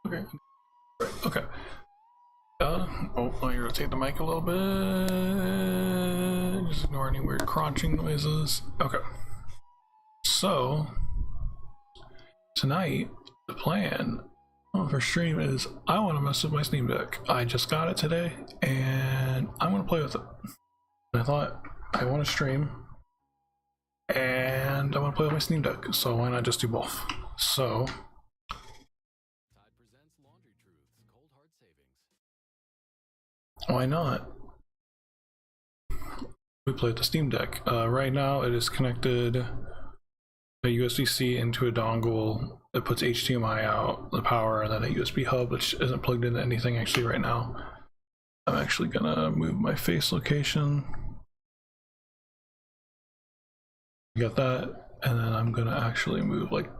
Okay. Okay. Let me rotate the mic a little bit. Just ignore any weird crunching noises. Okay. So tonight, the plan for stream is I want to mess with my Steam Deck. I just got it today, and I'm gonna play with it. I thought I want to stream, and I want to play with my Steam Deck. So why not just do both? So. Why not? We play the Steam Deck. Right now it is connected a USB-C into a dongle that puts HDMI out, the power, and then a USB hub which isn't plugged into anything actually right now. I'm actually gonna move my face location. Got that, and then I'm gonna actually move like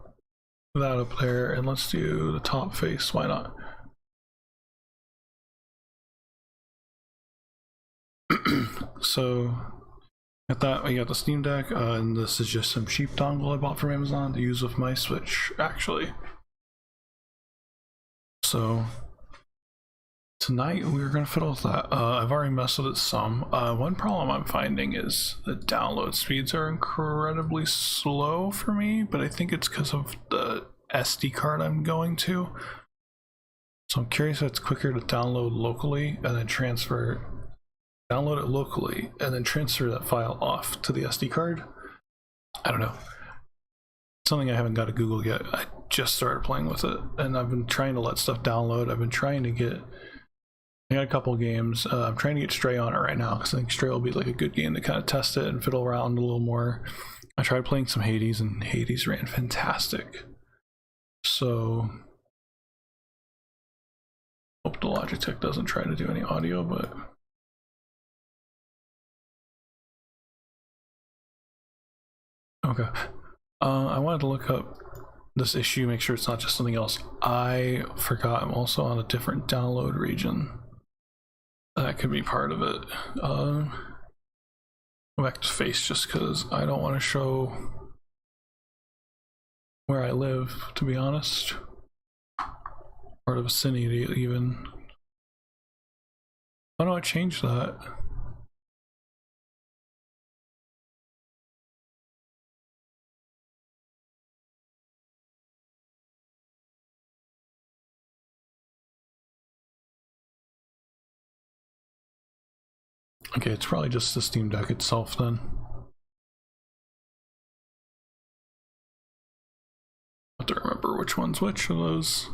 that up there, and let's do the top face, why not? So at that, we got the Steam Deck, and this is just some cheap dongle I bought from Amazon to use with my Switch, actually. So tonight we're gonna fiddle with that. I've already messed with it some. One problem I'm finding is the download speeds are incredibly slow for me, but I think it's because of the SD card I'm going to. So I'm curious if it's quicker to download locally and then download it locally and then transfer that file off to the SD card. I don't know. Something I haven't got to Google yet. I just started playing with it, and I've been trying to let stuff download. I've been trying to get. I got a couple games. I'm trying to get Stray on it right now because I think Stray will be like a good game to kind of test it and fiddle around a little more. I tried playing some Hades, and Hades ran fantastic. So hope the Logitech doesn't try to do any audio, but. Okay. I wanted to look up this issue, make sure it's not just something else. I forgot I'm also on a different download region. That could be part of it. Go back to face just because I don't want to show where I live, to be honest. Part of vicinity even. Why don't I change that? Okay, it's probably just the Steam Deck itself then. I have to remember which one's which of those.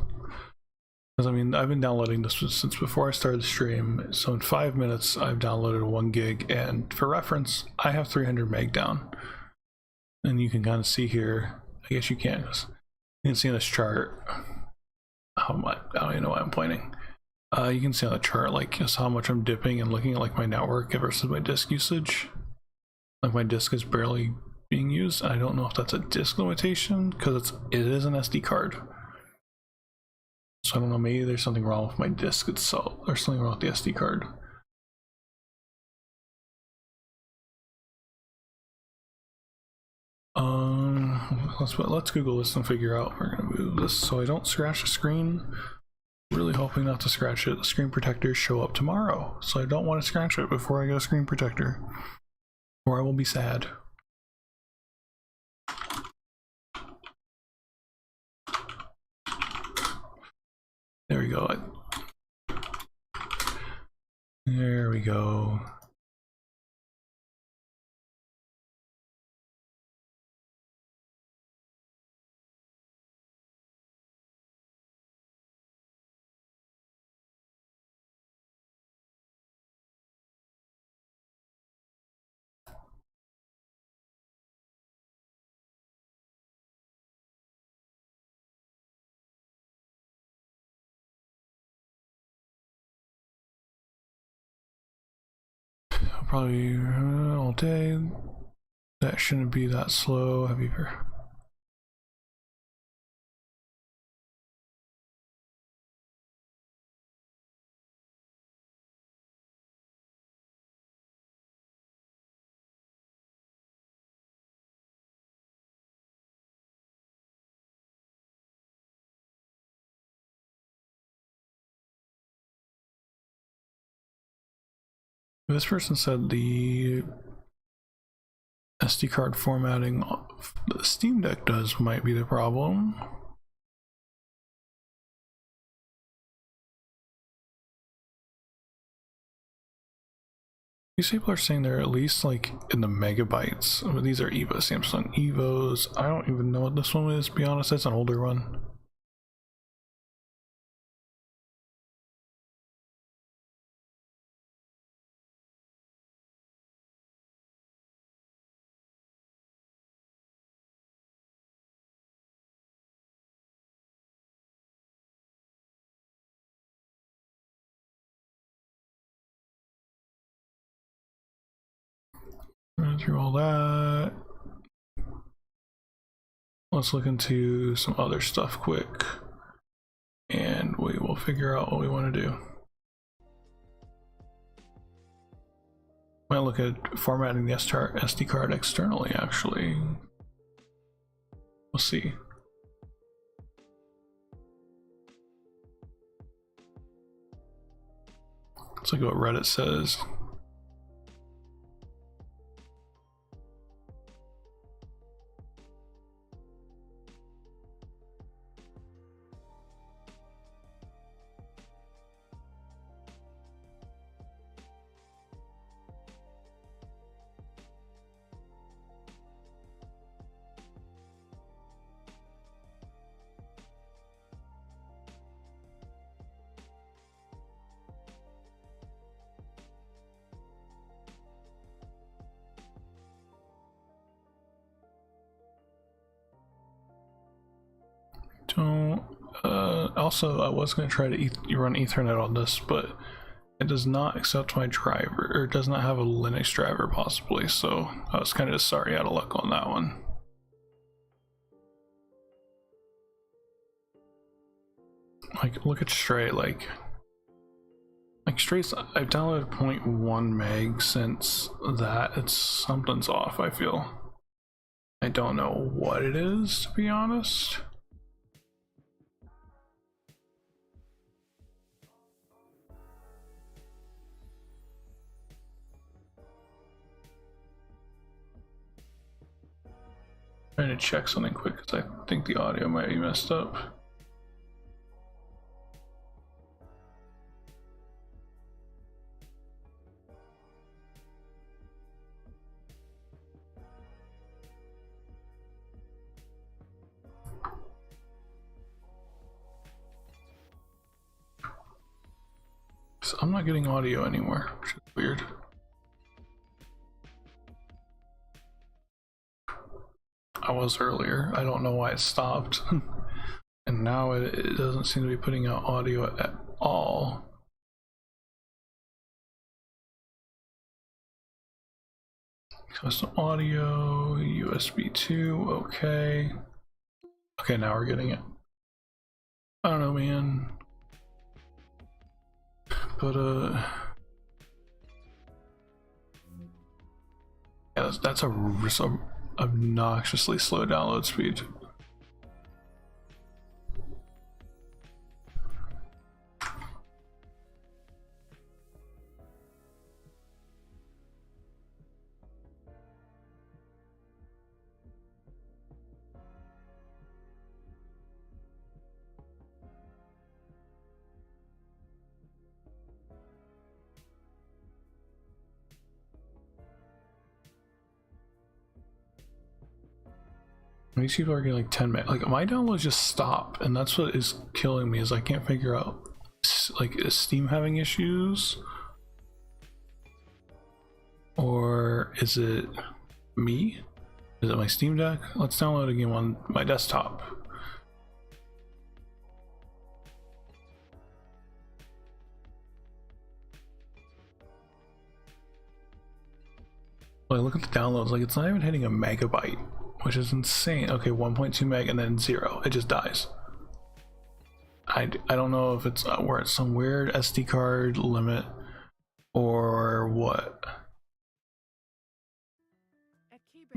Because I mean, I've been downloading this since before I started the stream. So in 5 minutes, I've downloaded 1 gig, and for reference, I have 300 meg down. And you can kind of see here. I guess you can. You can see in this chart. I don't even know why I'm pointing. You can see on the chart like just how much I'm dipping and looking at like my network versus my disk usage. Like my disk is barely being used. I don't know if that's a disk limitation because it is an SD card. So I don't know, maybe there's something wrong with my disk itself or something wrong with the SD card. let's Google this and figure out. We're gonna move this so I don't scratch the screen. Really hoping not to scratch it. The screen protectors show up tomorrow, so I don't want to scratch it before I get a screen protector, or I will be sad. There we go. There we go. Probably all day. That shouldn't be that slow. Have you ever? This person said the SD card formatting the Steam Deck does might be the problem. These people are saying they're at least like in the megabytes. These are EVO, Samsung EVOs. I don't even know what this one is, to be honest. It's an older one. Run through all that. Let's look into some other stuff quick, and we will figure out what we want to do. Might look at formatting the SD card externally, actually. We'll see. Let's look at what Reddit says. Also, I was going to try to run Ethernet on this, but it does not accept my driver, or it does not have a Linux driver possibly, so I was kind of sorry out of luck on that one. Like, look at Stray, like Stray's, I've downloaded 0.1 meg since that. Something's off, I feel. I don't know what it is, to be honest. Trying to check something quick because I think the audio might be messed up. So I'm not getting audio anymore, which is weird. I was earlier. I don't know why it stopped. And now it doesn't seem to be putting out audio at all. Custom audio, USB 2, okay. Okay, now we're getting it. I don't know, man. But, yeah, that's a obnoxiously slow download speed. These people are getting like 10 meg. Like my downloads just stop, and that's what is killing me. Is I can't figure out, like, is Steam having issues, or is it me? Is it my Steam Deck? Let's download a game on my desktop. Like, look at the downloads. Like, it's not even hitting a megabyte, which is insane. Okay, 1.2 meg and then 0. It just dies. I don't know if it's where it's some weird SD card limit or what.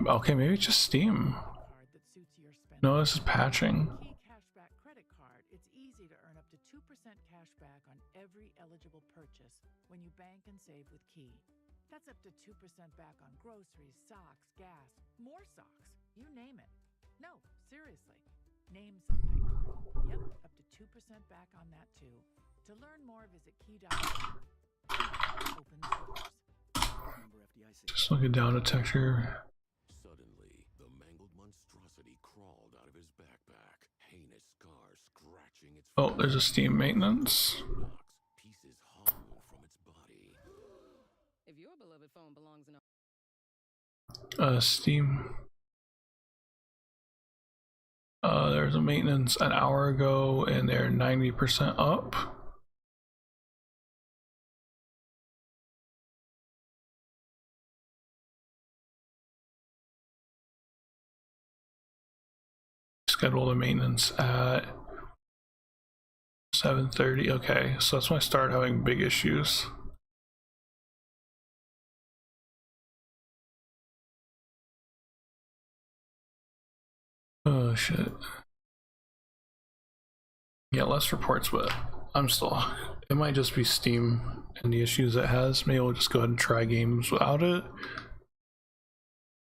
Okay, maybe it's just Steam. No, this is patching. Cashback credit card. It's easy to earn up to 2% cashback on every eligible purchase when you bank and save with Key. That's up to 2% back on groceries, socks, gas, more socks, you name it. No, seriously. Name something. Yep, up to 2% back on that too. To learn more, visit key.com. Open source. Just look at down detector. Suddenly, the mangled monstrosity crawled out of his backpack, heinous scars scratching its Oh, there's a Steam maintenance. pieces hung from its body. If your beloved phone belongs in a Steam. There's a maintenance an hour ago, and they're 90% up. Schedule the maintenance at 7:30. Okay, so that's when I start having big issues. Oh shit. Yeah, less reports, but I'm still. It might just be Steam and the issues it has. Maybe we'll just go ahead and try games without it.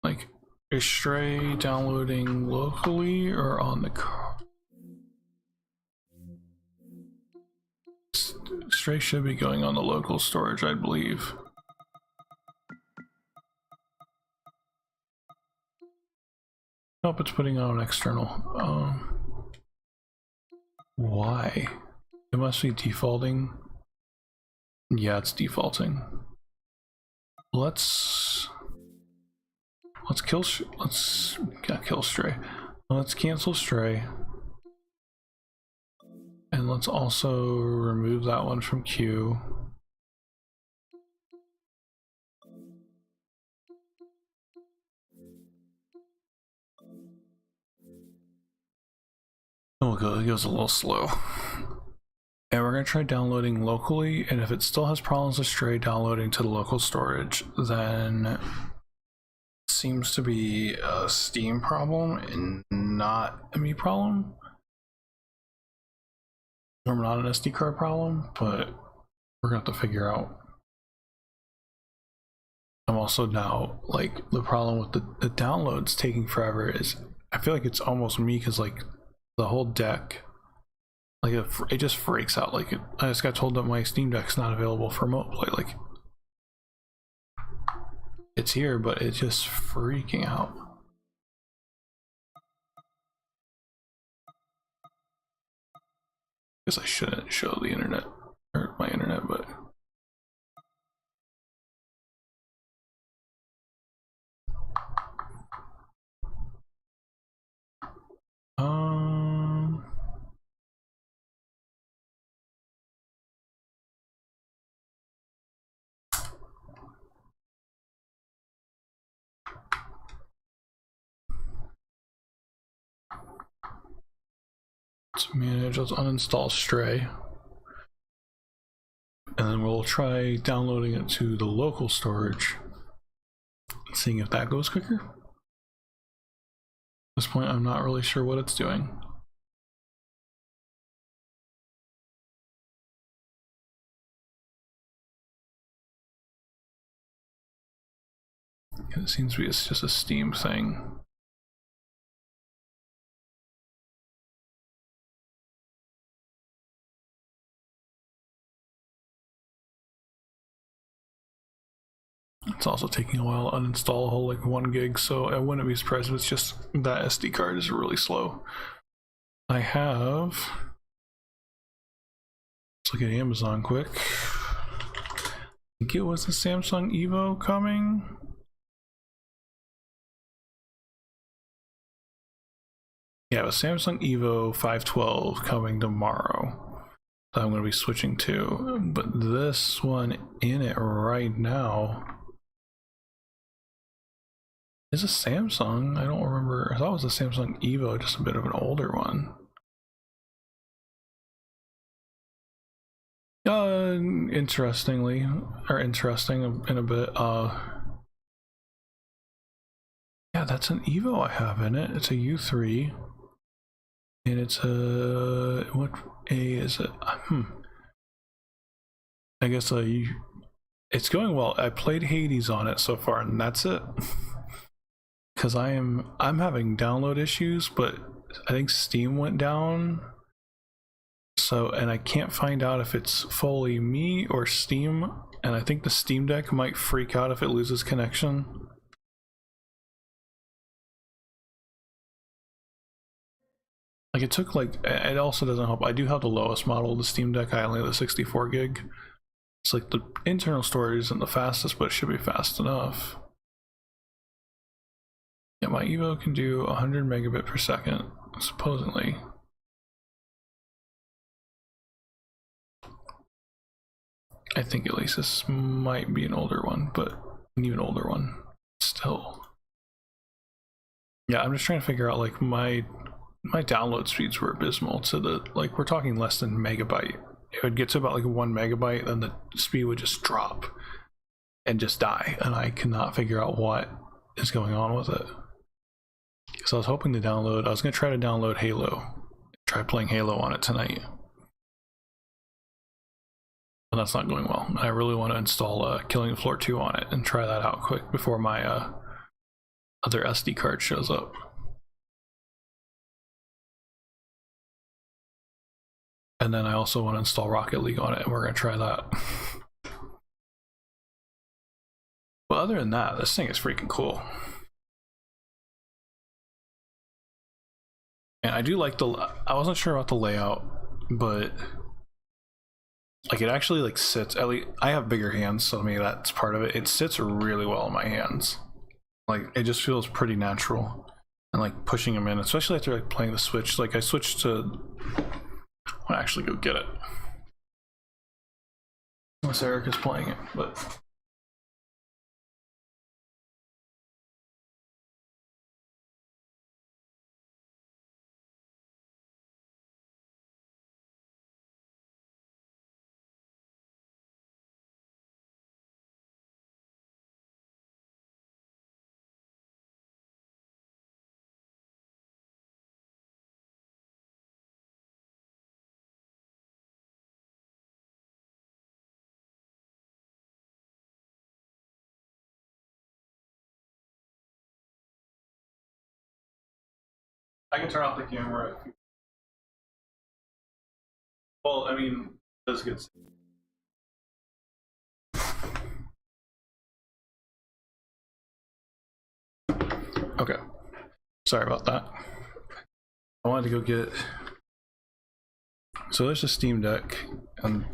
Like, is Stray downloading locally or on the car? Stray should be going on the local storage, I believe. Nope, it's putting on external. Why? It must be defaulting. Yeah, it's defaulting. Let's kill. Let's kill Stray. Let's cancel Stray, and let's also remove that one from queue. Oh, it goes a little slow. And we're gonna try downloading locally, and if it still has problems with Stray downloading to the local storage, then it seems to be a Steam problem and not a me problem. Or not an SD card problem, but we're gonna have to figure out. I'm also now, like, the problem with the downloads taking forever is I feel like it's almost me, because like the whole deck, like it just freaks out. Like I just got told that my Steam Deck's not available for remote play. Like it's here, but it's just freaking out. Guess I shouldn't show the internet or my internet, but let's manage. Let's uninstall Stray, and then we'll try downloading it to the local storage, seeing if that goes quicker. this point, I'm not really sure what it's doing. It seems to be it's just a Steam thing. It's also taking a while to uninstall a whole like 1 gig, so I wouldn't be surprised if it's just that SD card is really slow. I have, let's look at Amazon quick. I think it was the Samsung Evo coming. Yeah, it was Samsung Evo 512 coming tomorrow. That I'm going to be switching to, but this one in it right now is a Samsung. I don't remember. I thought it was a Samsung Evo, just a bit of an older one. Interesting in a bit. Yeah, that's an Evo I have in it. It's a U3, and it's a what A is it? I guess it's going well. I played Hades on it so far, and that's it. Because I'm having download issues, but I think Steam went down. So, and I can't find out if it's fully me or Steam, and I think the Steam Deck might freak out if it loses connection. Like it took like, it also doesn't help. I do have the lowest model of the Steam Deck. I only have the 64 gig. It's like the internal storage isn't the fastest, but it should be fast enough. Yeah, my Evo can do 100 megabit per second, supposedly. I think at least this might be an older one, but an even older one still. Yeah, I'm just trying to figure out like my download speeds were abysmal to the, like we're talking less than megabyte. It would get to about like 1 megabyte, then the speed would just drop and just die, and I cannot figure out what is going on with it. So I was hoping to download, I was going to try to download Halo, try playing Halo on it tonight. But that's not going well. I really want to install Killing Floor 2 on it and try that out quick before my other SD card shows up. And then I also want to install Rocket League on it, and we're going to try that. But other than that, this thing is freaking cool. And I do like I wasn't sure about the layout, but like it actually like sits, at least I have bigger hands, so maybe that's part of it. It sits really well in my hands. Like it just feels pretty natural, and like pushing them in, especially after like playing the Switch. Like I switched to, I'll actually go get it. Unless Eric is playing it, but I can turn off the camera. Well, I mean, it does get. Okay, sorry about that. I wanted to go get. So there's a Steam Deck, and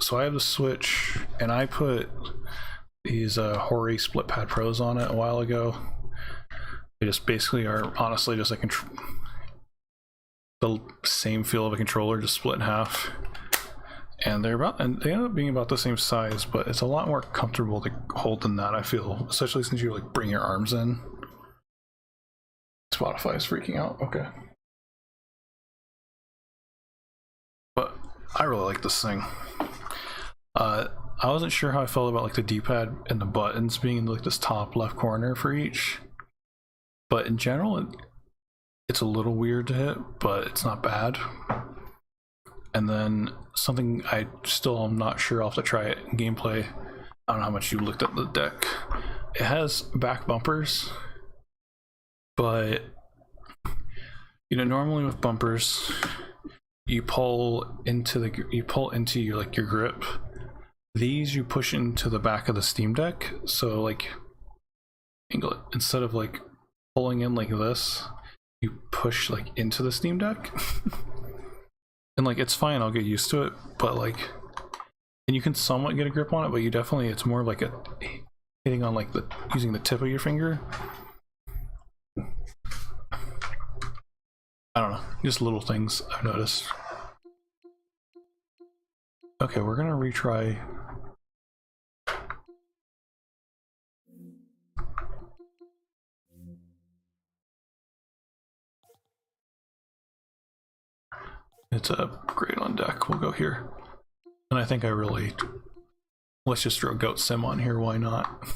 so I have the Switch, and I put these Hori Split Pad Pros on it a while ago. They just basically are honestly just like the same feel of a controller, just split in half. And they end up being about the same size, but it's a lot more comfortable to hold than that, I feel, especially since you like bring your arms in. Spotify is freaking out. Okay. But I really like this thing. I wasn't sure how I felt about like the D-pad and the buttons being in like this top left corner for each. But in general, it's a little weird to hit, but it's not bad. And then something I still am not sure, I'll have to try it in gameplay. I don't know how much you looked at the deck. It has back bumpers, but you know, normally with bumpers, you pull into your like your grip. These you push into the back of the Steam Deck, so like angle it. Instead of like pulling in like this, you push like into the Steam Deck. And like it's fine, I'll get used to it, but like, and you can somewhat get a grip on it, but you definitely, it's more like a hitting on like the using the tip of your finger. I don't know, just little things I've noticed. Okay, we're gonna retry. It's a great on deck. We'll go here. And I think let's just throw Goat Sim on here, why not?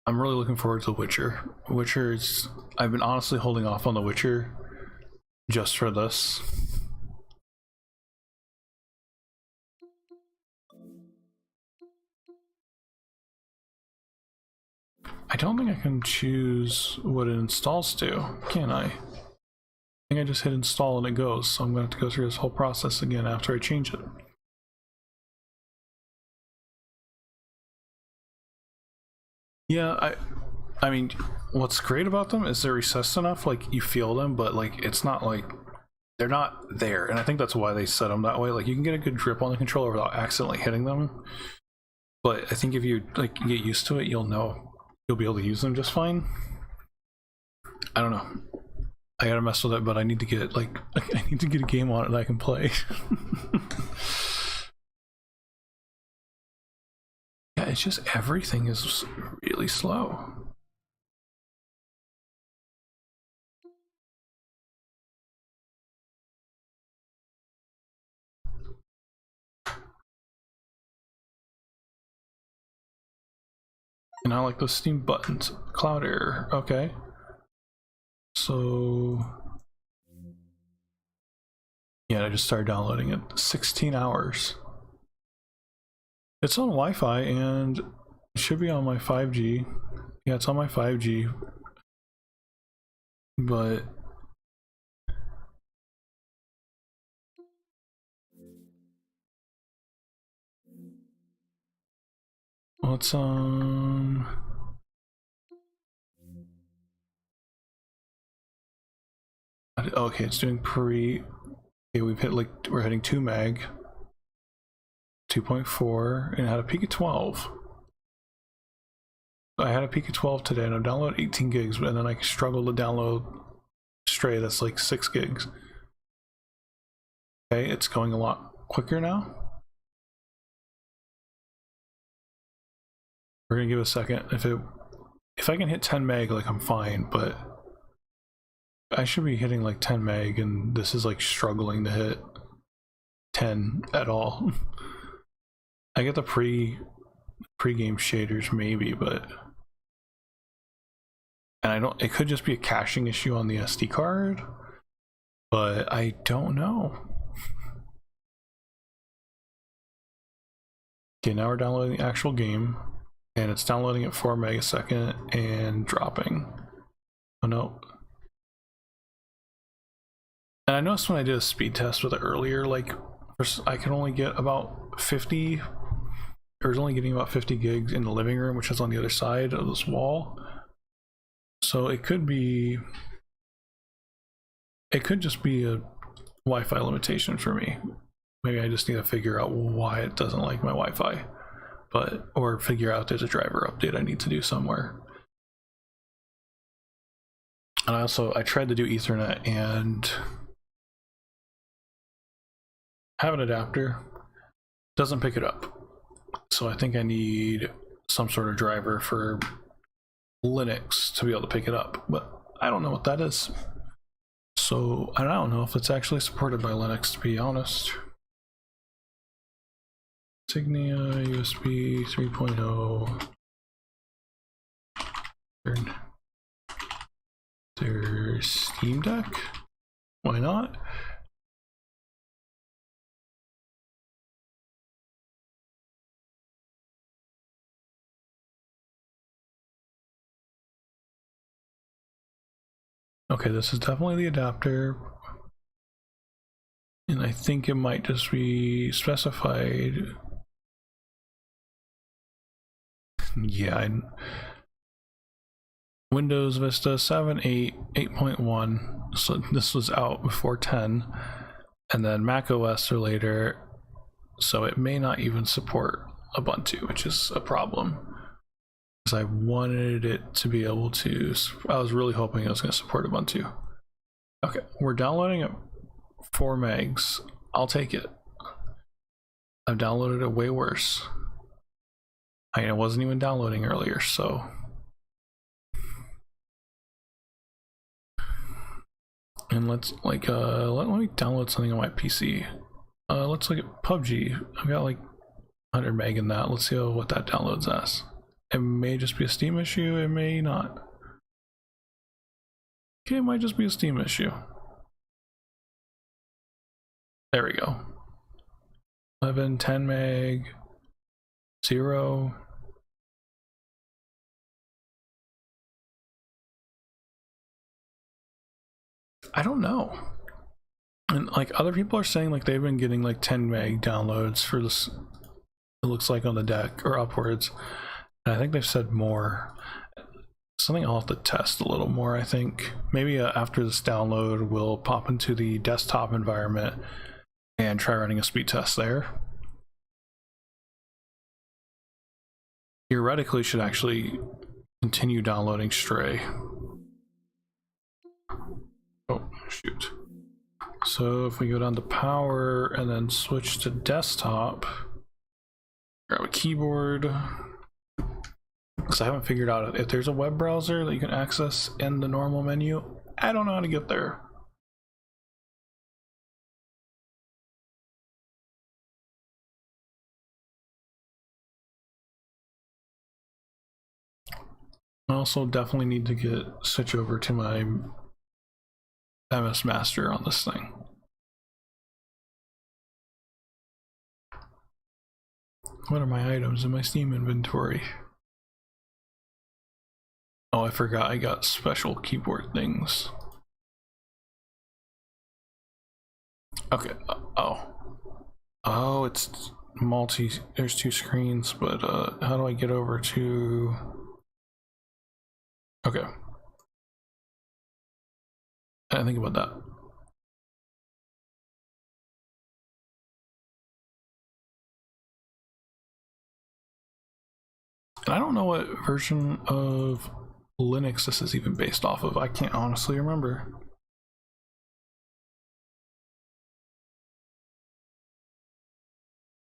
I'm really looking forward to Witcher. I've been honestly holding off on The Witcher just for this. I don't think I can choose what it installs to, can I? I think I just hit install and it goes, so I'm going to have to go through this whole process again after I change it. Yeah, I mean, what's great about them is they're recessed enough, like you feel them, but like it's not like they're not there, and I think that's why they set them that way. Like you can get a good grip on the controller without accidentally hitting them, but I think if you like get used to it, you'll be able to use them just fine. I don't know. I gotta mess with it, but I need to get a game on it that I can play. Yeah, it's just everything is really slow. And I like the Steam buttons. Cloud error. Okay. So yeah, I just started downloading it. 16 hours. It's on Wi-Fi and it should be on my 5G. Yeah, it's on my 5G. But what's on? Okay, it's doing pre. Okay, we're hitting 2 meg, 2.4, and it had a peak of 12. I had a peak of 12 today, and I downloaded 18 gigs, and then I struggled to download Stray. That's like 6 gigs. Okay, it's going a lot quicker now. We're gonna give it a second. If I can hit 10 meg, like I'm fine, but I should be hitting like 10 meg, and this is like struggling to hit 10 at all. I get the pre-game shaders maybe, but it could just be a caching issue on the SD card, but I don't know. Okay, now we're downloading the actual game, and it's downloading at 4 megasecond and dropping. Oh no. And I noticed when I did a speed test with it earlier, like I could only get about 50, or was only getting about 50 gigs in the living room, which is on the other side of this wall. So it could just be a Wi-Fi limitation for me. Maybe I just need to figure out why it doesn't like my Wi-Fi, or figure out there's a driver update I need to do somewhere. And I tried to do Ethernet and have an adapter, doesn't pick it up. So I think I need some sort of driver for Linux to be able to pick it up, but I don't know what that is. So I don't know if it's actually supported by Linux, to be honest. Insignia USB 3.0. There's Steam Deck. Why not? Okay, this is definitely the adapter. And I think it might just be specified. Yeah, Windows Vista 7, 8, 8.1. So this was out before 10. And then Mac OS are later. So it may not even support Ubuntu, which is a problem. Because I wanted it to be able to. I was really hoping it was going to support Ubuntu. Okay, we're downloading at 4 megs. I'll take it. I've downloaded it way worse. I wasn't even downloading earlier, so. And let's like let me download something on my PC. Let's look at PUBG. I've got like 100 meg in that. Let's see what that downloads as. It may just be a Steam issue, it may not. Okay, it might just be a Steam issue. There we go. 11, 10 meg, 0. I don't know. And like other people are saying like they've been getting like 10 meg downloads for this, it looks like on the deck or upwards. And I think they've said more. Something I'll have to test a little more, I think. Maybe after this download, we'll pop into the desktop environment and try running a speed test there. Theoretically, should actually continue downloading Stray. Oh, shoot. So if we go down to power and then switch to desktop, grab a keyboard. Because I haven't figured out if there's a web browser that you can access in the normal menu. I don't know how to get there. I also definitely need to switch over to my MS Master on this thing. What are my items in my Steam inventory? Oh, I forgot I got special keyboard things. Okay, oh, it's multi, there's 2 screens, but how do I get over to, okay. I didn't think about that. And I don't know what version of Linux this is even based off of. I can't honestly remember.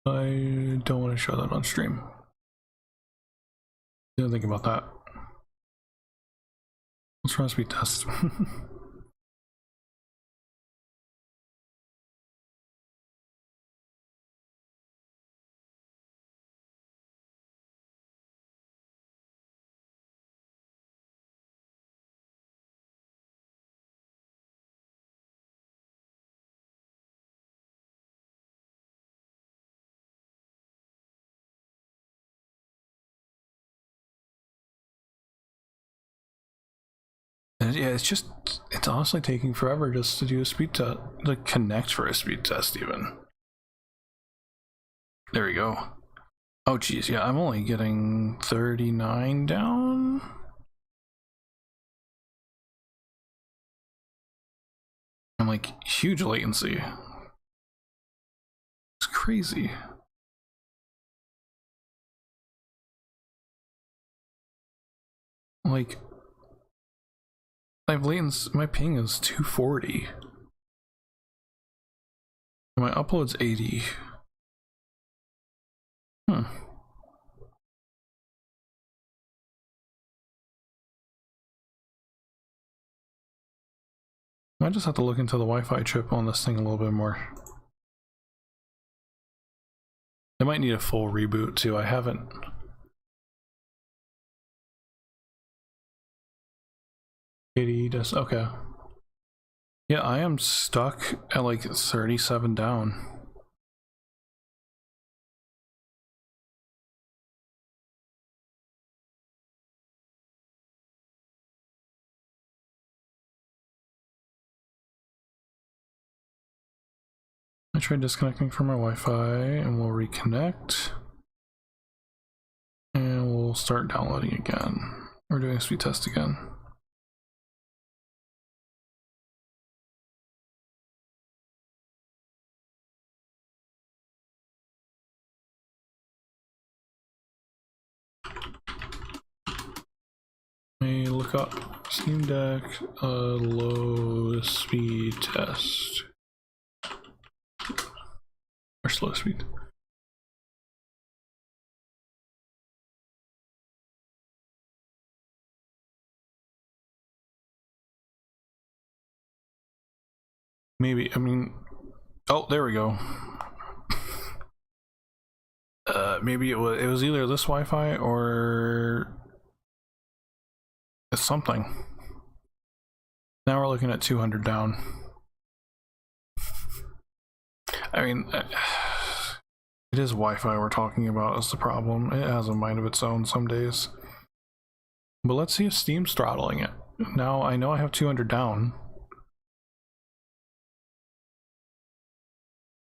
I don't want to show that on stream. Didn't think about that. Let's run a speed test. Yeah, it's honestly taking forever just to do a speed test, to connect for a speed test even. There we go. Oh geez, yeah, I'm only getting 39 down. I'm like huge latency. It's crazy. Like my ping is 240. My upload's 80. Might just have to look into the Wi-Fi chip on this thing a little bit more. It might need a full reboot too. I haven't. KDE does, okay. Yeah, I am stuck at like 37 down. I tried disconnecting from my Wi-Fi and we'll reconnect. And we'll start downloading again. We're doing a speed test again. Let me look up Steam Deck low speed test. Or slow speed. Maybe, I mean, oh, there we go. Maybe it was either this Wi-Fi or something. Now we're looking at 200 down. I mean, it is Wi-Fi we're talking about is the problem. It has a mind of its own some days. But let's see if Steam's throttling it. Now I know I have 200 down.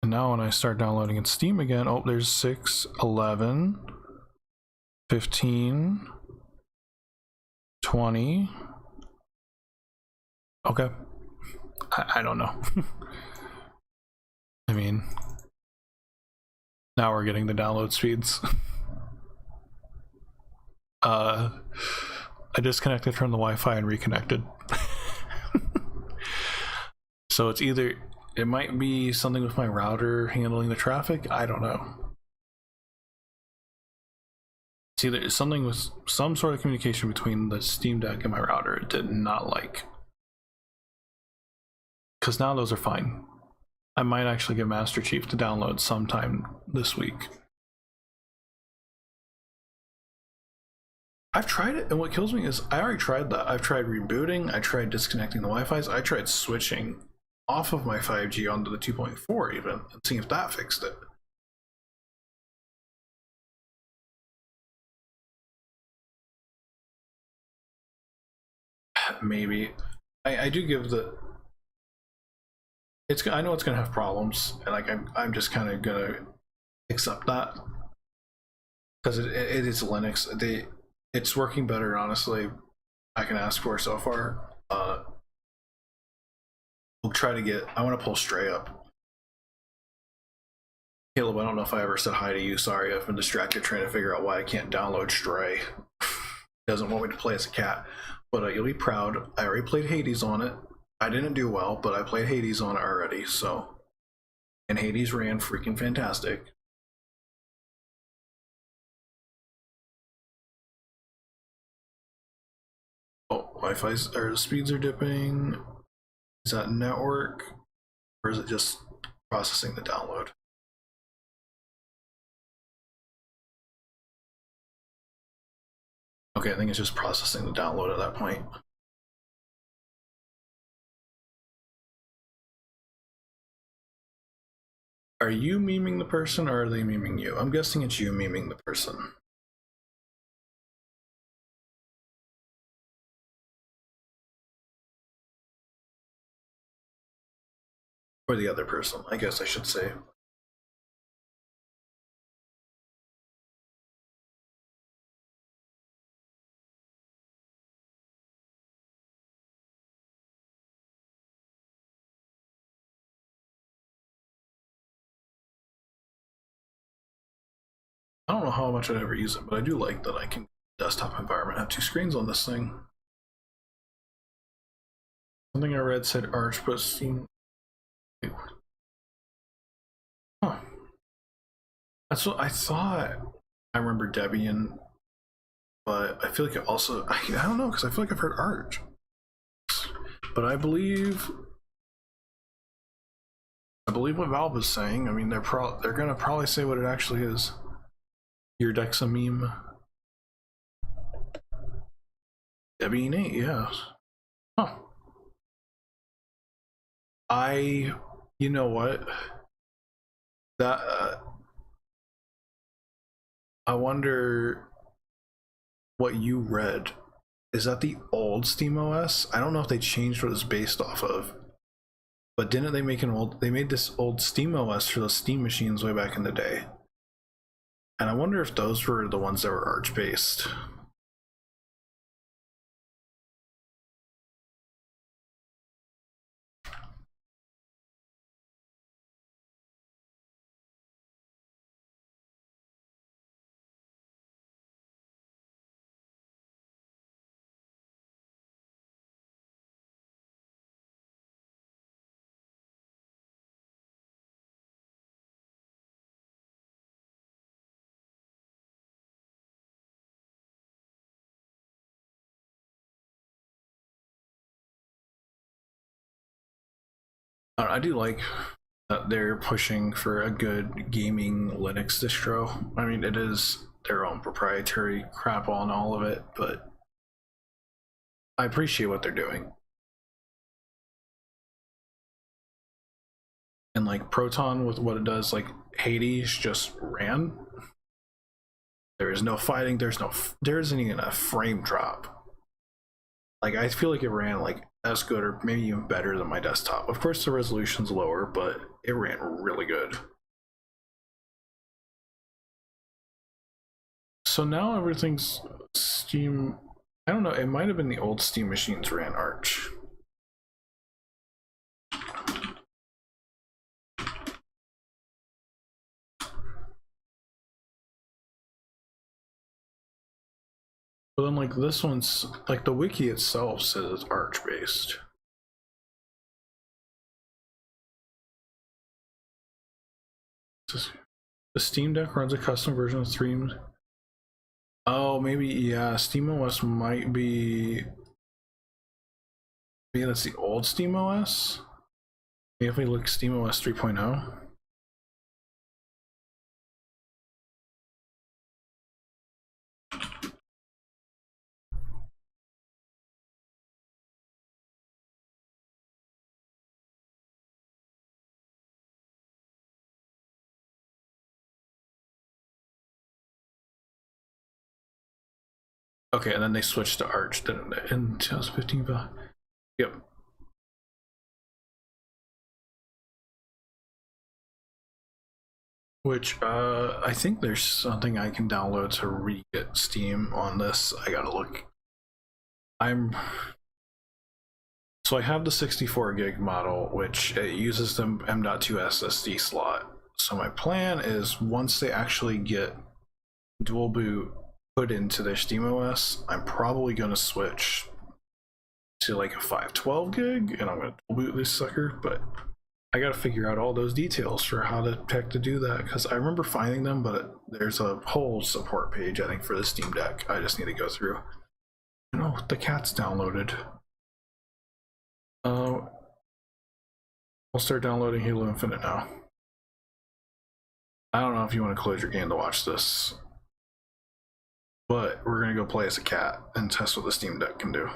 And now when I start downloading in Steam again, oh, there's 6, 11, 15, 20. Okay. I don't know. I mean, now we're getting the download speeds. I disconnected from the Wi-Fi and reconnected. So it's either, it might be something with my router handling the traffic, I don't know. It's either something with some sort of communication between the Steam Deck and my router it did not like. Because now those are fine. I might actually get Master Chief to download sometime this week. I've tried it, and what kills me is I already tried that. I've tried rebooting, I tried disconnecting the Wi-Fi's, I tried switching off of my 5G onto the 2.4 even, and seeing if that fixed it. Maybe. I do give the... I know it's gonna have problems, and like I'm just kind of gonna accept that because it is Linux. It's working better, honestly. I can ask for so far. We'll try to get. I want to pull Stray up. Caleb, I don't know if I ever said hi to you. Sorry, I've been distracted trying to figure out why I can't download Stray. Doesn't want me to play as a cat, but you'll be proud. I already played Hades on it. I didn't do well, but I played Hades on it already, so. And Hades ran freaking fantastic. Oh, Wi-Fi's, or speeds are dipping. Is that network? Or is it just processing the download? Okay, I think it's just processing the download at that point. Are you memeing the person or are they memeing you? I'm guessing it's you memeing the person. Or the other person, I guess I should say. I don't know how much I'd ever use it, but I do like that I can desktop environment have two screens on this thing. Something I read said Arch, but Steam. Huh. That's what I thought. I remember Debian, but I feel like it also. I don't know because I feel like I've heard Arch, but I believe what Valve is saying. I mean, they're gonna probably say what it actually is. Your deck's a meme. Debian 8, yeah. Huh. You know what? That I wonder what you read. Is that the old SteamOS? I don't know if they changed what it's based off of. But didn't they make they made this old SteamOS for those Steam machines way back in the day? And I wonder if those were the ones that were Arch based. I do like that they're pushing for a good gaming Linux distro. I mean, it is their own proprietary crap on all of it, but I appreciate what they're doing. And like Proton with what it does, like Hades just ran. There is no fighting, there isn't even a frame drop. Like I feel like it ran like as good or maybe even better than my desktop. Of course the resolution's lower, but it ran really good. So now everything's Steam. I don't know, it might have been the old Steam machines ran Arch. But then like this one's like the wiki itself says it's Arch based. The Steam Deck runs a custom version of Streams. Oh, maybe, yeah, SteamOS might be. Maybe that's the old SteamOS? Maybe if we look SteamOS 3.0. Okay, and then they switched to Arch in 2015. Yep. Which I think there's something I can download to re-get Steam on this. I gotta look. So I have the 64 gig model, which it uses the M.2 SSD slot. So my plan is once they actually get dual boot put into their SteamOS, I'm probably gonna switch to like a 512 gig and I'm gonna dual boot this sucker, but I gotta figure out all those details for how the heck to do that, because I remember finding them, but there's a whole support page I think for the Steam Deck I just need to go through. No, the cat's downloaded. I'll start downloading Halo Infinite now. I don't know if you want to close your game to watch this, but we're gonna go play as a cat and test what the Steam Deck can do.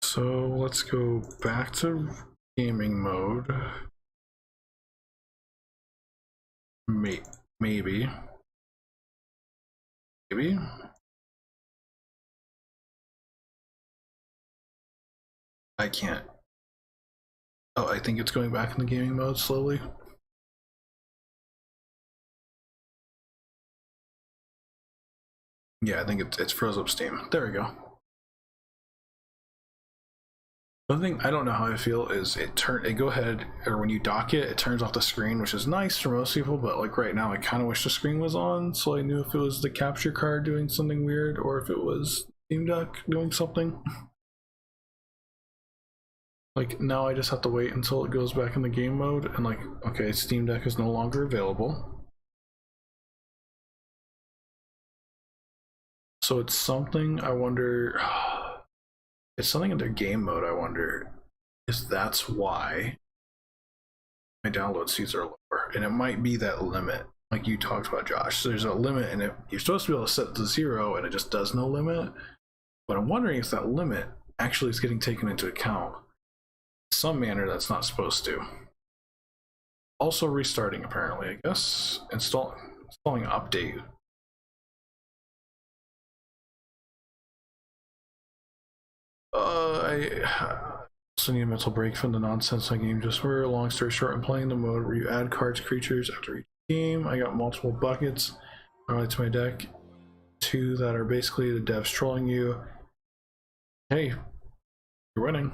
So let's go back to gaming mode. Maybe. I can't. Oh, I think it's going back in the gaming mode slowly. Yeah, I think it's froze up Steam. There we go. One thing I don't know how I feel is it go ahead, or when you dock it, it turns off the screen, which is nice for most people, but like right now I kind of wish the screen was on so I knew if it was the capture card doing something weird or if it was Steam Deck doing something. Like now I just have to wait until it goes back in the game mode and like, okay, Steam Deck is no longer available. So it's something, I wonder, it's something in their game mode, I wonder if that's why my download speeds are lower. And it might be that limit, like you talked about, Josh. So there's a limit and you're supposed to be able to set it to 0 and it just does no limit. But I'm wondering if that limit actually is getting taken into account in some manner that's not supposed to. Also restarting, apparently, I guess. Installing update. I also need a mental break from the nonsense on game just for. Long story short, I'm playing the mode where you add cards, creatures after each game. I got multiple buckets to my deck. 2 that are basically the devs trolling you. Hey, you're winning.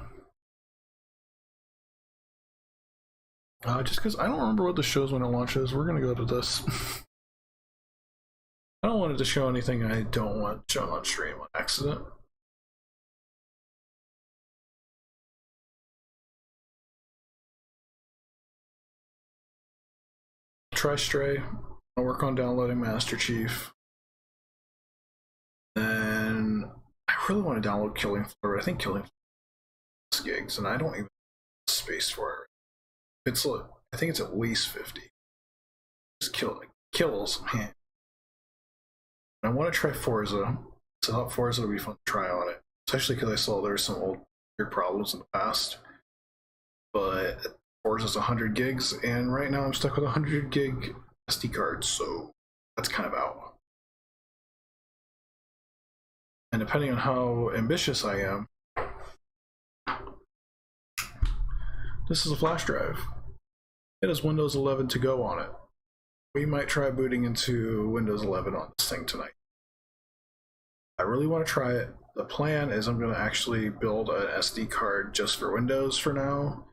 Just because I don't remember what the shows when it launches, we're gonna go to this. I don't want it to show anything I don't want shown on stream on accident. Try Stray. I'll work on downloading Master Chief. Then I really want to download Killing Floor. I think Killing Floor is gigs, and I don't even have space for it. It's I think it's at least 50. Just kills, man. I want to try Forza. So I thought Forza would be fun to try on it, especially because I saw there were some old weird problems in the past. But Forza's 100 gigs, and right now I'm stuck with 100 gig SD cards, so that's kind of out. And depending on how ambitious I am, this is a flash drive. It has Windows 11 to go on it. We might try booting into Windows 11 on this thing tonight. I really want to try it. The plan is I'm going to actually build an SD card just for Windows for now.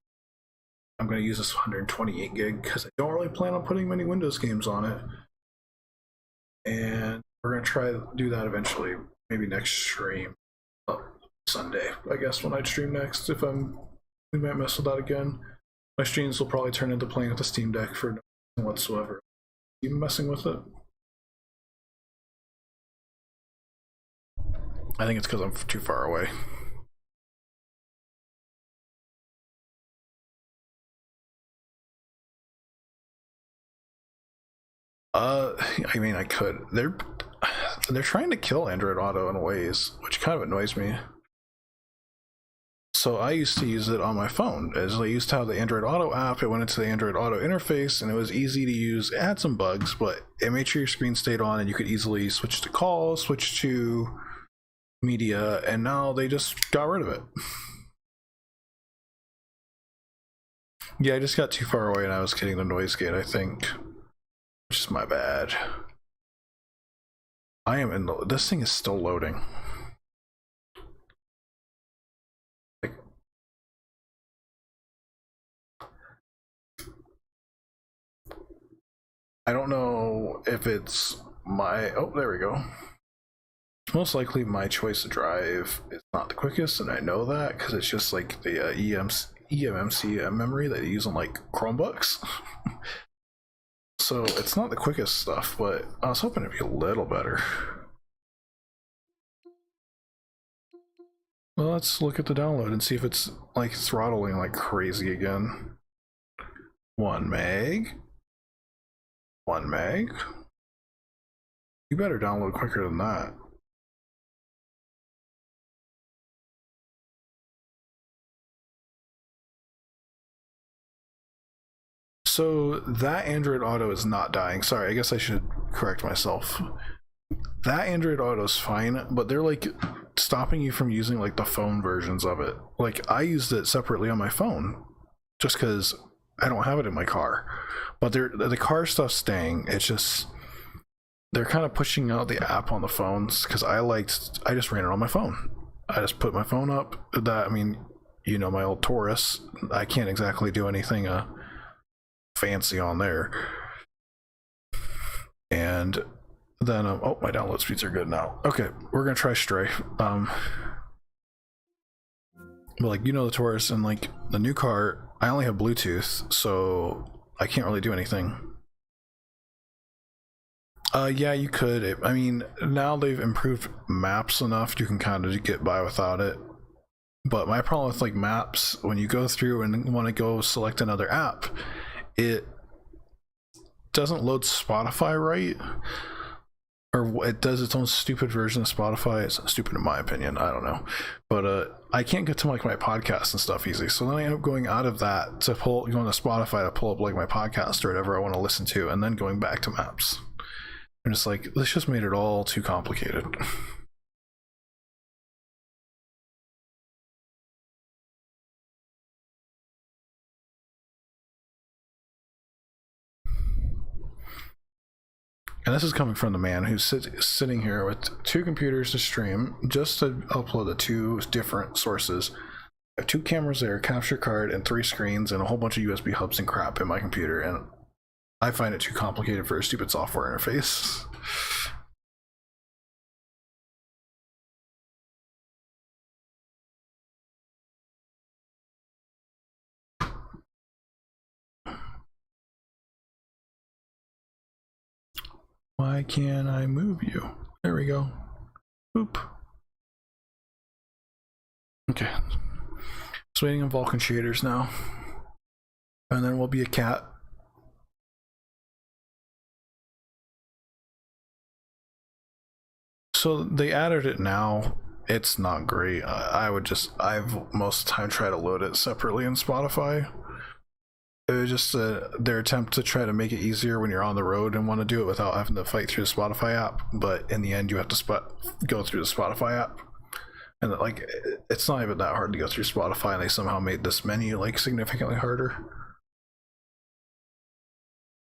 I'm going to use this 128 gig because I don't really plan on putting many Windows games on it. And we're going to try to do that eventually, maybe next stream. Sunday, I guess, when I stream next. We might mess with that again. My streams will probably turn into playing with the Steam Deck for no reason whatsoever. Even messing with it. I think it's because I'm too far away. I mean, I could. They're trying to kill Android Auto in ways, which kind of annoys me. So I used to use it on my phone, as I used to have the Android Auto app. It went into the Android Auto interface, and it was easy to use. It had some bugs, but it made sure your screen stayed on, and you could easily switch to calls, switch to media, and now they just got rid of it. Yeah, I just got too far away, and I was hitting the noise gate, I think. Which is my bad. I am in the. This thing is still loading. I don't know if it's my. Oh, there we go. Most likely my choice of drive is not the quickest, and I know that because it's just like the eMMC memory that you use on like Chromebooks. So it's not the quickest stuff, but I was hoping it'd be a little better. Well, let's look at the download and see if it's like throttling like crazy again. 1 meg. 1 meg. You better download quicker than that. So that Android Auto is not dying. Sorry, I guess I should correct myself. That Android Auto is fine, but they're like stopping you from using like the phone versions of it. Like I used it separately on my phone just because I don't have it in my car. But the car stuff's staying. It's just they're kind of pushing out the app on the phones because I just ran it on my phone. I just put my phone up. That, I mean, you know, my old Taurus. I can't exactly do anything fancy on there. And then oh, my download speeds are good now. Okay, we're gonna try Stray. But like, you know, the Taurus and like the new car, I only have Bluetooth, so I can't really do anything. Yeah, you could. I mean, now they've improved maps enough you can kind of get by without it. But my problem with like maps, when you go through and want to go select another app, it doesn't load Spotify right. or it does its own stupid version of Spotify. It's stupid in my opinion. I don't know, but I can't get to like my podcasts and stuff easy. So then I end up going out of that to going to Spotify to pull up like my podcast or whatever I want to listen to, and then going back to Maps. And it's like this just made it all too complicated. And this is coming from the man who's sitting here with 2 computers to stream just to upload the 2 different sources. I have 2 cameras there, capture card, and 3 screens, and a whole bunch of USB hubs and crap in my computer. And I find it too complicated for a stupid software interface. Why can't I move you? There we go. Boop. Okay. Just waiting on Vulkan shaders now. And then we'll be a cat. So they added it now. It's not great. I've most of the time tried to load it separately in Spotify. It was just their attempt to try to make it easier when you're on the road and want to do it without having to fight through the Spotify app. But in the end, you have to go through the Spotify app, and like it's not even that hard to go through Spotify. And they somehow made this menu like significantly harder,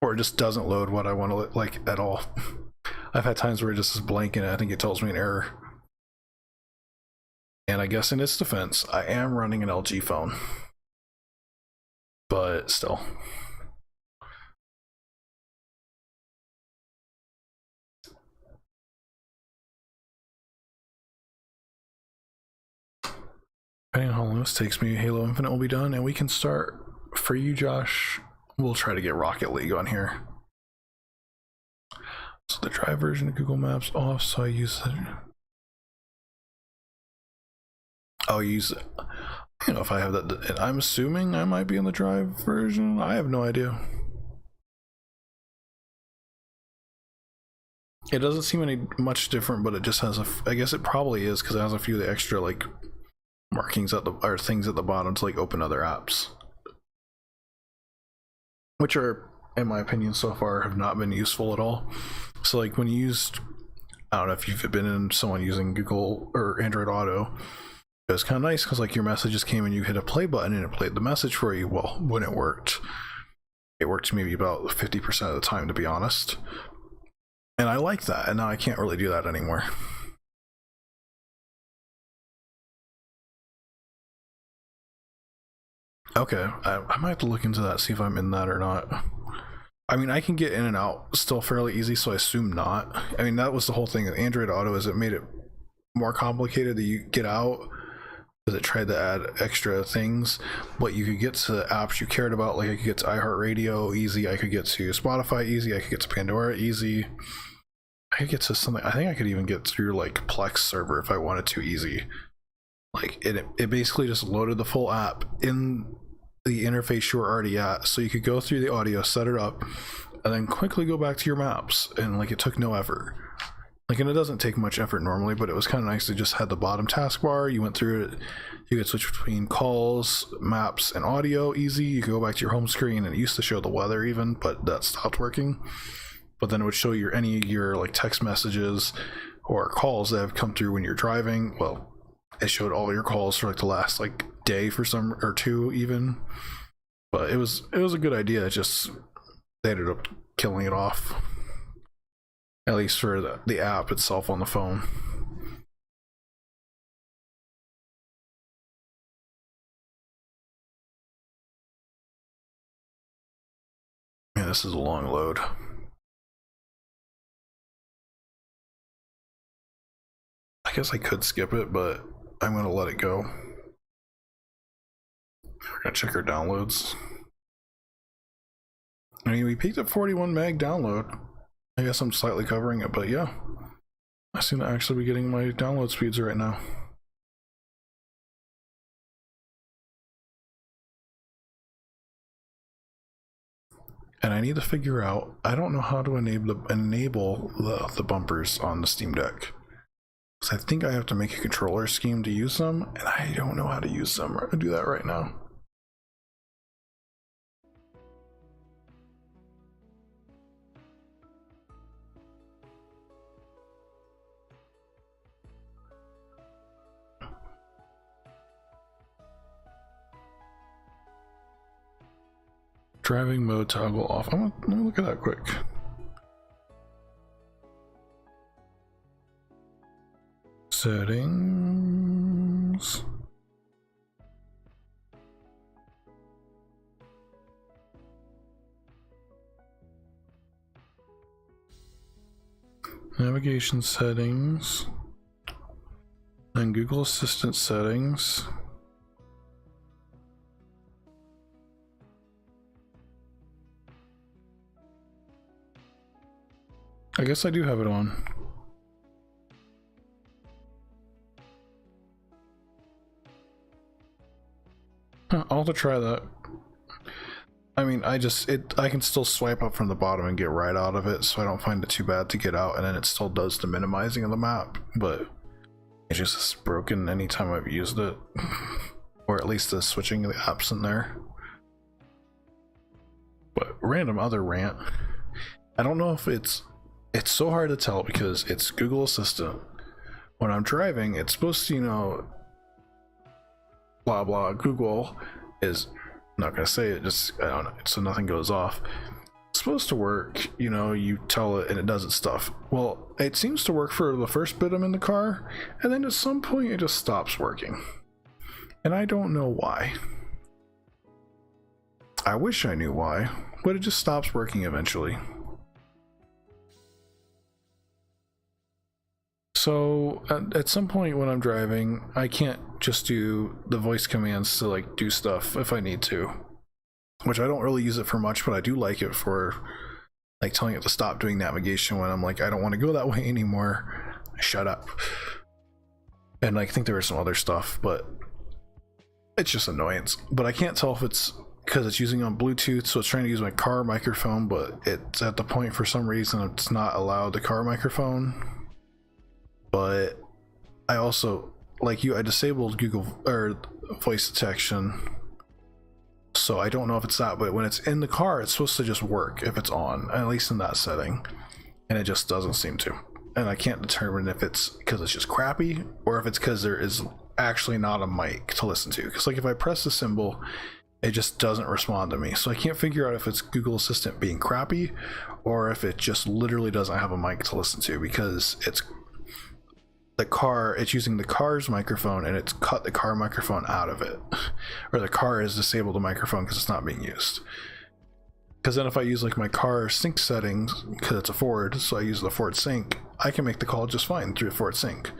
or it just doesn't load what I want to like at all. I've had times where it just is blank and I think it tells me an error. And I guess in its defense, I am running an LG phone. But still. Depending on how long this takes me, Halo Infinite will be done, and we can start. For you, Josh, we'll try to get Rocket League on here. So the Drive version of Google Maps off, so I use it. I'll use it. I don't know if I have that. I'm assuming I might be in the Drive version. I have no idea. It doesn't seem any much different, but it just has I guess it probably is because it has a few of the extra like markings at the or things at the bottom to like open other apps, which are, in my opinion, so far have not been useful at all. So like when you used, I don't know if you've been in someone using Google or Android Auto. It was kind of nice because like your messages came and you hit a play button and it played the message for you. Well, when it worked maybe about 50% of the time, to be honest. And I like that, and now I can't really do that anymore. Okay, I might have to look into that, see if I'm in that or not. I mean, I can get in and out still fairly easy, so I assume not. I mean, that was the whole thing with Android Auto, is it made it more complicated that you get out. It tried to add extra things, but you could get to the apps you cared about. Like I could get to iHeartRadio easy, I could get to Spotify easy, I could get to Pandora easy, I could get to something. I think I could even get through like Plex server if I wanted to easy. Like it basically just loaded the full app in the interface you were already at, so you could go through the audio, set it up, and then quickly go back to your maps. And like it took no effort. Like, and it doesn't take much effort normally, but it was kind of nice to just have the bottom taskbar. You went through it. You could switch between calls, maps, and audio easy. You could go back to your home screen, and it used to show the weather even, but that stopped working. But then it would show you any of your like text messages or calls that have come through when you're driving. Well, it showed all your calls for like the last like day for some or two even. But it was a good idea. It just they ended up killing it off. At least for the app itself on the phone. Yeah, this is a long load. I guess I could skip it, but I'm going to let it go. We're going to check our downloads. I mean, we peaked at 41 meg download. I guess I'm slightly covering it, but yeah. I seem to actually be getting my download speeds right now. and I need to figure out, I don't know how to enable the bumpers on the Steam Deck. So I think I have to make a controller scheme to use them, and I don't know how to use them. I'm gonna do that right now. Driving mode toggle off. Let me look at that quick. Settings. Navigation settings. And Google Assistant settings. I guess I do have it on. I'll have to try that. I mean, I can still swipe up from the bottom and get right out of it, so I don't find it too bad to get out, and then it still does the minimizing of the map, but it's just broken anytime I've used it. Or at least the switching of the apps in there. But random other rant. I don't know if it's so hard to tell because it's Google Assistant. When I'm driving, it's supposed to, you know, blah blah. Google is not gonna say it, just I don't know, so nothing goes off. It's supposed to work, you know, you tell it and it does its stuff. Well, it seems to work for the first bit I'm in the car, and then at some point it just stops working. And I don't know why. I wish I knew why, but it just stops working eventually. So at some point when I'm driving, I can't just do the voice commands to like do stuff if I need to, which I don't really use it for much, but I do like it for like telling it to stop doing navigation when I'm like, I don't want to go that way anymore. Shut up. And I think there was some other stuff, but it's just annoyance. But I can't tell if it's because it's using on Bluetooth, so it's trying to use my car microphone, but it's at the point for some reason it's not allowed the car microphone. But I also, like you, I disabled Google or voice detection, so I don't know if it's that, but when it's in the car it's supposed to just work if it's on, at least in that setting, and it just doesn't seem to. And I can't determine if it's because it's just crappy or if it's because there is actually not a mic to listen to, because like if I press the symbol it just doesn't respond to me, so I can't figure out if it's Google Assistant being crappy or if it just literally doesn't have a mic to listen to, because it's using the car's microphone and it's cut the car microphone out of it, or the car has disabled the microphone because it's not being used. Because then if I use like my car sync settings, because it's a Ford, so I use the Ford sync, I can make the call just fine through the Ford sync.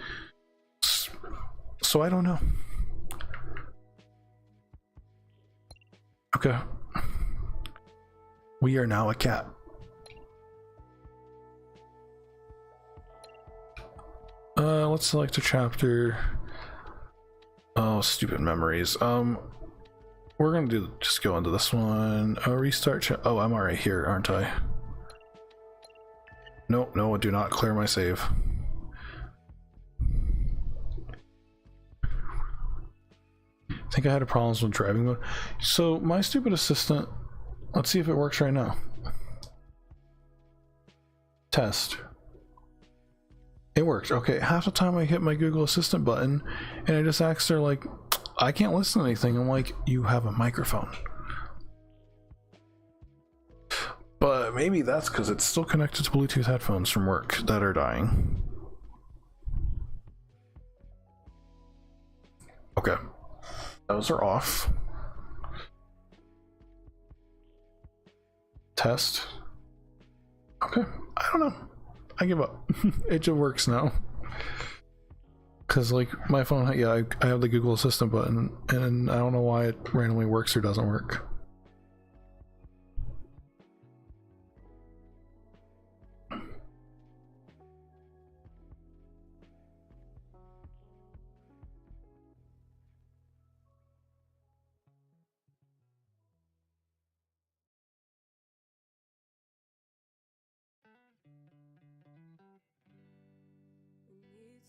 So I don't know. Okay, we are now a cat. Let's select a chapter. Oh, stupid memories. We're gonna just go into this one. Restart oh, I'm already here, aren't I? Nope, no, do not clear my save. I think I had problems with driving mode. So my stupid assistant, let's see if it works right now. Test. It worked. Okay, half the time I hit my Google Assistant button and I just asked her like, I can't listen to anything. I'm like, you have a microphone. But maybe that's because it's still connected to Bluetooth headphones from work that are dying. Okay, those are off. Test. Okay, I don't know. I give up. It just works now. Cause like my phone, yeah, I have the Google Assistant button, and I don't know why it randomly works or doesn't work.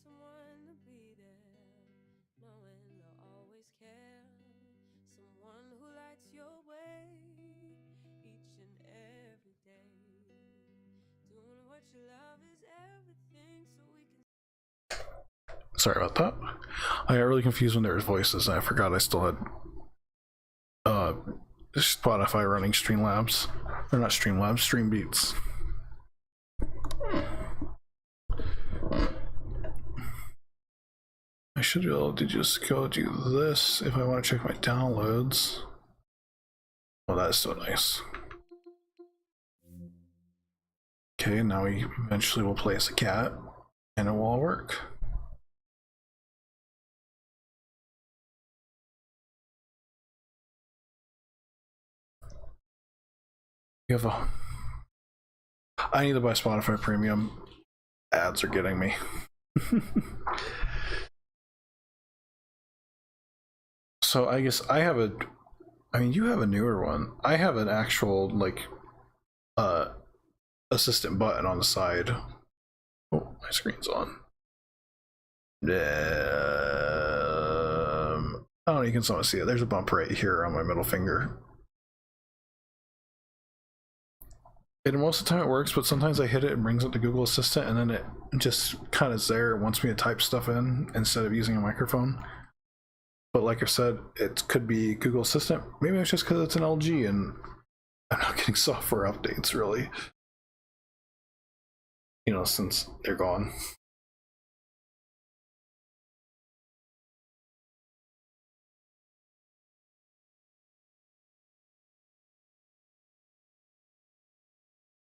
someone to be there, knowing they'll always care. Someone who lights your way each and every day. Doing what you love is everything, so we can. Sorry about that. I got really confused when there was voices, and I forgot I still had Spotify running Streamlabs. Or not Streamlabs, Stream Beats. I should be able to just go do this if I want to check my downloads. Oh, that's so nice. Okay, now we eventually will play as a cat, and it will all work. You have a... I need to buy Spotify Premium. Ads are getting me. So I guess I have a... I mean, you have a newer one. I have an actual, like, assistant button on the side. Oh, my screen's on. I don't know, you can somewhat see it. There's a bump right here on my middle finger. And most of the time it works, but sometimes I hit it and brings up the Google Assistant, and then it just kind of is there. It wants me to type stuff in instead of using a microphone. But like I said, it could be Google Assistant. Maybe it's just because it's an LG and I'm not getting software updates, really. You know, since they're gone.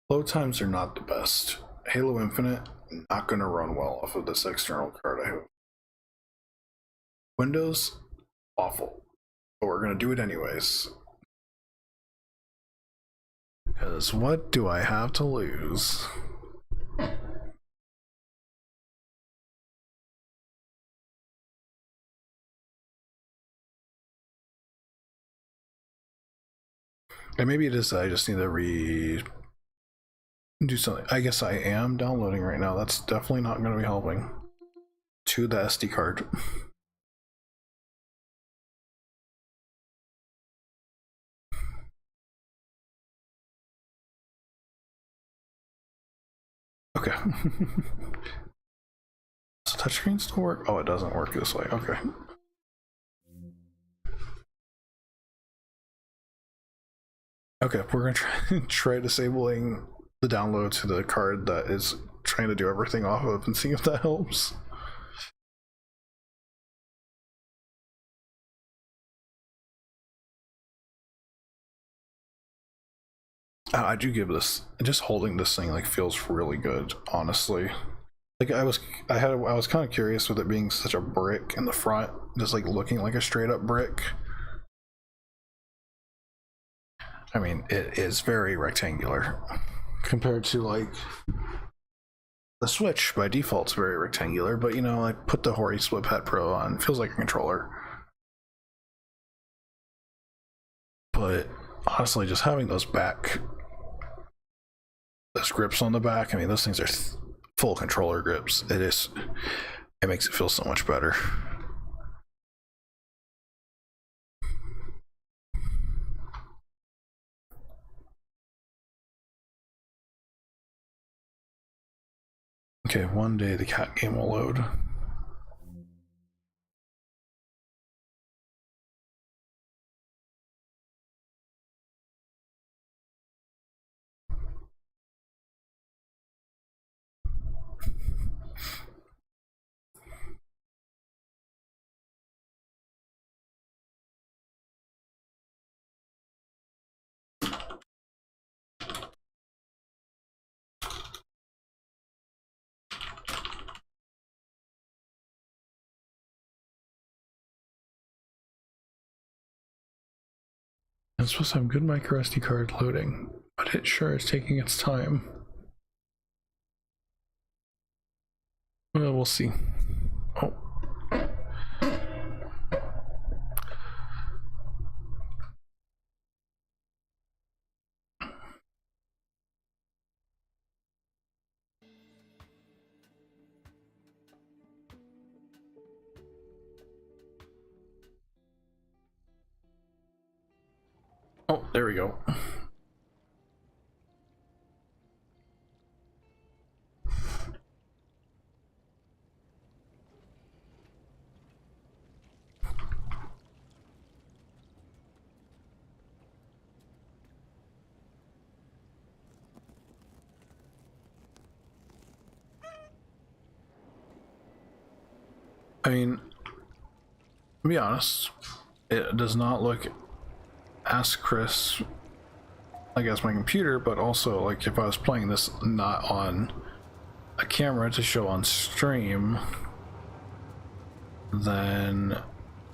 Load times are not the best. Halo Infinite, not going to run well off of this external card, I hope. Windows, awful. But we're going to do it anyways. Because what do I have to lose? And maybe it is that I just need to do something. I guess I am downloading right now. That's definitely not going to be helping. To the SD card. Okay. Does touchscreen still work? Oh, it doesn't work this way. Okay. Okay, we're gonna try disabling the download to the card that is trying to do everything off of and see if that helps. I do give this, just holding this thing like feels really good, honestly. Like I was kind of curious with it being such a brick in the front, just like looking like a straight up brick. I mean, it is very rectangular compared to like the Switch. By default, it's very rectangular, but you know, I put the Hori Splitkit Pro on, it feels like a controller. But honestly, just having those grips on the back, I mean, those things are full controller grips. It makes it feel so much better. Okay, one day the cat game will load. It's supposed to have good micro SD card loading, but it sure is taking its time. Well, we'll see. Oh. There we go. I mean, to be honest, it does not look as crisp, I guess, my computer, but also like if I was playing this not on a camera to show on stream, then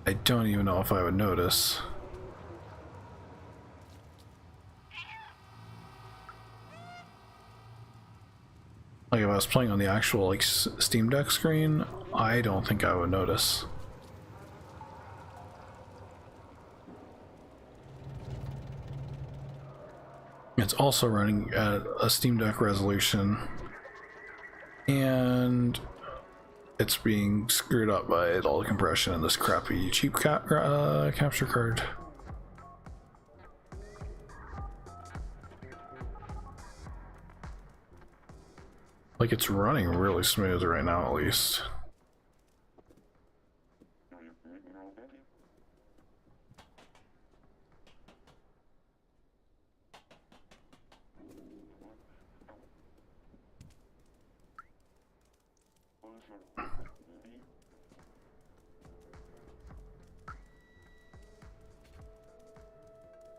I don't even know if I would notice. Like if I was playing on the actual like Steam Deck screen, I don't think I would notice. It's also running at a Steam Deck resolution, and it's being screwed up by all the compression and this crappy cheap capture card. Like it's running really smooth right now, at least.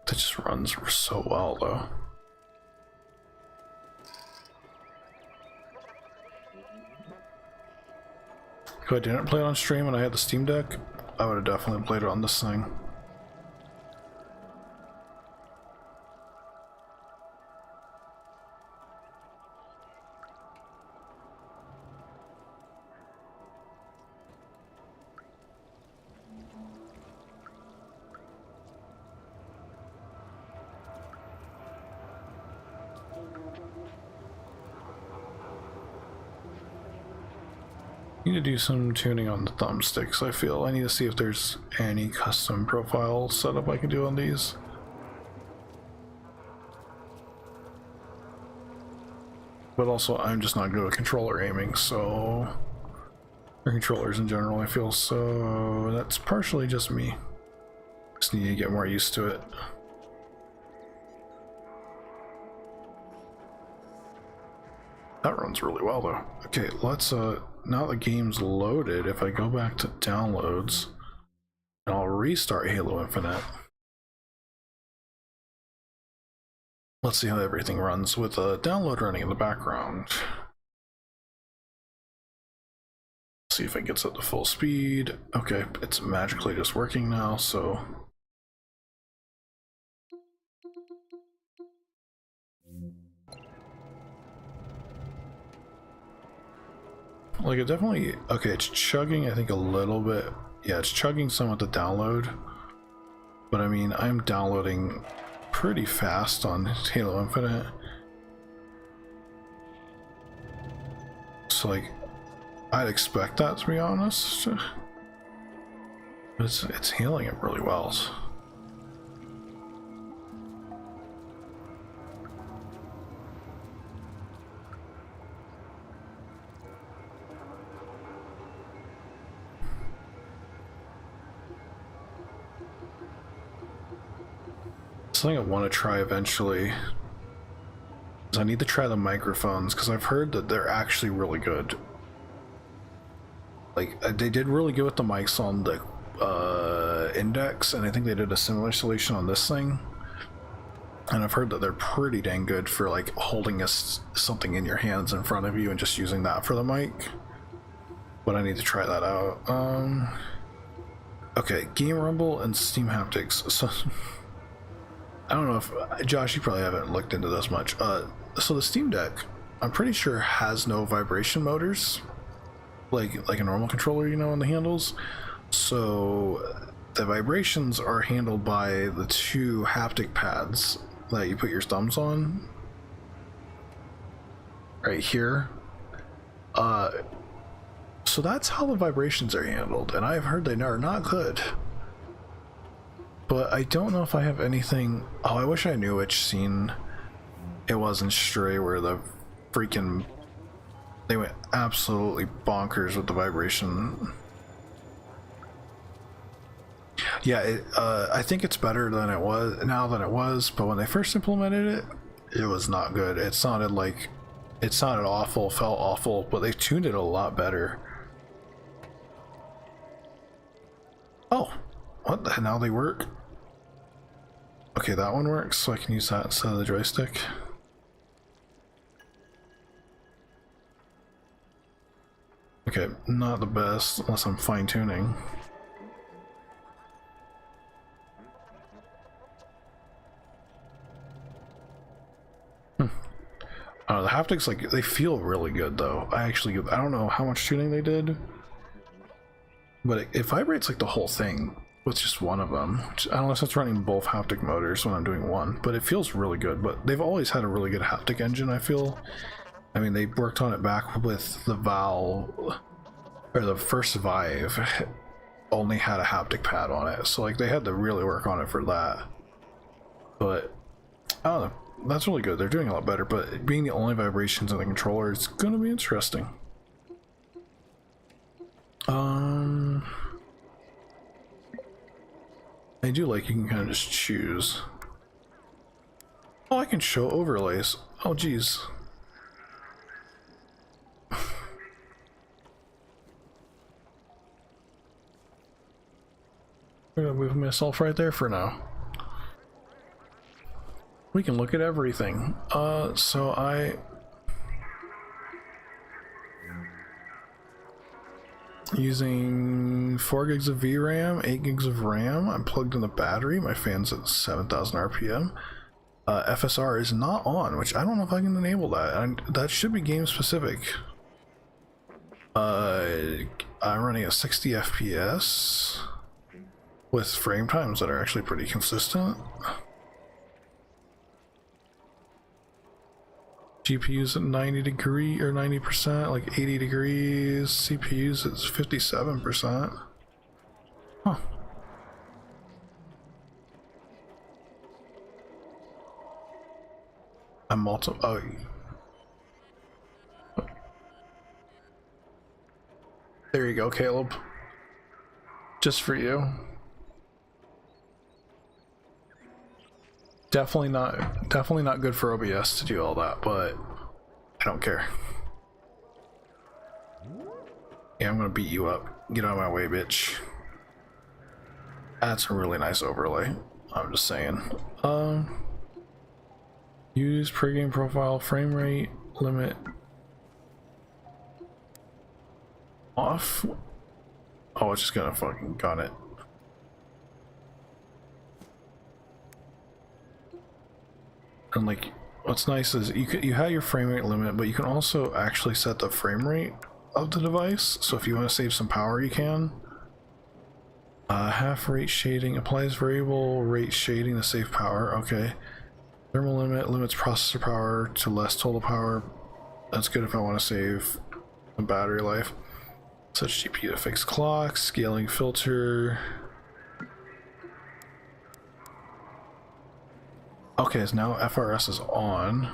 That just runs so well, though. If I didn't play it on stream and I had the Steam Deck, I would have definitely played it on this thing. Need to do some tuning on the thumbsticks. I feel I need to see if there's any custom profile setup I can do on these. But also, I'm just not good at controller aiming, so, or controllers in general, I feel, so that's partially just me. Just need to get more used to it. That runs really well though. Okay, let's now the game's loaded, if I go back to downloads and I'll restart Halo Infinite. Let's see how everything runs with a download running in the background. See if it gets up to full speed. Okay, it's magically just working now, so like it definitely, okay, it's chugging I think a little bit. Yeah, it's chugging some with the download, but I mean I'm downloading pretty fast on Halo Infinite, so like I'd expect that, to be honest. It's handling it really well. Something I want to try eventually is I need to try the microphones, because I've heard that they're actually really good. Like they did really good with the mics on the Index, and I think they did a similar solution on this thing, and I've heard that they're pretty dang good for like holding something in your hands in front of you and just using that for the mic. But I need to try that out. Okay, Game Rumble and Steam Haptics. So I don't know if Josh, you probably haven't looked into this much. So the Steam Deck, I'm pretty sure, has no vibration motors, like a normal controller, you know, on the handles. So the vibrations are handled by the two haptic pads that you put your thumbs on, right here. So that's how the vibrations are handled, and I've heard they are not good. But I don't know if I have anything. Oh, I wish I knew which scene it was in Stray where the freaking they went absolutely bonkers with the vibration. Yeah, I think it's better than it was now than it was, but when they first implemented it, it was not good. It sounded awful, felt awful, but they tuned it a lot better. Oh, what the, now they work? Okay, that one works, so I can use that instead of the joystick. Okay, not the best unless I'm fine-tuning. The haptics, like, they feel really good though. I don't know how much tuning they did, but it vibrates like the whole thing with just one of them. I don't know if it's running both haptic motors when I'm doing one, but it feels really good. But they've always had a really good haptic engine, I feel. I mean, they worked on it back with the Valve, or the first Vive only had a haptic pad on it, so like they had to really work on it for that. But I don't know, that's really good. They're doing a lot better, but being the only vibrations in the controller is gonna be interesting. I do like you can kind of just choose. Oh, I can show overlays. Oh geez. I'm gonna move myself right there for now. We can look at everything. So I using 4 gigs of VRAM, 8 gigs of RAM. I'm plugged in the battery. My fan's at 7,000 RPM. FSR is not on, which I don't know if I can enable that. That should be game specific. I'm running at 60 FPS with frame times that are actually pretty consistent. GPU's at 90%, like 80 degrees. CPU's at 57%. Huh. I'm oh. There you go, Caleb. Just for you. Definitely not good for OBS to do all that, but I don't care. Yeah, I'm gonna beat you up. Get out of my way, bitch. That's a really nice overlay. I'm just saying. Use pre-game profile, frame rate limit off. Oh, it's just gonna fucking got it. And like, what's nice is you have your frame rate limit, but you can also actually set the frame rate of the device. So if you want to save some power, you can. Half rate shading applies variable rate shading to save power. Okay. Thermal limit limits processor power to less total power. That's good if I want to save the battery life. Such GPU to fix clock, scaling filter. Okay, so now FRS is on.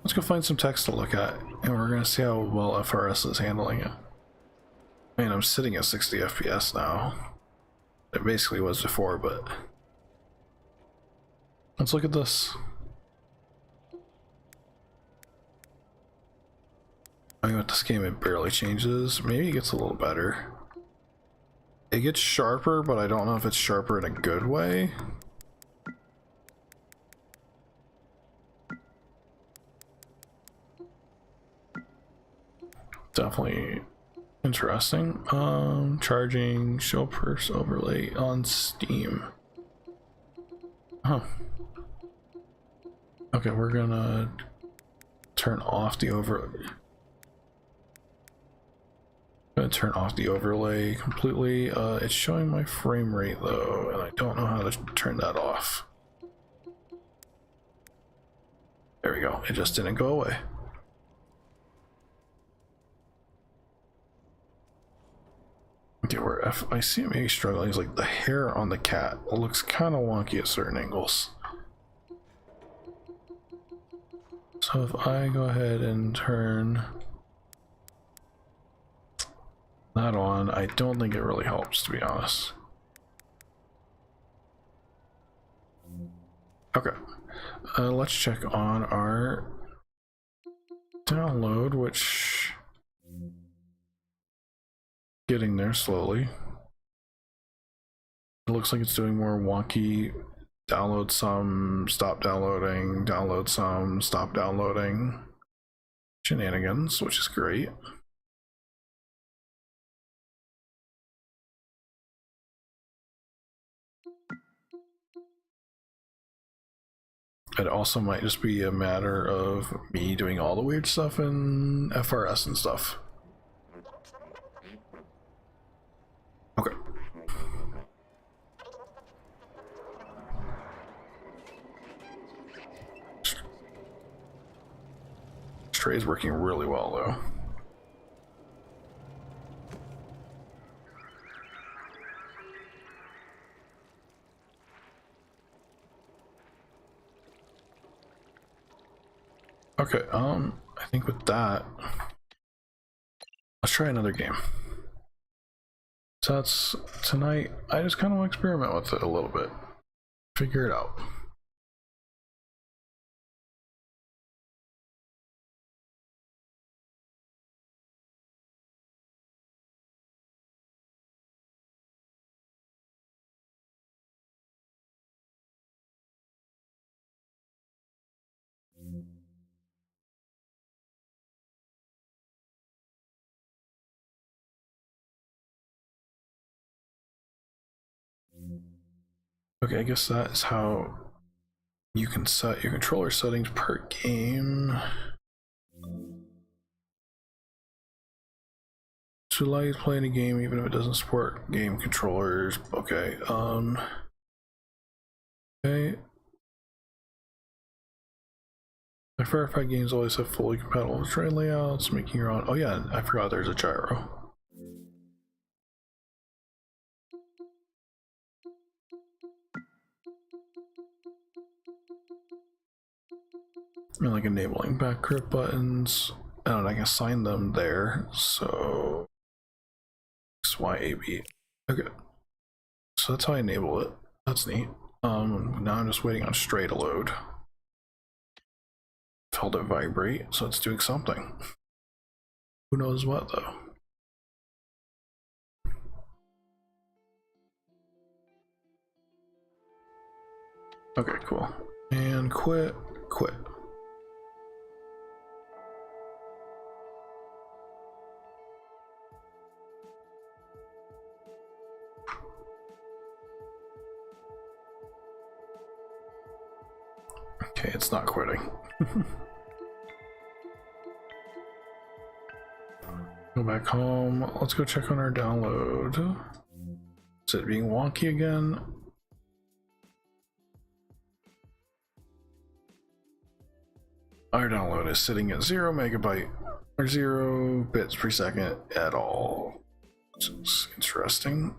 Let's go find some text to look at, and we're gonna see how well FRS is handling it. I mean, I'm sitting at 60 FPS now. It basically was before, but let's look at this. I mean, with this game, it barely changes. Maybe it gets a little better. It gets sharper, but I don't know if it's sharper in a good way. Definitely interesting. Charging show purse overlay on Steam. Huh. Okay, we're gonna turn off the overlay completely. It's showing my frame rate though, and I don't know how to turn that off. There we go. It just didn't go away. Okay, where I see maybe struggling is like the hair on the cat looks kind of wonky at certain angles. So if I go ahead and turn that on, I don't think it really helps, to be honest. Okay, let's check on our download, which getting there slowly. It looks like it's doing more wonky download some, stop downloading, download some, stop downloading shenanigans, which is great. It also might just be a matter of me doing all the weird stuff in FRS and stuff. Okay. Stray is working really well though. Okay, I think with that, let's try another game. So that's tonight. I just kind of want to experiment with it a little bit, figure it out. Okay, I guess that is how you can set your controller settings per game to allow you to play any game even if it doesn't support game controllers. Okay, okay. My verified games always have fully compatible terrain layouts, making your own. Oh yeah, I forgot there's a gyro. I mean, like enabling back grip buttons, and I can assign them there. So X, Y, A, B. Okay, so that's how I enable it. That's neat. Now I'm just waiting on Stray to load. Felt it vibrate, so it's doing something. Who knows what though? Okay, cool. And quit. Okay, it's not quitting. Go back home. Let's go check on our download. Is it being wonky again? Our download is sitting at 0 megabyte or 0 bits per second at all. It's interesting.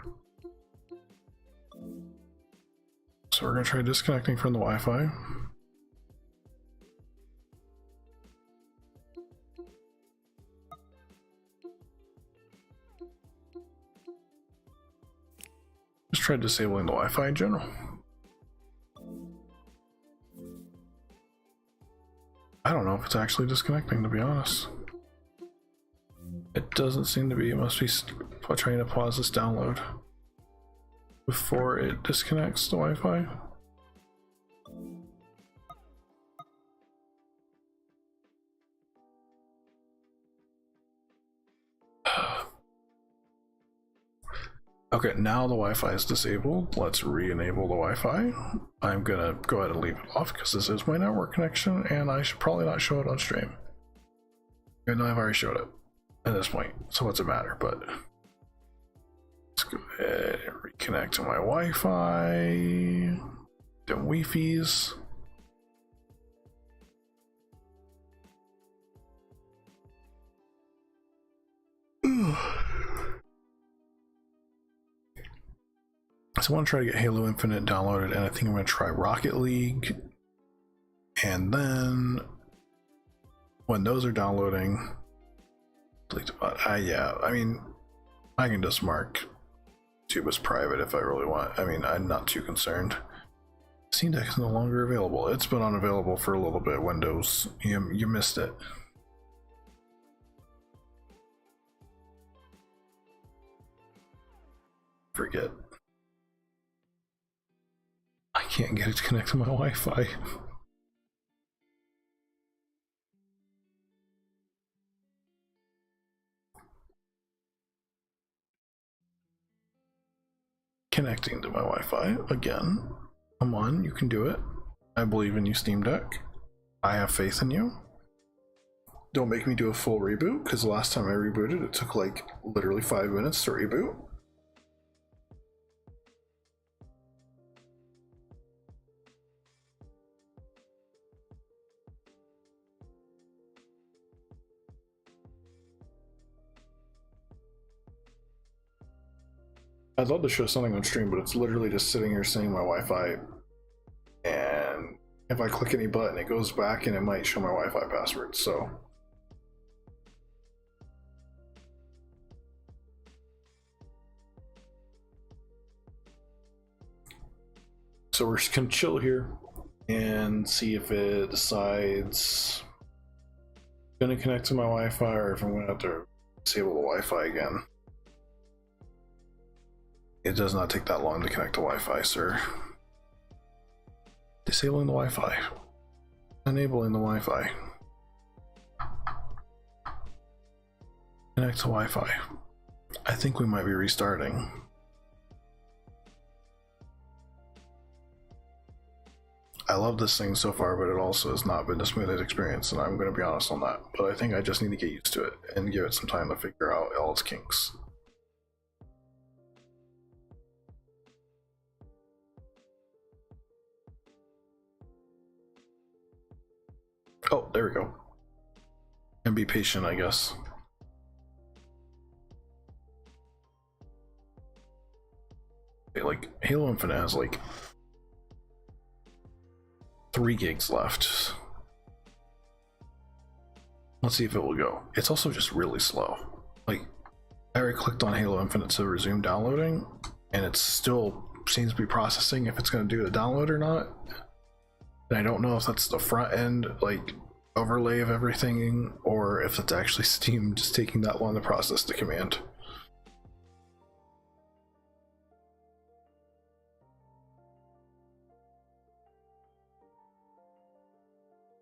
So we're gonna try disconnecting from the Wi-Fi. Just try disabling the Wi-Fi in general. I don't know if it's actually disconnecting, to be honest. It doesn't seem to be. It must be trying to pause this download before it disconnects the Wi-Fi. Okay, now the Wi-Fi is disabled. Let's re-enable the Wi-Fi. I'm gonna go ahead and leave it off because this is my network connection and I should probably not show it on stream. I know I've already showed it at this point, so what's it matter? But let's go ahead and reconnect to my Wi-Fi. Them Wi-Fi's. So I want to try to get Halo Infinite downloaded, and I think I'm going to try Rocket League. And then when those are downloading, delete the bot. Yeah, I mean, I can just mark YouTube as private if I really want. I mean, I'm not too concerned. Steam Deck is no longer available. It's been unavailable for a little bit. Windows, you missed it. Forget. I can't get it to connect to my Wi-Fi. Connecting to my Wi-Fi again. Come on, you can do it. I believe in you, Steam Deck. I have faith in you. Don't make me do a full reboot, because the last time I rebooted, it took like literally 5 minutes to reboot. I'd love to show something on stream, but it's literally just sitting here saying my Wi-Fi, and if I click any button, it goes back and it might show my Wi-Fi password, so. So we're just gonna chill here and see if it decides I'm gonna connect to my Wi-Fi or if I'm gonna have to disable the Wi-Fi again. It does not take that long to connect to Wi-Fi, sir. Disabling the Wi-Fi. Enabling the Wi-Fi. Connect to Wi-Fi. I think we might be restarting. I love this thing so far, but it also has not been the smoothest experience, and I'm going to be honest on that. But I think I just need to get used to it and give it some time to figure out all its kinks. Oh, there we go. And be patient, I guess. Like, Halo Infinite has like 3 gigs left. Let's see if it will go. It's also just really slow. Like, I already clicked on Halo Infinite to resume downloading, and it still seems to be processing if it's going to do the download or not. And I don't know if that's the front end, like, overlay of everything, or if it's actually Steam just taking that long to process the command.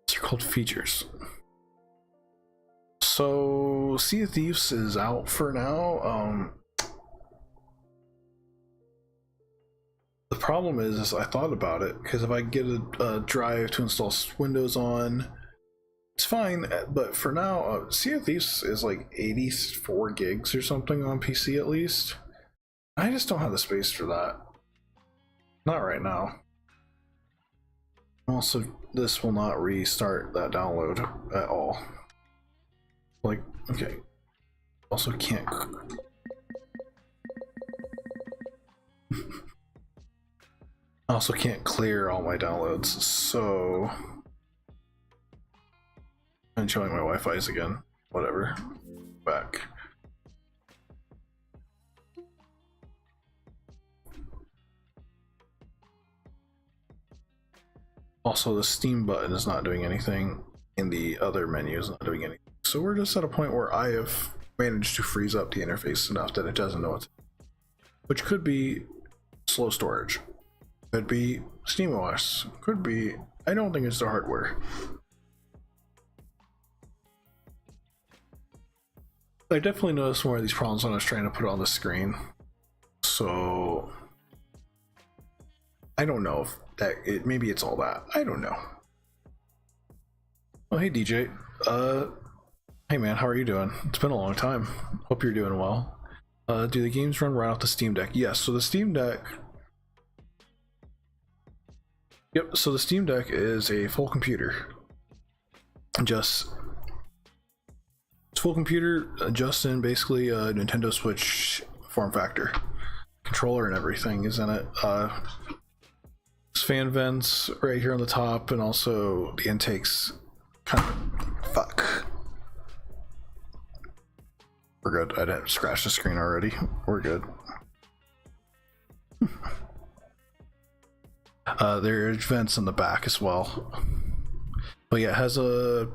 These are called features. So, Sea of Thieves is out for now. The problem is I thought about it, because if I get a drive to install Windows on, it's fine, but for now, Sea of Thieves is like 84 gigs or something on PC at least. I just don't have the space for that. Not right now. Also, this will not restart that download at all. Like, okay. Also can't... I also can't clear all my downloads, so I'm showing my Wi-Fi's again. Whatever. Back. Also, the Steam button is not doing anything, and the other menu is not doing anything. So we're just at a point where I have managed to freeze up the interface enough that it doesn't know what to do. Which could be slow storage. Could be SteamOS. Could be... I don't think it's the hardware. I definitely noticed more of these problems when I was trying to put it on the screen. So I don't know if maybe it's all that. I don't know. Oh, hey DJ. Hey man, how are you doing? It's been a long time. Hope you're doing well. Do the games run right off the Steam Deck? Yes, so the Steam Deck... Yep, so the Steam Deck is a full computer. It's full computer, just in basically a Nintendo Switch form factor. Controller and everything is in it. There's fan vents right here on the top, and also the intakes kind of... Fuck. We're good. I didn't scratch the screen already. We're good. There's vents in the back as well. But yeah, it has a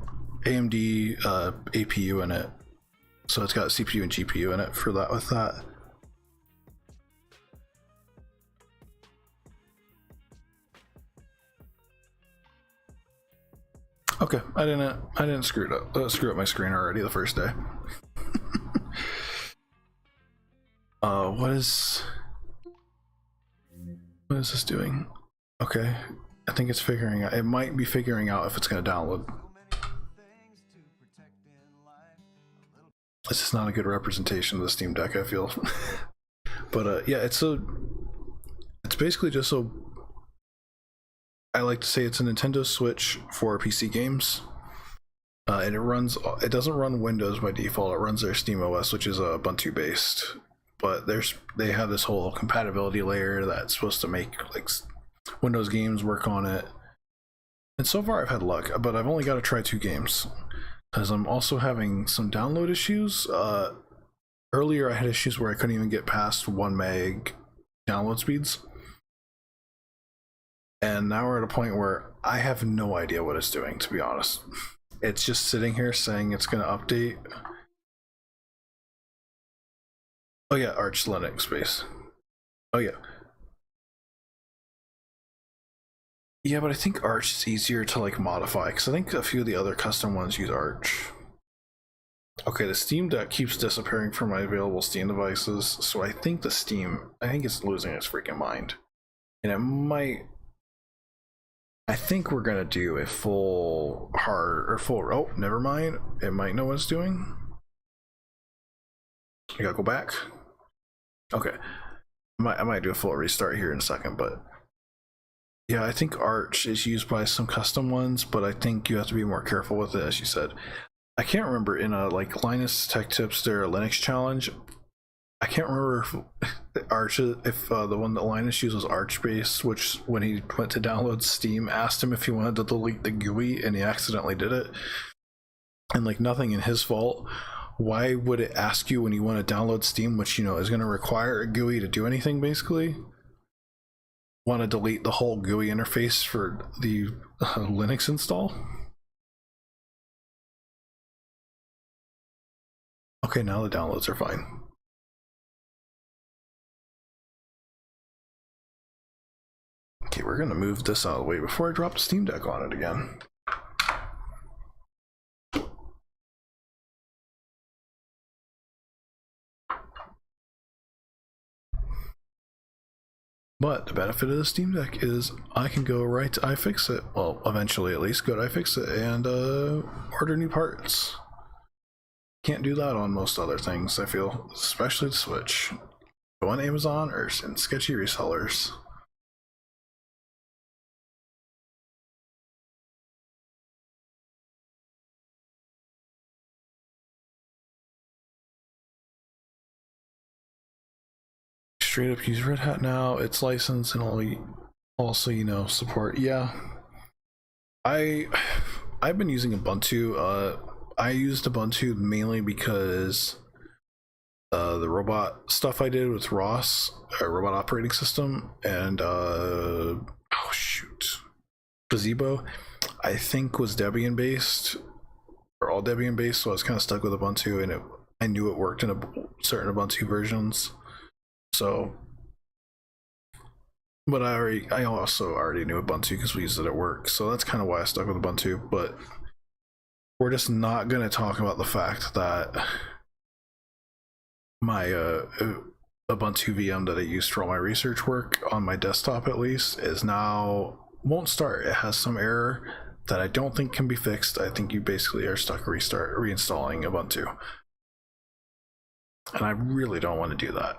AMD APU in it. So it's got CPU and GPU in it for that with that. Okay, I didn't screw up my screen already the first day. What is this doing? Okay, I think it's figuring out. It might be figuring out if it's going to download. This is not a good representation of the Steam Deck, I feel. But yeah, it's basically just so. I like to say it's a Nintendo Switch for PC games. And it doesn't run Windows by default. It runs their SteamOS, which is Ubuntu based. But they have this whole compatibility layer that's supposed to make like Windows games work on it. And so far I've had luck, but I've only got to try 2 games because I'm also having some download issues. Earlier I had issues where I couldn't even get past 1 meg download speeds. And now we're at a point where I have no idea what it's doing, to be honest. It's just sitting here saying it's going to update. Oh yeah, Arch Linux base. Oh yeah. Yeah, but I think Arch is easier to like modify because I think a few of the other custom ones use Arch. Okay, the Steam Deck keeps disappearing from my available Steam devices, so I think I think it's losing its freaking mind. And it might... I think we're gonna do a full oh, never mind. It might know what it's doing. I gotta go back. Okay. I might do a full restart here in a second, but yeah, I think Arch is used by some custom ones, but I think you have to be more careful with it, as you said. I can't remember in a like Linus Tech Tips their Linux challenge. I can't remember if the one that Linus used was Arch based, which when he went to download Steam, asked him if he wanted to delete the GUI, and he accidentally did it. And like nothing in his fault. Why would it ask you when you want to download Steam, which you know is going to require a GUI to do anything basically? Want to delete the whole GUI interface for the Linux install? Okay, now the downloads are fine. Okay, we're gonna move this out of the way before I drop the Steam Deck on it again. But the benefit of the Steam Deck is I can go right to iFixit, well, eventually at least, go to iFixit and order new parts. Can't do that on most other things, I feel, especially the Switch. Go on Amazon or in sketchy resellers. Straight up use Red Hat now. It's licensed and only also, you know, support. Yeah, I've been using Ubuntu. I used Ubuntu mainly because the robot stuff I did with ROS, robot operating system, and oh shoot, Gazebo, I think was Debian based or all Debian based, so I was kind of stuck with Ubuntu, and I knew it worked in certain Ubuntu versions. So, but I also already knew Ubuntu because we used it at work, so that's kind of why I stuck with Ubuntu. But we're just not going to talk about the fact that my Ubuntu VM that I used for all my research work on my desktop at least is now won't start. It has some error that I don't think can be fixed. I think you basically are stuck reinstalling Ubuntu. And I really don't want to do that.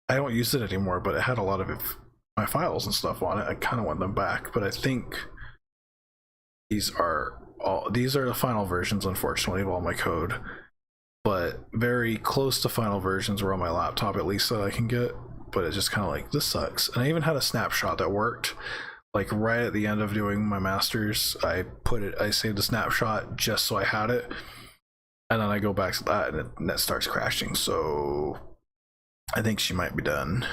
I don't use it anymore, but it had a lot of my files and stuff on it. I kind of want them back, but I think these are the final versions, unfortunately, of all my code. But very close to final versions were on my laptop, at least, that I can get. But it's just kind of like, this sucks. And I even had a snapshot that worked. Like right at the end of doing my masters, I saved a snapshot just so I had it. And then I go back to that and it starts crashing. So I think she might be done. I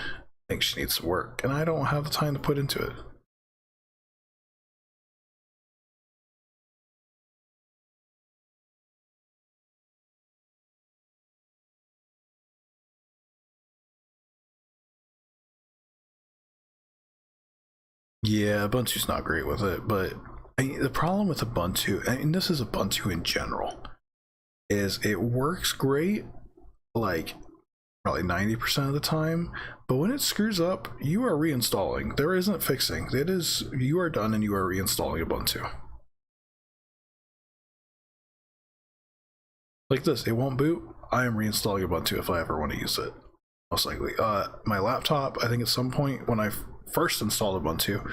think she needs some work. And I don't have the time to put into it. Yeah, Ubuntu's not great with it, but the problem with Ubuntu, and this is Ubuntu in general, is it works great, like probably 90% of the time, but when it screws up, you are reinstalling. There isn't fixing. It is, you are done and you are reinstalling Ubuntu. Like this, it won't boot. I am reinstalling Ubuntu if I ever want to use it, most likely. My laptop, I think at some point when I first installed Ubuntu,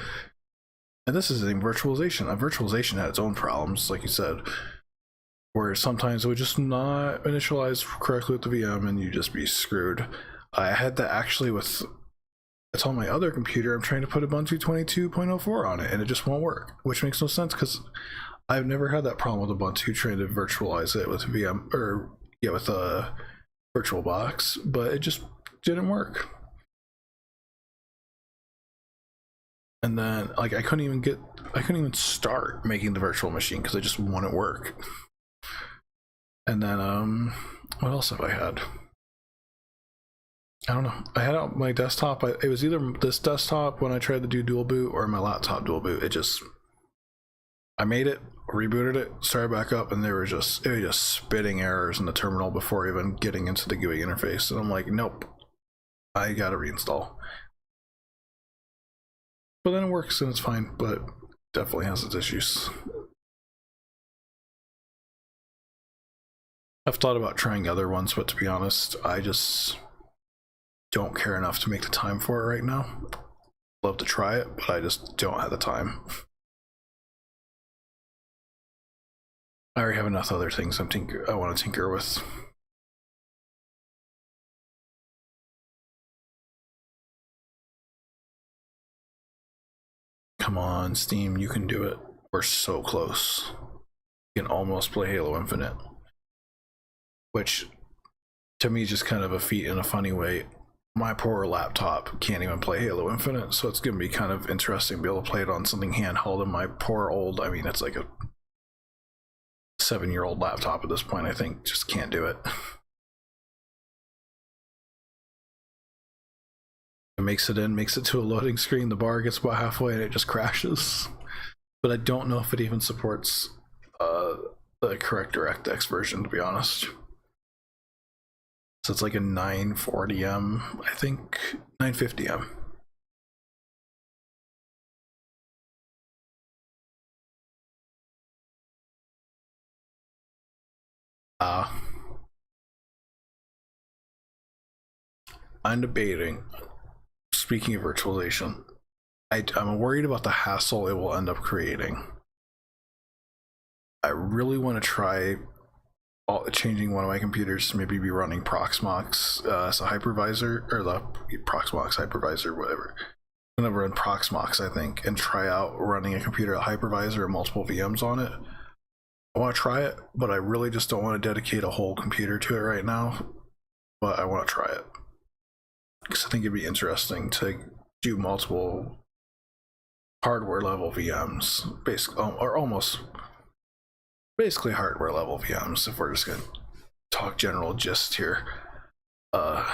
and this is in virtualization. Virtualization had its own problems, like you said, where sometimes it would just not initialize correctly with the VM and you just be screwed. I had that actually with, it's on my other computer. I'm trying to put Ubuntu 22.04 on it and it just won't work, which makes no sense because I've never had that problem with Ubuntu trying to virtualize it with VM, or yeah, with a VirtualBox, but it just didn't work. And then like I couldn't even start making the virtual machine because it just wouldn't work. And then what else have I had? I don't know. I had out my desktop. It was either this desktop when I tried to do dual boot or my laptop dual boot. I made it, rebooted it, started back up, and it was just spitting errors in the terminal before even getting into the GUI interface. And I'm like, nope, I gotta reinstall. But then it works and it's fine, but definitely has its issues. I've thought about trying other ones, but to be honest, I just don't care enough to make the time for it right now. Love to try it, but I just don't have the time. I already have enough other things I want to tinker with. Come on, Steam, you can do it. We're so close. You can almost play Halo Infinite. Which, to me, is just kind of a feat in a funny way. My poor laptop can't even play Halo Infinite, so it's going to be kind of interesting to be able to play it on something handheld. And my poor old, I mean, it's like a 7-year-old laptop at this point, I think, just can't do it. It makes it to a loading screen, the bar gets about halfway and it just crashes. But I don't know if it even supports the correct DirectX version, to be honest. So it's like a 940M, I think, 950M. I'm debating, speaking of virtualization, I'm worried about the hassle it will end up creating. I really want to try changing one of my computers to maybe be running Proxmox as a hypervisor, or the Proxmox hypervisor, whatever. I'm gonna run Proxmox, I think, and try out running a computer, a hypervisor, and multiple VMs on it. I want to try it, but I really just don't want to dedicate a whole computer to it right now. But I want to try it because I think it'd be interesting to do multiple hardware level VMs, basically, or almost basically hardware level VMs, if we're just gonna talk general gist here. I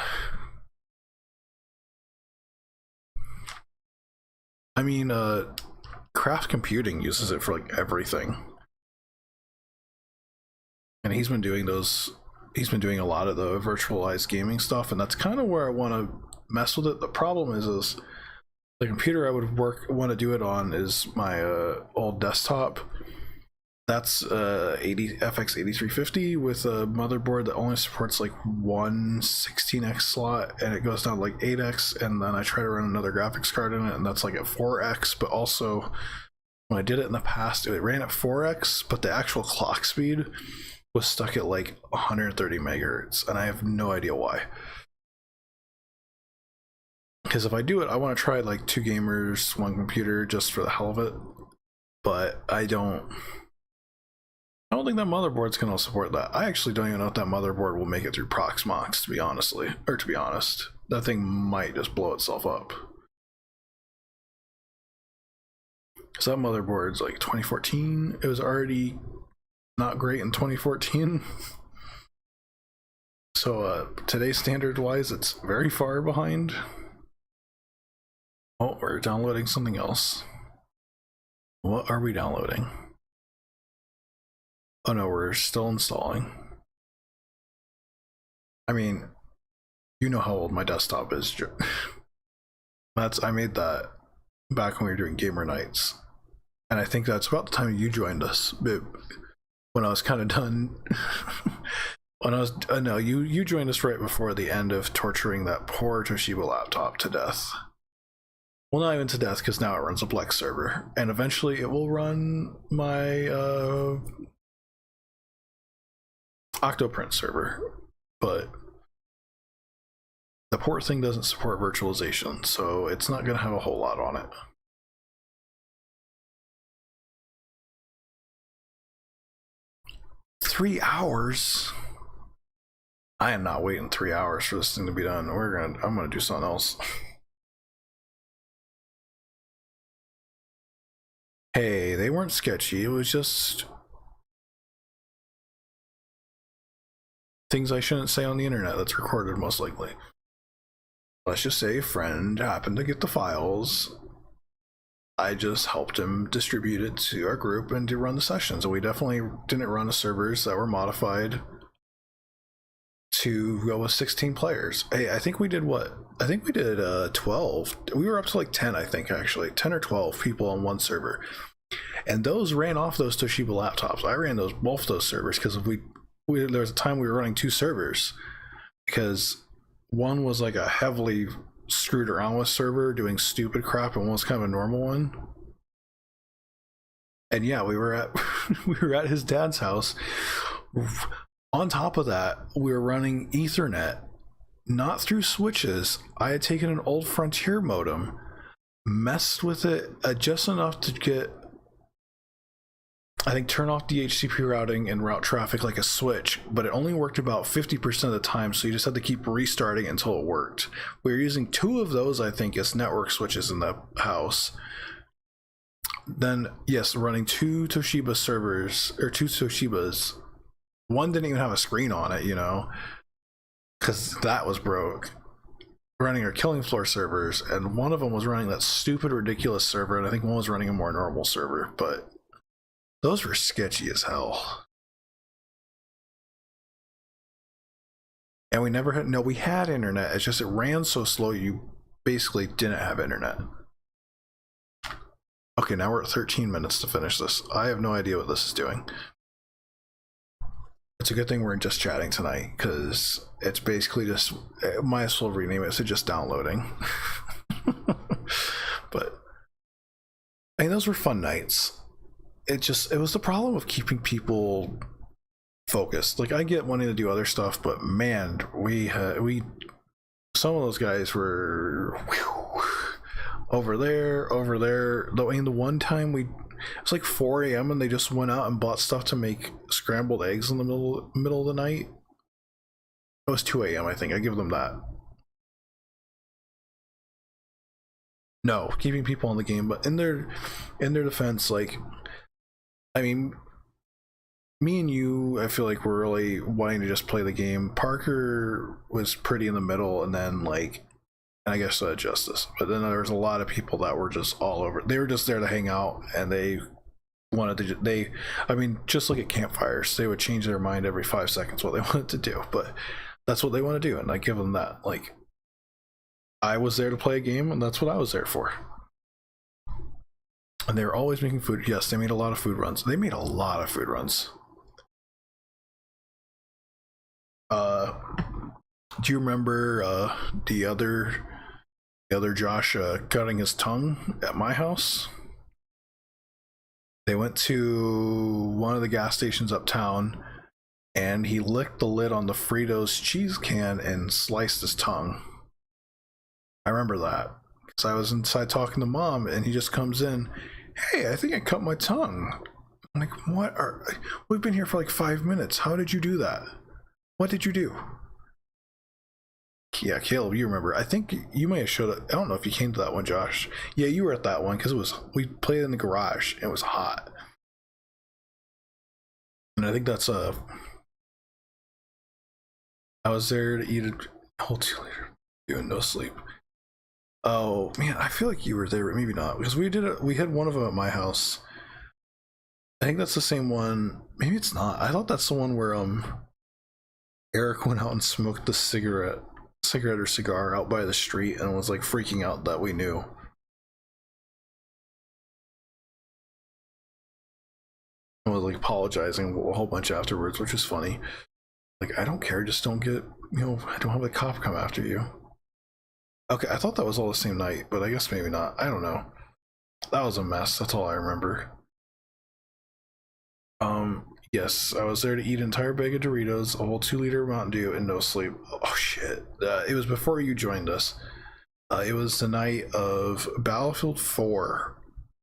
mean, Craft Computing uses it for like everything, and he's been doing those he's been doing a lot of the virtualized gaming stuff, and that's kind of where I want to mess with it. The problem is the computer I would want to do it on is my old desktop. That's 80 FX 8350 with a motherboard that only supports like one 16x slot, and it goes down to like 8x, and then I try to run another graphics card in it, and that's like at 4x. But also, when I did it in the past, it ran at 4x, but the actual clock speed was stuck at like 130 megahertz, and I have no idea why. Because if I do it, I want to try like 2 gamers, 1 computer, just for the hell of it. But I don't think that motherboard's gonna support that. I actually don't even know if that motherboard will make it through Proxmox, to be honest. That thing might just blow itself up. Because that motherboard's like 2014. It was already not great in 2014. So today's standard wise, it's very far behind. Oh, we're downloading something else. What are we downloading? Oh no, we're still installing. I mean, you know how old my desktop is. I made that back when we were doing gamer nights, and I think that's about the time you joined us. But when I was kind of done, when I was no, you joined us right before the end of torturing that poor Toshiba laptop to death. Well, not even to death, because now it runs a Plex server, and eventually it will run my Octoprint server, but the port thing doesn't support virtualization, so it's not going to have a whole lot on it. Three hours? I am not waiting 3 hours for this thing to be done. I'm gonna do something else. Hey, they weren't sketchy. It was just things I shouldn't say on the internet that's recorded, most likely. Let's just say a friend happened to get the files. I just helped him distribute it to our group and to run the sessions. And we definitely didn't run the servers that were modified to go with 16 players. Hey, I think we did 12. We were up to like 10, I think, actually. 10 or 12 people on one server. And those ran off those Toshiba laptops. I ran both those servers because there was a time we were running 2 servers, because one was like a heavily screwed around with server doing stupid crap, and one was kind of a normal one. And yeah, we were at his dad's house. On top of that, we were running Ethernet, not through switches. I had taken an old Frontier modem, messed with it just enough to get, I think, turn off DHCP routing and route traffic like a switch, but it only worked about 50% of the time, so you just had to keep restarting until it worked. We were using 2 of those, I think, as network switches in the house. Then, yes, running 2 Toshiba servers, or 2 Toshibas. One didn't even have a screen on it, because that was broke. Running our Killing Floor servers, and one of them was running that stupid, ridiculous server, and I think one was running a more normal server, but those were sketchy as hell. And we had internet, it's just it ran so slow you basically didn't have internet. Okay, now we're at 13 minutes to finish this. I have no idea what this is doing. It's a good thing we're just chatting tonight, because it's basically just, might as well rename it to just downloading. But I mean, those were fun nights. It was the problem of keeping people focused. Like, I get wanting to do other stuff, but man, some of those guys were over there. I mean, the one time it's like 4 a.m. and they just went out and bought stuff to make scrambled eggs in the middle of the night. It was 2 a.m. I think. I give them that. No, keeping people on the game, but in their defense, like, I mean, me and you, I feel like we're really wanting to just play the game. Parker was pretty in the middle, and then like, and I guess Justice. But then there was a lot of people that were just all over. They were just there to hang out, and they wanted to I mean, just look at campfires. They would change their mind every 5 seconds what they wanted to do, but that's what they want to do, and I give them that. Like, I was there to play a game, and that's what I was there for. And they were always making food. Yes, they made a lot of food runs. They made a lot of food runs. Do you remember the other Josh cutting his tongue at my house? They went to one of the gas stations uptown, and he licked the lid on the Fritos cheese can and sliced his tongue. I remember that because I was inside talking to Mom, and he just comes in, "Hey, I think I cut my tongue." I'm like, "What are? We've been here for like 5 minutes. How did you do that? What did you do?" Yeah, Caleb, you remember. I think you may have showed up. I don't know if you came to that one, Josh. Yeah, you were at that one because we played in the garage and it was hot. And I think that's I was there to eat a whole 2 liter, doing no sleep. Oh man, I feel like you were there, but maybe not, because we had one of them at my house. I think that's the same one. Maybe it's not. I thought that's the one where Eric went out and smoked the cigarette or cigar out by the street and was like freaking out that we knew. I was like apologizing a whole bunch afterwards, which is funny. Like, I don't care, just don't get, I don't have the cop come after you. Okay, I thought that was all the same night, but I guess maybe not. I don't know. That was a mess. That's all I remember. Yes, I was there to eat an entire bag of Doritos, a whole 2 liter Mountain Dew, and no sleep. Oh shit. It was before you joined us. It was the night of Battlefield 4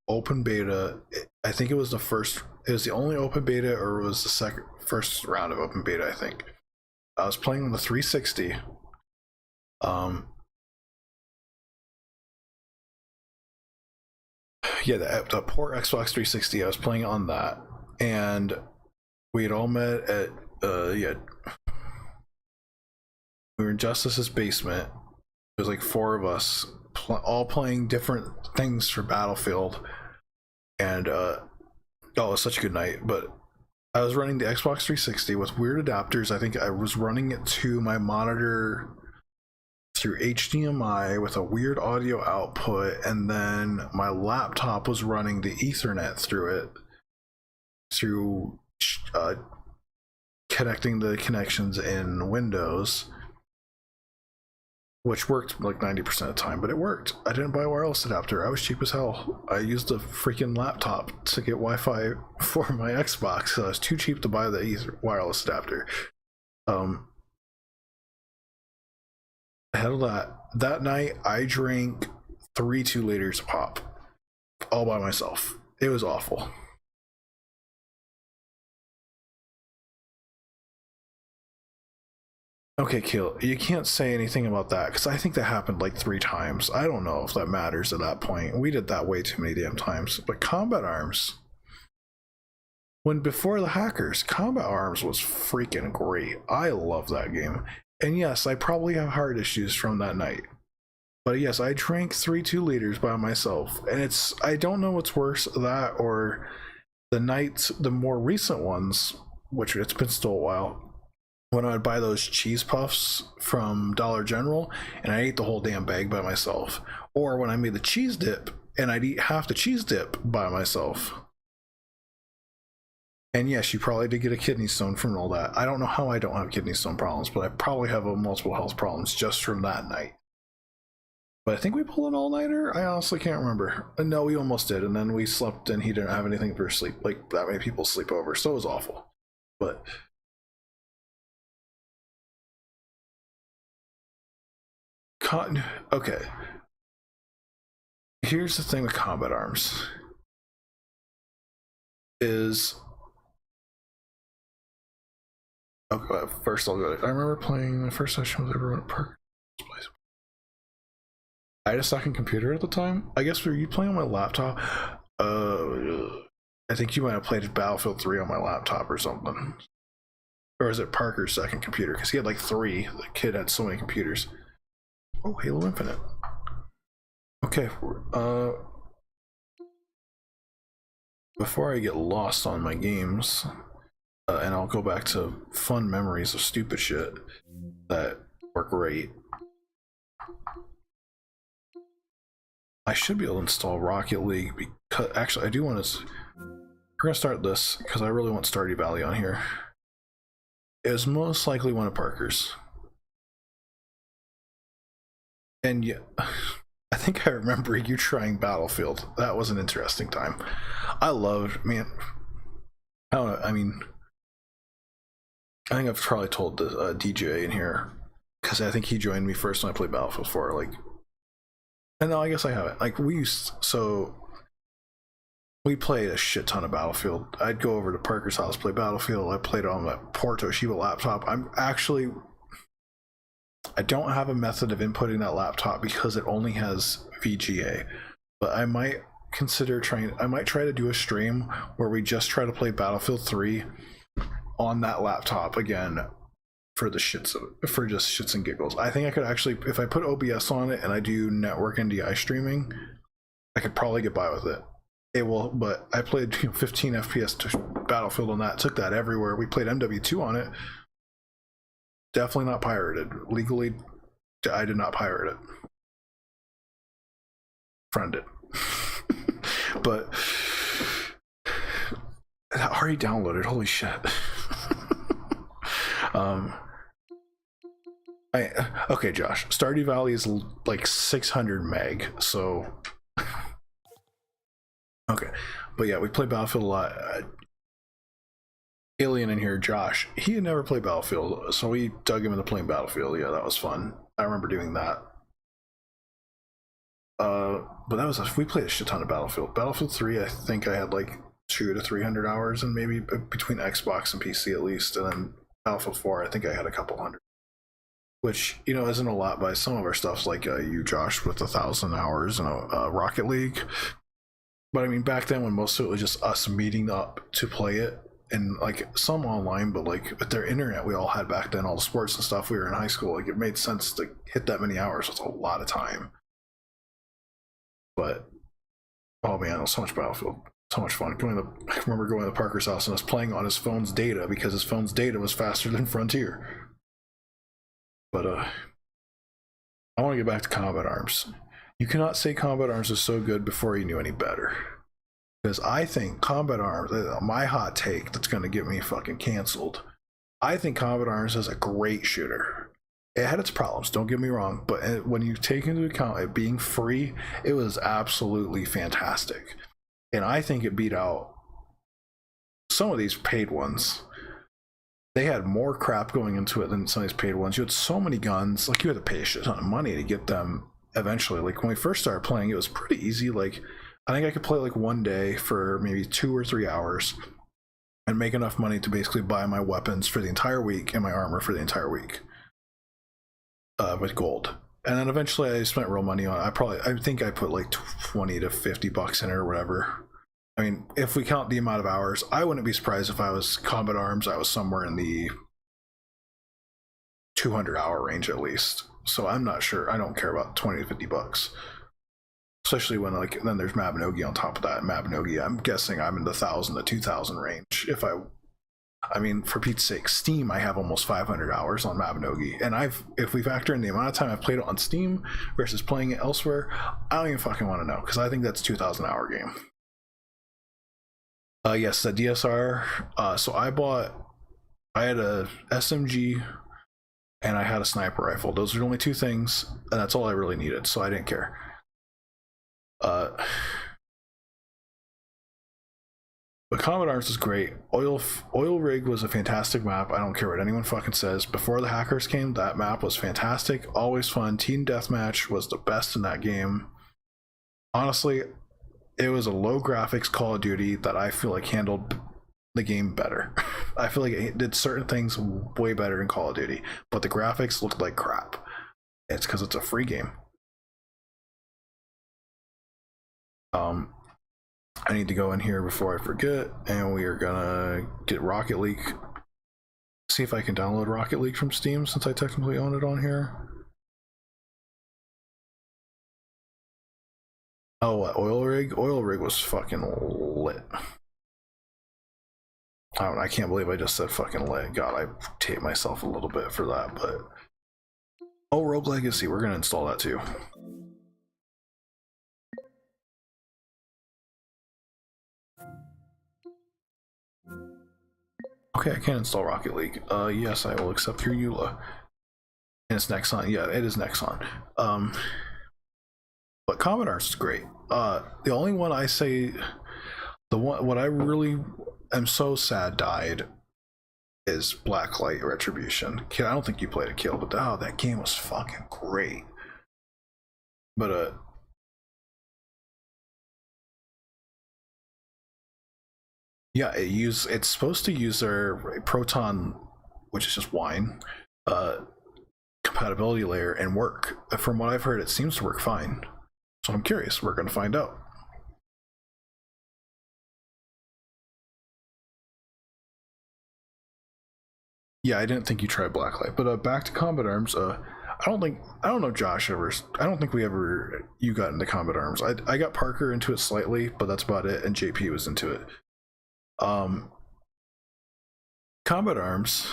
open beta. I think it was the only open beta, or it was the first round of open beta, I think. I was playing on the 360. Yeah, the poor Xbox 360, I was playing on that. And we had all met at we were in Justice's basement. There was like 4 of us all playing different things for Battlefield, and it was such a good night. But I was running the Xbox 360 with weird adapters. I think I was running it to my monitor through HDMI with a weird audio output, and then my laptop was running the Ethernet through it, through connecting the connections in Windows, which worked like 90% of the time, but it worked. I didn't buy a wireless adapter. I was cheap as hell. I used a freaking laptop to get Wi-Fi for my Xbox, so I was too cheap to buy the wireless adapter. Ahead of that night, I drank 3 2 liters of pop all by myself. It was awful. Okay, Kill, you can't say anything about that, because I think that happened like 3 times. I don't know if that matters at that point. We did that way too many damn times. But Combat Arms, before the hackers, Combat Arms was freaking great. I love that game. And yes, I probably have heart issues from that night. But yes, I drank 3 2 liters by myself. And I don't know what's worse, that or the more recent ones, which it's been still a while, when I would buy those cheese puffs from Dollar General and I ate the whole damn bag by myself. Or when I made the cheese dip and I'd eat half the cheese dip by myself. And yes, you probably did get a kidney stone from all that. I don't know how I don't have kidney stone problems, but I probably have multiple health problems just from that night. But I think we pulled an all-nighter? I honestly can't remember. No, we almost did, and then we slept and he didn't have anything for sleep. Like, that many people sleep over, so it was awful. But okay. Here's the thing with Combat Arms. Okay, first I'll go. I remember playing my first session with everyone at Parker's place. I had a second computer at the time. I guess were you playing on my laptop? I think you might have played Battlefield 3 on my laptop or something. Or is it Parker's second computer? Because he had like 3. The kid had so many computers. Oh, Halo Infinite. Okay, before I get lost on my games, and I'll go back to fun memories of stupid shit that were great. I should be able to install Rocket League because actually I do want to. We're gonna start this because I really want Stardew Valley on here. It's most likely one of Parker's, and yeah, I think I remember you trying Battlefield. That was an interesting time. I loved, man. I don't know. I mean, I think I've probably told the DJ in here because I think he joined me first when I played Battlefield 4. Like, and no, I guess I haven't. Like, we played a shit ton of Battlefield. I'd go over to Parker's house, play Battlefield. I played it on my poor Toshiba laptop. I don't have a method of inputting that laptop because it only has VGA. But I might try to do a stream where we just try to play Battlefield 3 on that laptop again for just shits and giggles. I think I could actually, if I put OBS on it and I do network NDI streaming, I could probably get by with it. It will, but I played 15 FPS to Battlefield on that. Took that everywhere. We played MW2 on it. Definitely not pirated. Legally, I did not pirate it. Friend it. But I already downloaded. Holy shit. Okay, Josh. Stardew Valley is like 600 meg, so okay. But yeah, we play Battlefield a lot. Alien in here, Josh, he had never played Battlefield, so we dug him into playing Battlefield. Yeah, that was fun. I remember doing that. But that was we played a shit ton of Battlefield. Battlefield 3, I think I had like 200 to 300 hours, and maybe between Xbox and PC at least. And then Battlefield 4, I think I had a couple hundred, which, you know, isn't a lot by some of our stuff's like you, Josh, with 1,000 hours and Rocket League. But I mean, back then when most of it was just us meeting up to play it, and like some online, but like with their internet we all had back then, all the sports and stuff, we were in high school, like it made sense to hit that many hours. It's a lot of time. But oh man, it was so much Battlefield, so much fun. I remember going to Parker's house and us playing on his phone's data because his phone's data was faster than Frontier. But I want to get back to Combat Arms. You cannot say Combat Arms is so good before you knew any better. Because I think Combat Arms, my hot take that's going to get me fucking canceled, I think Combat Arms is a great shooter. It had its problems, don't get me wrong, but when you take into account it being free, it was absolutely fantastic. And I think it beat out some of these paid ones. They had more crap going into it than some of these paid ones. You had so many guns, like you had to pay a shit ton of money to get them eventually. Like when we first started playing, it was pretty easy. Like I think I could play like one day for maybe 2 or 3 hours and make enough money to basically buy my weapons for the entire week and my armor for the entire week with gold. And then eventually I spent real money on it. I think I put like 20 to 50 bucks in it or whatever. I mean, if we count the amount of hours, I wouldn't be surprised if I was Combat Arms, I was somewhere in the 200 hour range at least. So I'm not sure. I don't care about 20 to 50 bucks. Especially when like then there's Mabinogi on top of that. Mabinogi, I'm guessing I'm in the 1,000 to 2,000 range. I mean, for Pete's sake, Steam, I have almost 500 hours on Mabinogi, and if we factor in the amount of time I've played it on Steam versus playing it elsewhere, I don't even fucking want to know, because I think that's a 2,000 hour game. Yes, the DSR. So I had a SMG and I had a sniper rifle. Those are the only two things, and that's all I really needed, so I didn't care. But Combat Arms is great. Oil Rig was a fantastic map. I don't care what anyone fucking says. Before the hackers came, that map was fantastic. Always fun. Team Deathmatch was the best in that game. Honestly, it was a low graphics Call of Duty that I feel like handled the game better. I feel like it did certain things way better than Call of Duty, but the graphics looked like crap. It's because it's a free game. I need to go in here before I forget, and we are gonna get Rocket League. See if I can download Rocket League from Steam since I technically own it on here. Oh, what, Oil Rig? Oil Rig was fucking lit. I don't know, I can't believe I just said fucking lit. God, I hate myself a little bit for that, but oh, Rogue Legacy, we're gonna install that too. Okay, I can install Rocket League. Yes, I will accept your EULA. And it's Nexon. Yeah, it is Nexon. But Combat Arms is great. The only one I say, what I really am so sad died is Blacklight Retribution. Kid, I don't think you played it, Kill, but that game was fucking great. But yeah, it's supposed to use their Proton, which is just wine, compatibility layer and work. From what I've heard, it seems to work fine. So I'm curious. We're gonna find out. Yeah, I didn't think you tried Blacklight, but back to Combat Arms. I don't know Josh ever. I don't think you got into Combat Arms. I got Parker into it slightly, but that's about it. And JP was into it. Combat Arms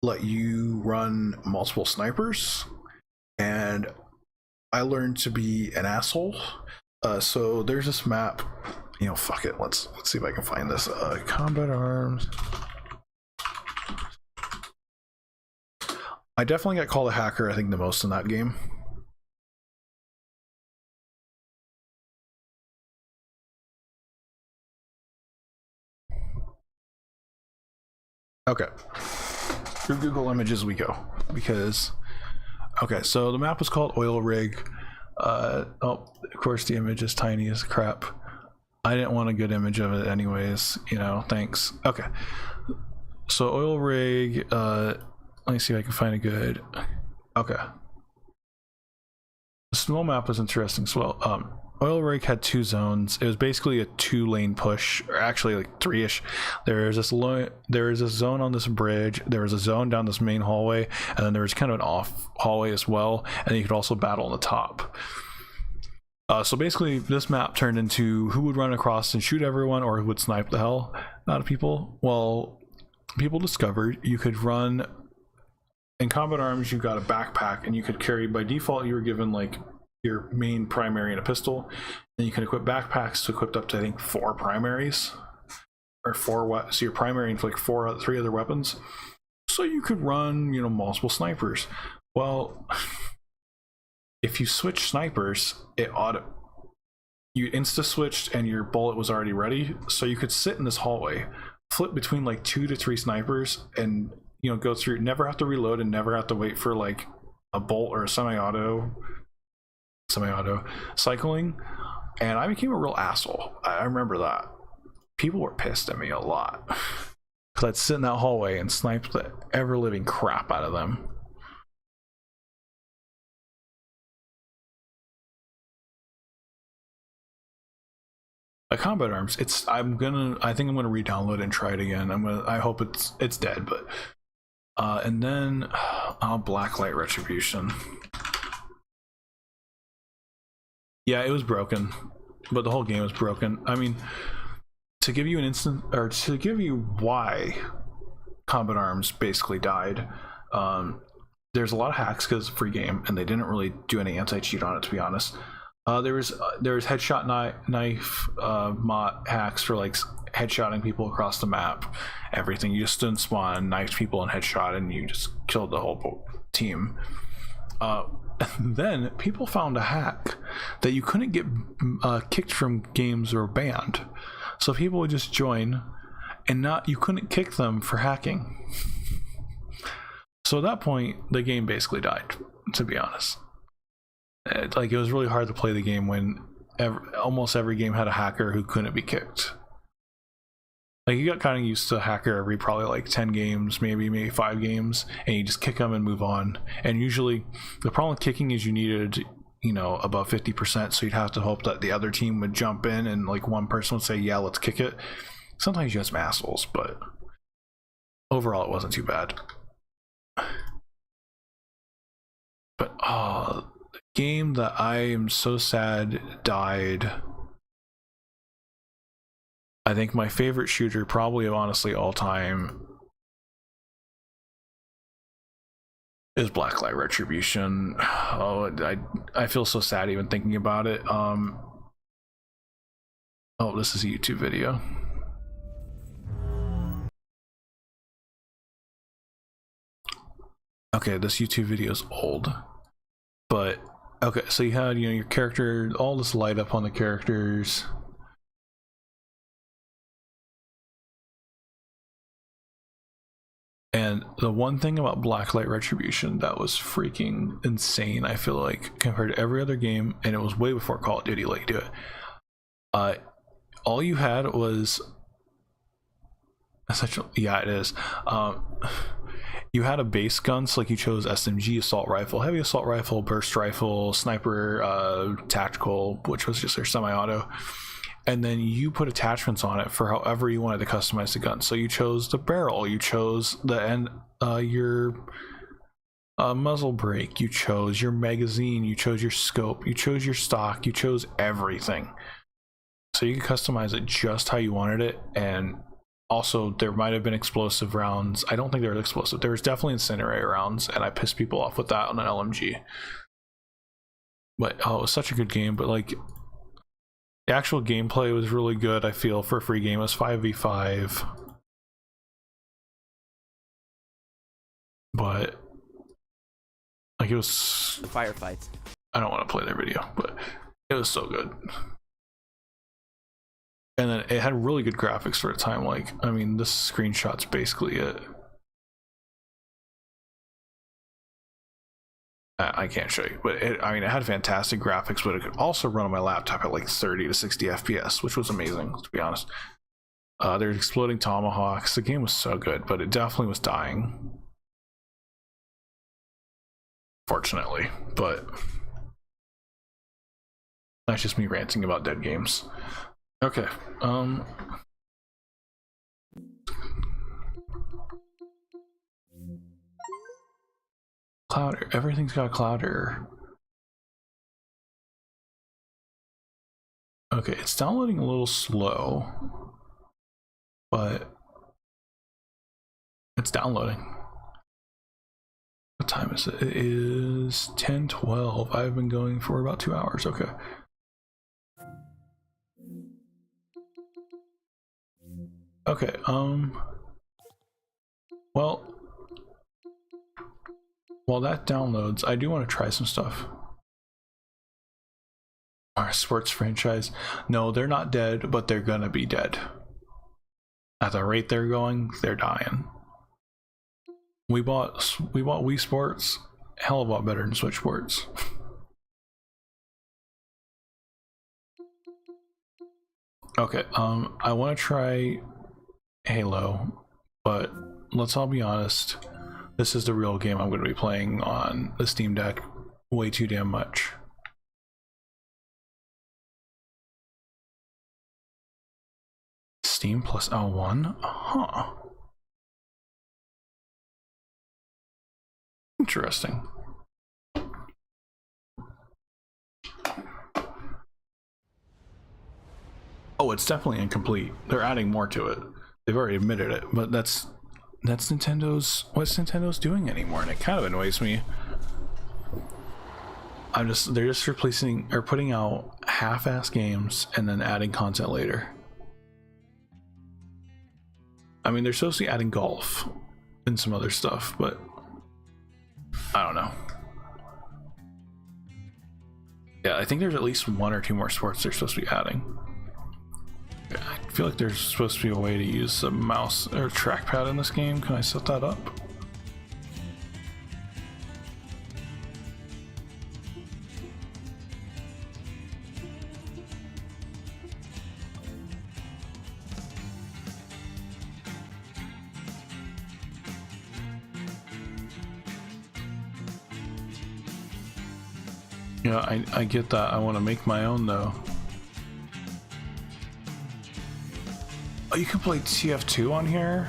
let you run multiple snipers, and I learned to be an asshole. So there's this map. You know, fuck it. Let's see if I can find this. Combat Arms. I definitely got called a hacker, I think, the most in that game. Okay. Through Google Images we go. Because, okay, so the map was called Oil Rig. Of course the image is tiny as crap. I didn't want a good image of it anyways, you know, thanks. Okay. So Oil Rig, let me see if I can find a good. Okay. The snow map was interesting as well. Oil Rig had 2 zones. It was basically a 2-lane push, or actually like 3-ish. There is a zone on this bridge. There was a zone down this main hallway, and then there was kind of an off hallway as well. And then you could also battle on the top. So basically, this map turned into who would run across and shoot everyone, or who would snipe the hell out of people. Well, people discovered you could run. In Combat Arms, you got a backpack, and you could carry, by default, you were given like your main primary and a pistol, and you can equip backpacks to equip up to, I think, 4 primaries, or 4. So your primary and like 3 other weapons. So you could run, you know, multiple snipers. Well, if you switch snipers, you insta switched, and your bullet was already ready. So you could sit in this hallway, flip between like 2 to 3 snipers, and you know, go through, never have to reload, and never have to wait for like a bolt or a semi-auto cycling. And I became a real asshole. I remember that. People were pissed at me a lot because I'd sit in that hallway and snipe the ever-living crap out of them. Combat Arms, I think I'm gonna re-download it and try it again. I hope it's dead, but and then Blacklight Retribution. Yeah, it was broken, but the whole game was broken. I mean, to give you why Combat Arms basically died, there's a lot of hacks because it's a free game, and they didn't really do any anti-cheat on it, to be honest. There was headshot knife mod hacks for like headshotting people across the map. Everything, you just didn't spawn, knifed people and headshot, and you just killed the whole team. Then people found a hack that you couldn't get kicked from games or banned. So people would just join, and you couldn't kick them for hacking. So at that point, the game basically died, to be honest. It was really hard to play the game when almost every game had a hacker who couldn't be kicked. Like, you got kind of used to a hacker every probably like 10 games, maybe 5 games, and you just kick them and move on. And usually the problem with kicking is you needed, you know, above 50%, so you'd have to hope that the other team would jump in and like one person would say, yeah, let's kick it. Sometimes you have some assholes, but overall it wasn't too bad. But the game that I am so sad died I think my favorite shooter, probably honestly all time, is Blacklight Retribution. Oh, I feel so sad even thinking about it. Oh, this is a YouTube video. Okay, this YouTube video is old, but okay, so you had, you know, your character, all this light up on the characters. And the one thing about Blacklight Retribution that was freaking insane, I feel like, compared to every other game, and it was way before Call of Duty let you do it. All you had was essentially, yeah, it is. You had a base gun, so like you chose SMG, assault rifle, heavy assault rifle, burst rifle, sniper, tactical, which was just their semi-auto. And then you put attachments on it for however you wanted to customize the gun. So you chose the barrel, you chose the end, your muzzle brake, you chose your magazine, you chose your scope, you chose your stock, you chose everything. So you could customize it just how you wanted it. And also there might have been explosive rounds. I don't think there was explosive. There was definitely incendiary rounds, and I pissed people off with that on an LMG. But oh, it was such a good game. But like, the actual gameplay was really good, I feel, for a free game. It was 5v5. But like, it was The firefights. I don't want to play their video, but it was so good. And then it had really good graphics for a time. Like, I mean, this screenshot's basically it. I can't show you, but it had fantastic graphics, but it could also run on my laptop at like 30 to 60 FPS, which was amazing, to be honest. There's exploding tomahawks. The game was so good, but it definitely was dying, fortunately. But that's just me ranting about dead games. Okay, cloud, everything's got cloud error. Okay, it's downloading a little slow, but it's downloading. What time is it? It is 10:12. I've been going for about 2 hours. Okay. Okay, well, while that downloads, I do want to try some stuff. Our sports franchise. No, they're not dead, but they're gonna be dead. At the rate they're going, they're dying. We bought Wii Sports, hell of a lot better than Switch Sports. Okay, I want to try Halo, but let's all be honest, this is the real game I'm going to be playing on the Steam Deck way too damn much. Steam plus L1? Huh. Interesting. Oh, it's definitely incomplete. They're adding more to it. They've already admitted it, but that's Nintendo's, what's Nintendo's doing anymore, and it kind of annoys me. They're just replacing or putting out half-ass games and then adding content later. I mean, they're supposed to be adding golf and some other stuff, but I don't know. Yeah, I think there's at least 1 or 2 more sports they're supposed to be adding. I feel like there's supposed to be a way to use a mouse or trackpad in this game. Can I set that up? Yeah, I get that. I want to make my own though. Oh, you can play TF2 on here?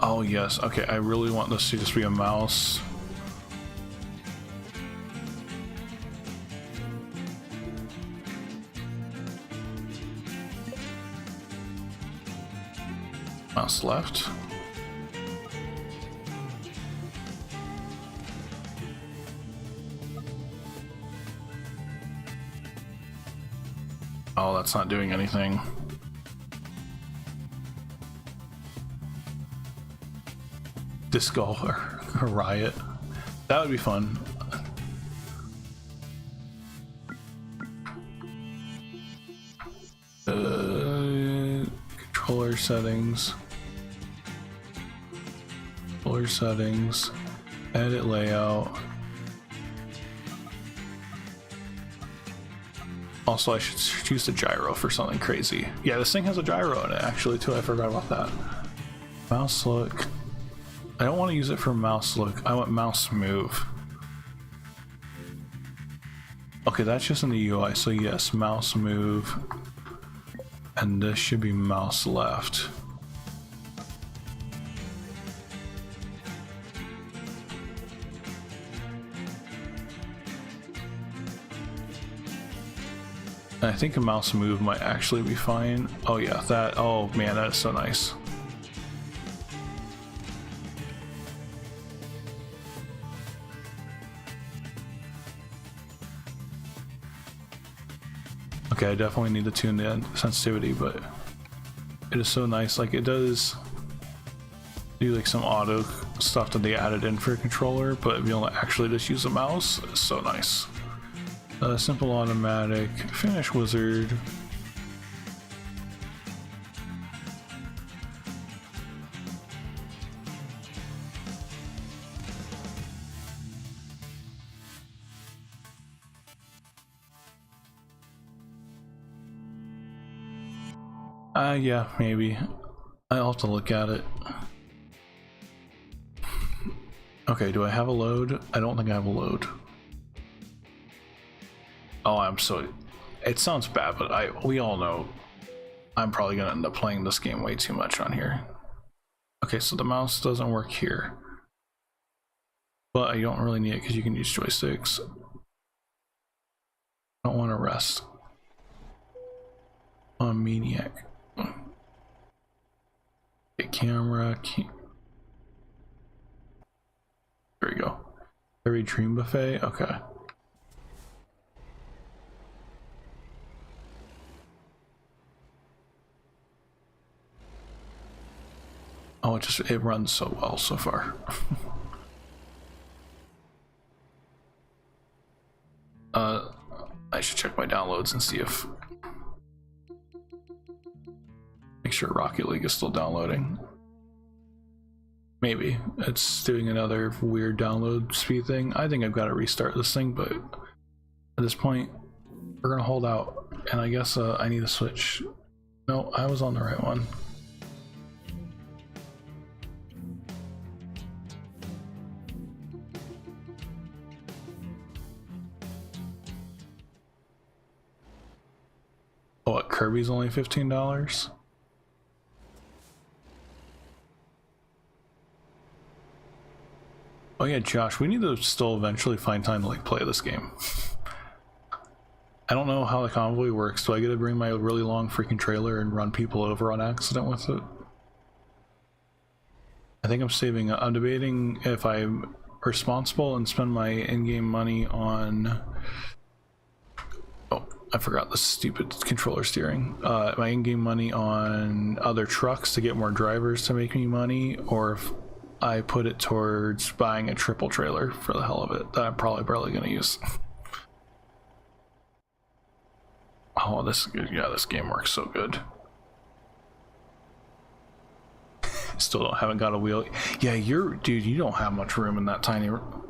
Oh yes, okay, I really want this to just be a mouse. Mouse left. Oh, that's not doing anything. Disco or Riot. That would be fun. Controller settings. Controller settings. Edit layout. Also, I should choose the gyro for something crazy. Yeah, this thing has a gyro in it actually too. I forgot about that. Mouse look. I don't want to use it for mouse look. I want mouse move. Okay, that's just in the UI. So yes, mouse move. And this should be mouse left. And I think a mouse move might actually be fine. Oh yeah, that, oh man, that is so nice. Okay, I definitely need to tune the sensitivity, but it is so nice. Like, it does do like some auto stuff that they added in for a controller, but being able to actually just use a mouse is so nice. Simple automatic, finish wizard. Yeah, maybe. I'll have to look at it. Okay, do I have a load? I don't think I have a load. Oh, I'm so... It sounds bad, but we all know I'm probably gonna end up playing this game way too much on here. Okay, so the mouse doesn't work here. But I don't really need it because you can use joysticks. I don't want to rest. I'm a maniac. Okay, camera. There we go. Every dream buffet. Okay. Oh, it runs so well so far. I should check my downloads and see if... Make sure Rocket League is still downloading. Maybe. It's doing another weird download speed thing. I think I've got to restart this thing, but at this point, we're gonna hold out. And I guess I need to switch. No, I was on the right one. Oh, what, Kirby's only $15? Oh yeah, Josh, we need to still eventually find time to like play this game. I don't know how the convoy works. Do I get to bring my really long freaking trailer and run people over on accident with it? I think I'm debating if I'm responsible and spend my in-game money on... Oh, I forgot the stupid controller steering. My in-game money on other trucks to get more drivers to make me money, or if I put it towards buying a triple trailer for the hell of it that I'm probably gonna use. Oh, this game works so good. Still haven't got a wheel. Yeah, dude, you don't have much room in that tiny room.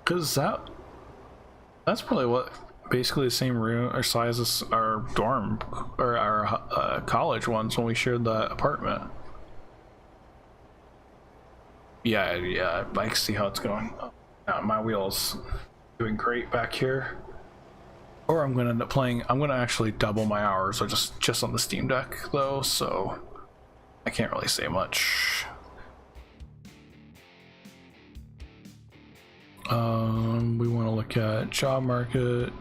Cause that's probably what basically the same room or size as our dorm or our college ones when we shared the apartment. Yeah, I can see how it's going. My wheel's doing great back here. Or I'm gonna end up playing, I'm gonna actually double my hours, or just on the Steam Deck though, so I can't really say much. We want to look at job market.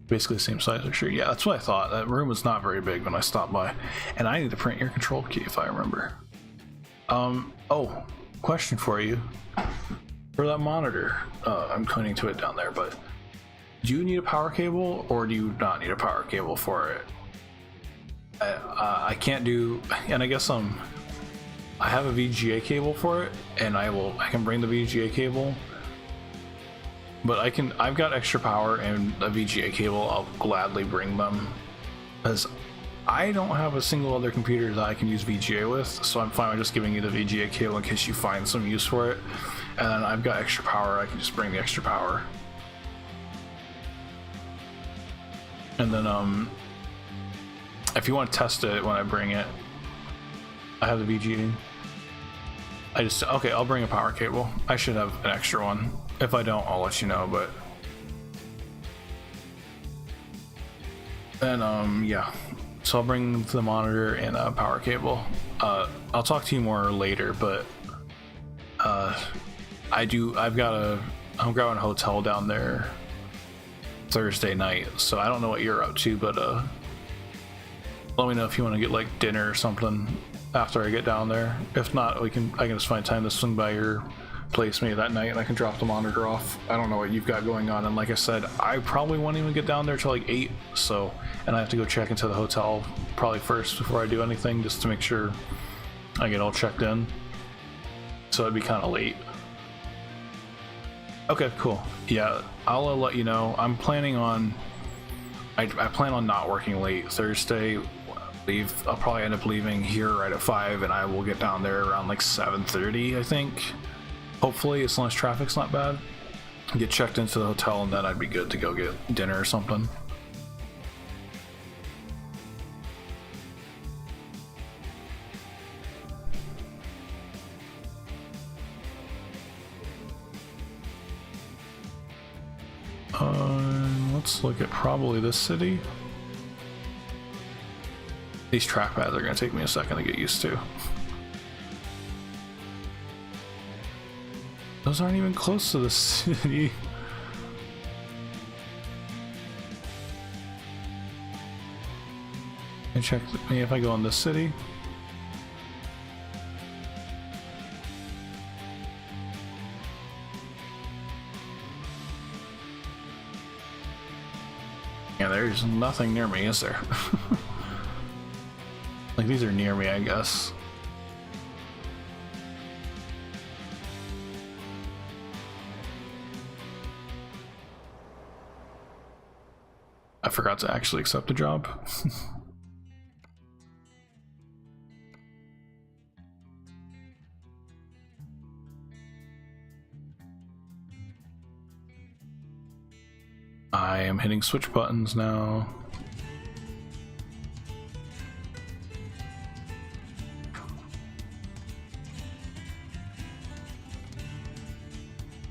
Basically the same size for sure. Yeah, that's what I thought. That room was not very big when I stopped by. And I need to print your control key if I remember. Oh, question for you. For that monitor, I'm connecting to it down there, but do you need a power cable or do you not need a power cable for it? I can't do, and I guess I have a VGA cable for it, and I can bring the VGA cable, but I've got extra power and a VGA cable. I'll gladly bring them, because I don't have a single other computer that I can use VGA with, so I'm fine with just giving you the VGA cable in case you find some use for it. And then I've got extra power, I can just bring the extra power. And then if you want to test it when I bring it, I have the VGA. Okay, I'll bring a power cable. I should have an extra one. If I don't, I'll let you know, but then yeah. So I'll bring the monitor and a power cable. I'll talk to you more later, but I'm grabbing a hotel down there Thursday night, so I don't know what you're up to, but let me know if you want to get like dinner or something after I get down there. If not, I can just find time to swing by your place maybe that night and I can drop the monitor off. I don't know what you've got going on, and like I said, I probably won't even get down there till like 8, so, and I have to go check into the hotel probably first before I do anything, just to make sure I get all checked in, so it'd be kind of late. Okay, cool. Yeah, I'll let you know. I'm planning on I plan on not working late Thursday. I'll probably end up leaving here right at 5, and I will get down there around like 7:30, I think. Hopefully, as long as traffic's not bad. Get checked into the hotel, and then I'd be good to go get dinner or something. Let's look at probably this city. These trackpads are going to take me a second to get used to. Those aren't even close to the city. And check me if I go in this city. Yeah, there's nothing near me, is there? Like, these are near me, I guess. I forgot to actually accept the job. I am hitting switch buttons now.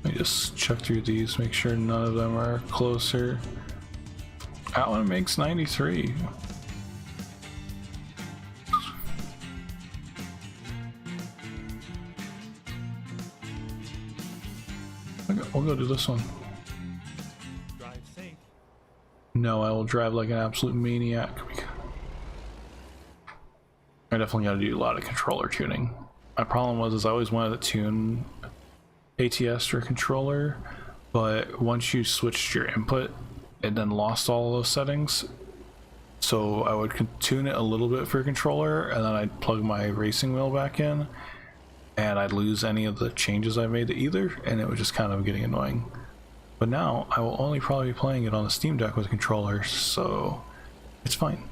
Let me just check through these, make sure none of them are closer. That one makes 93. We'll go do this one. Drive safe. No, I will drive like an absolute maniac. I definitely got to do a lot of controller tuning. My problem was I always wanted to tune ATS for a controller, but once you switched your input, it then lost all those settings. So I would tune it a little bit for a controller, and then I'd plug my racing wheel back in, and I'd lose any of the changes I made to either, and it was just kind of getting annoying. But now I will only probably be playing it on the Steam Deck with a controller, so it's fine.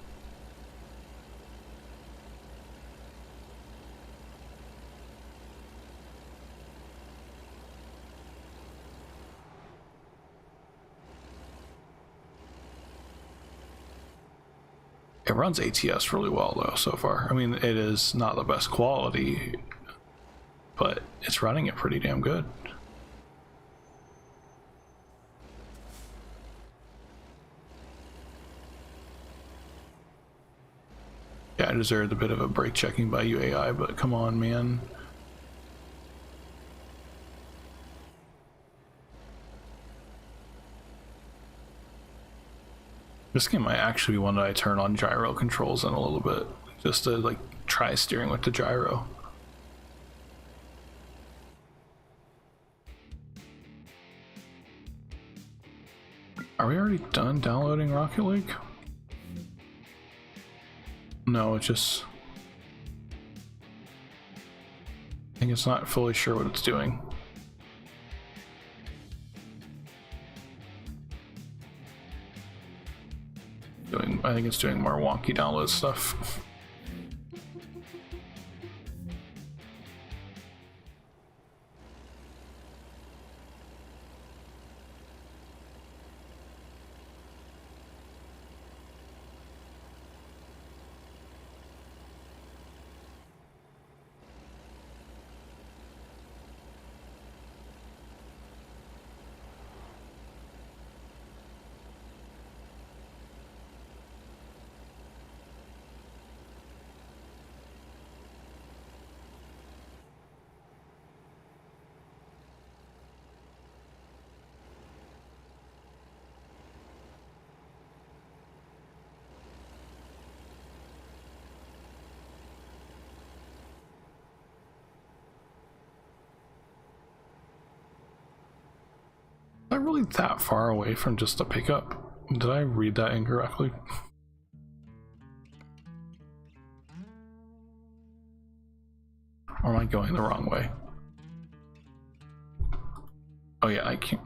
It runs ATS really well though so far. I mean, it is not the best quality, but it's running it pretty damn good. Yeah, I deserved a bit of a break checking by you AI, but come on, man. This game might actually be one that I turn on gyro controls in a little bit, just to like try steering with the gyro. Are we already done downloading Rocket League? No, it just... I think it's not fully sure what it's doing. I think it's doing more wonky download stuff. Am I really that far away from just a pickup? Did I read that incorrectly? Or am I going the wrong way? Oh yeah, I can't.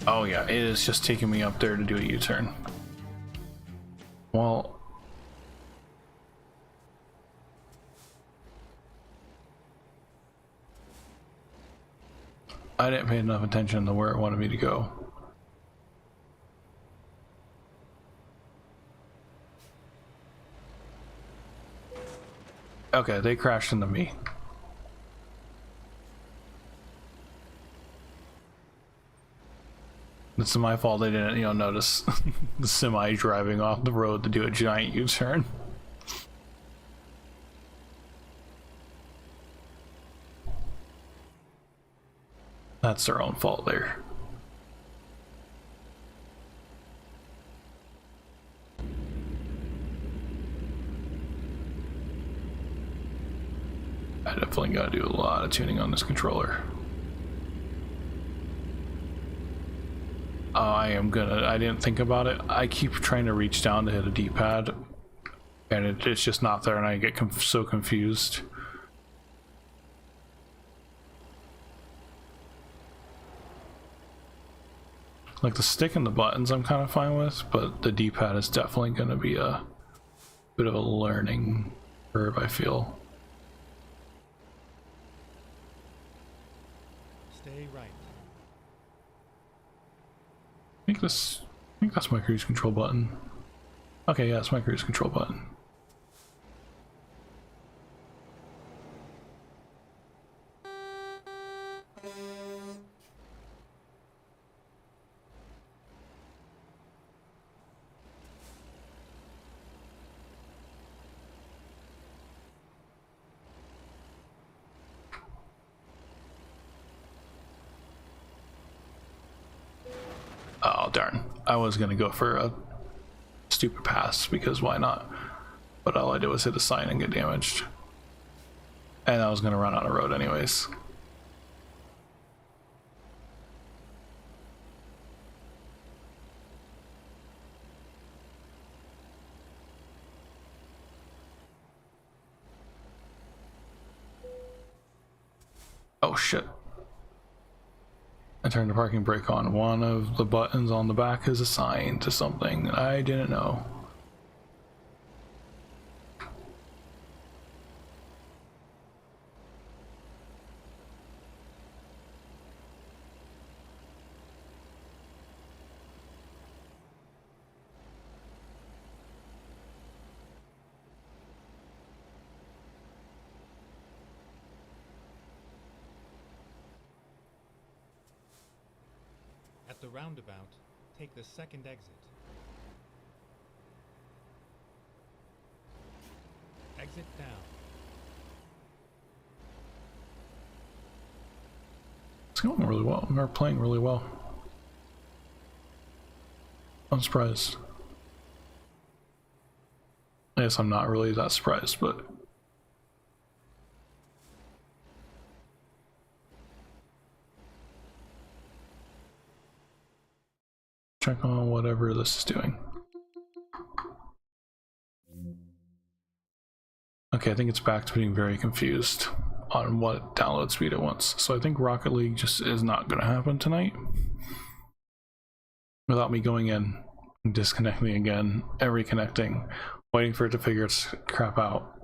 Oh yeah, it is just taking me up there to do a U-turn. Well, I didn't pay enough attention to where it wanted me to go. Okay, they crashed into me. It's my fault they didn't, notice the semi driving off the road to do a giant U-turn. That's their own fault there. I definitely gotta do a lot of tuning on this controller. I didn't think about it. I keep trying to reach down to hit a D-pad and it's just not there and I get so confused. Like the stick and the buttons I'm kind of fine with, but the D-pad is definitely going to be a bit of a learning curve, I feel. Stay right. I think that's my cruise control button. Okay, yeah, it's my cruise control button. Oh darn, I was gonna go for a stupid pass because why not, but all I did was hit a sign and get damaged and I was gonna run on a road anyways. Oh shit, I turned the parking brake on. One of the buttons on the back is assigned to something I didn't know. At the roundabout, take the second exit. Sit down. It's going really well. We're playing really well. I'm surprised. I guess I'm not really that surprised, but check on whatever this is doing. Okay, I think it's back to being very confused on what download speed it wants. So I think Rocket League just is not going to happen tonight without me going in and disconnecting again and reconnecting, waiting for it to figure its crap out.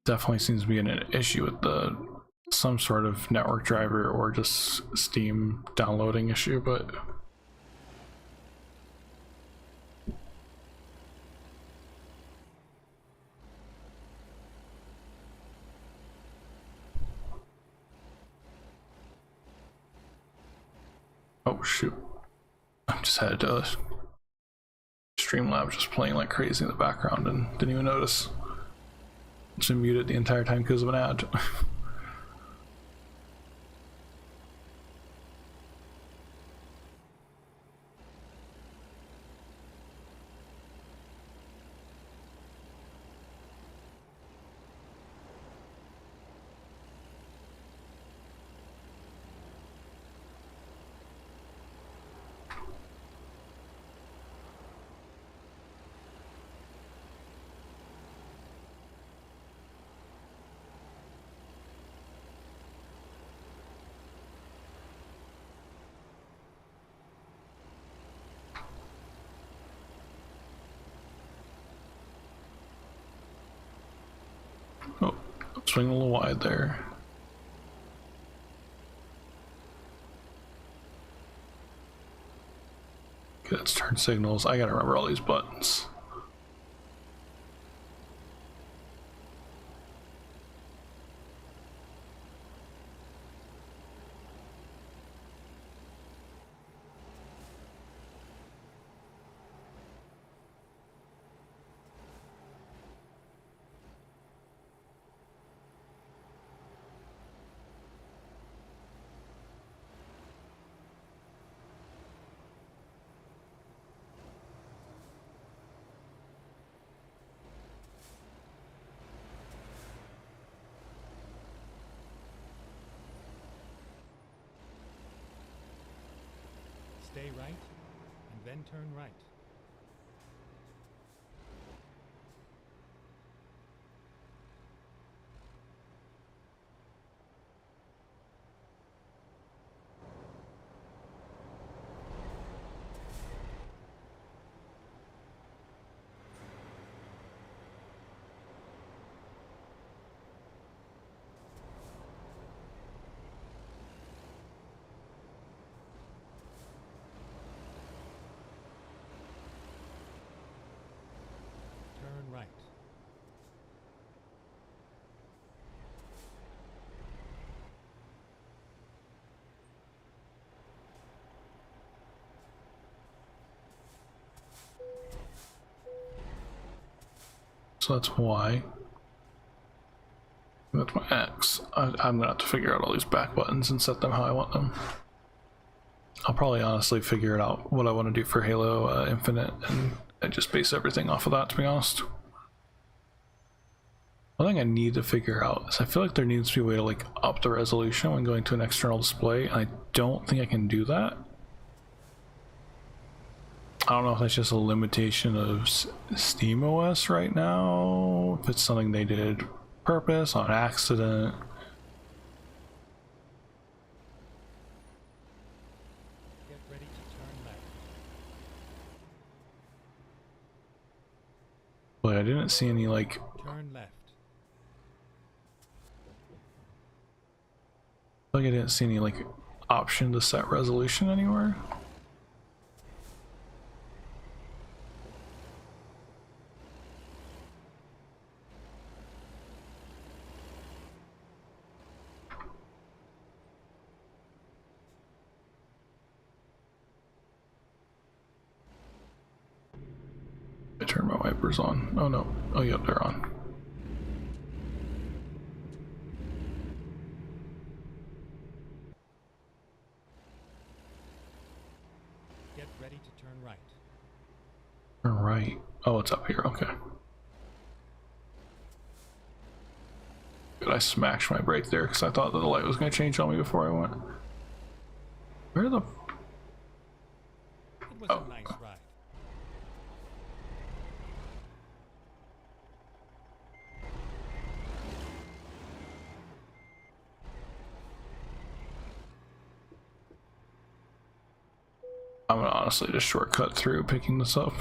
Definitely seems to be an issue with some sort of network driver or just Steam downloading issue, but oh shoot, I just had Streamlabs just playing like crazy in the background and didn't even notice. Just muted the entire time because of an ad. Oh, swing a little wide there. Okay, let's turn signals. I gotta remember all these buttons. Stay right, and then turn right. Turn right. So that's Y. That's my X. I'm gonna have to figure out all these back buttons and set them how I want them. I'll probably honestly figure it out what I want to do for Halo Infinite and just base everything off of that, to be honest. One thing I need to figure out is I feel like there needs to be a way to like up the resolution when going to an external display, and I don't think I can do that. I don't know if that's just a limitation of SteamOS right now, if it's something they did purpose, on accident. Get ready to turn left. But I didn't see any like Turn left. I didn't see any like option to set resolution anywhere. I turn my wipers on. Oh no. Oh yep, they're on. Get ready to turn right. Turn right. Oh, it's up here. Okay. Good, I smashed my brake there because I thought that the light was going to change on me before I went. Where the... It was a nice ride. I'm gonna honestly just shortcut through picking this up.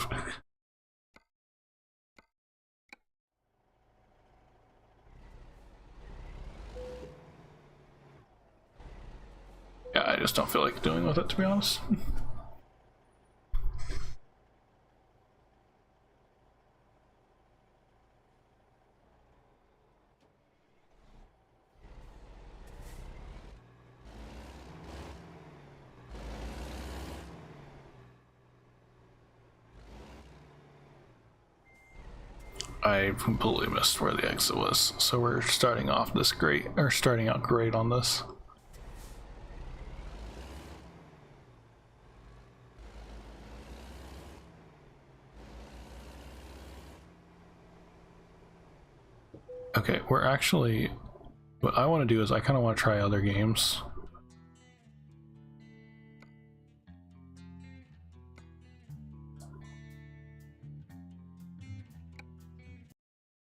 Yeah, I just don't feel like doing with it, to be honest. I completely missed where the exit was, so we're starting off this great, or starting out great on this. Okay, we're actually, what I want to do is I kind of want to try other games.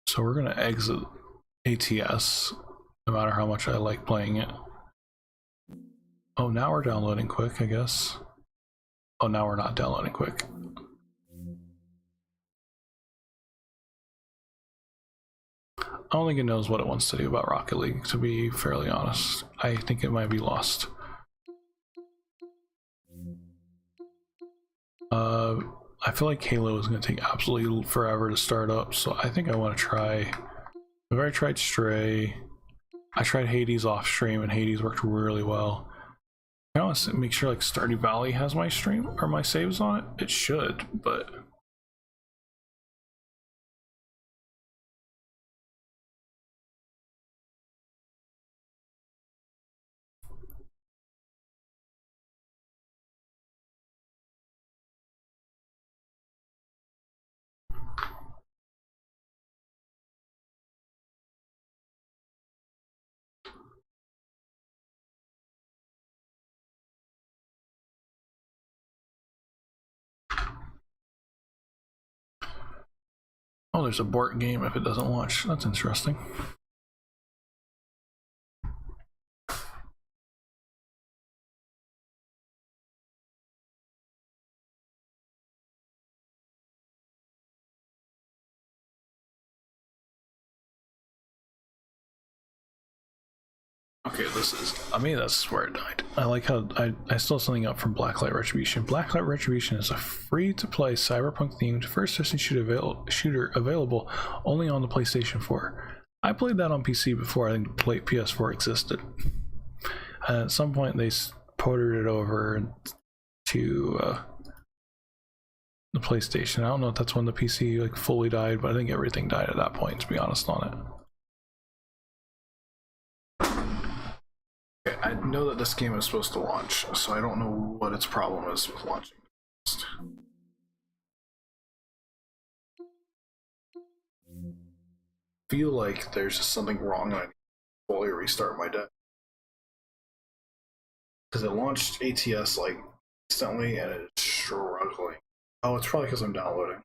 So we're gonna exit ATS, no matter how much I like playing it. Oh, now we're downloading quick, I guess. Oh, now we're not downloading quick. I don't think it knows what it wants to do about Rocket League, to be fairly honest. I think it might be lost. I feel like Halo is going to take absolutely forever to start up, so I think I want to try... I've already tried Stray. I tried Hades off stream, and Hades worked really well. I want to make sure like Stardew Valley has my stream or my saves on it. It should, but... Oh, there's a Bort game if it doesn't launch. That's interesting. Okay, this is... I mean, that's where it died. I like how I stole something up from Blacklight Retribution. Blacklight Retribution is a free-to-play cyberpunk-themed first-person shooter available only on the PlayStation 4. I played that on PC before I think PS4 existed. And at some point, they ported it over to the PlayStation. I don't know if that's when the PC like fully died, but I think everything died at that point, to be honest on it. I know that this game is supposed to launch, so I don't know what its problem is with launching. I feel like there's just something wrong and I need to fully restart my deck. Because it launched ATS like instantly and it's struggling. Oh, it's probably because I'm downloading.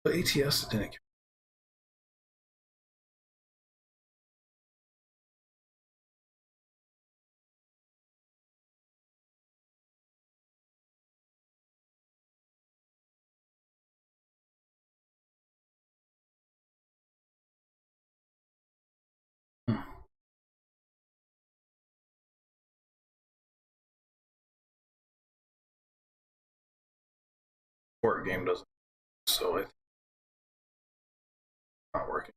But ATS didn't. Board game doesn't, so it's not working.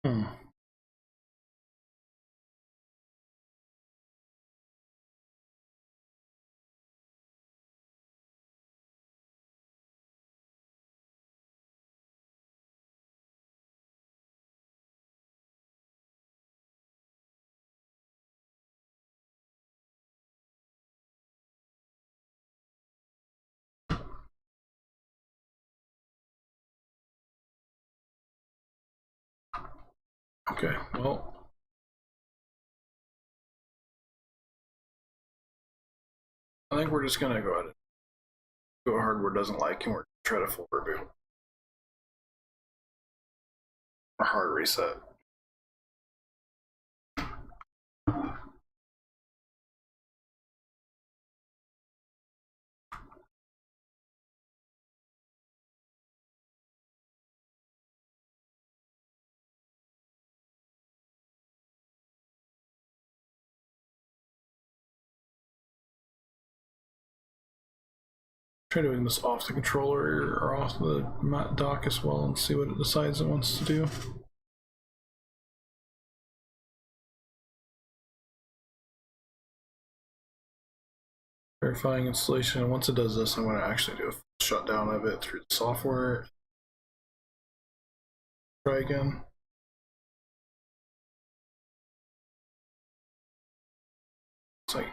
Hmm. Okay, well. I think we're just gonna go ahead and do what hardware doesn't like and we're gonna try to full reboot. Or hard reset. Try doing this off the controller or off the mat dock as well and see what it decides it wants to do. Verifying installation, and once it does this, I'm going to actually do a full shutdown of it through the software. Try again. It's like,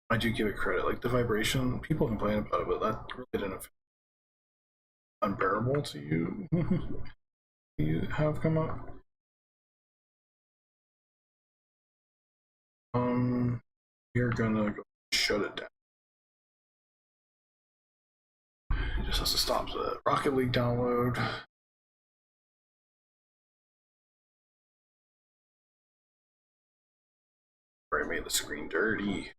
I do give it credit, like the vibration, people complain about it, but that really didn't feel unbearable to you. You have come up. We're gonna go shut it down. It just has to stop the Rocket League download. I made the screen dirty.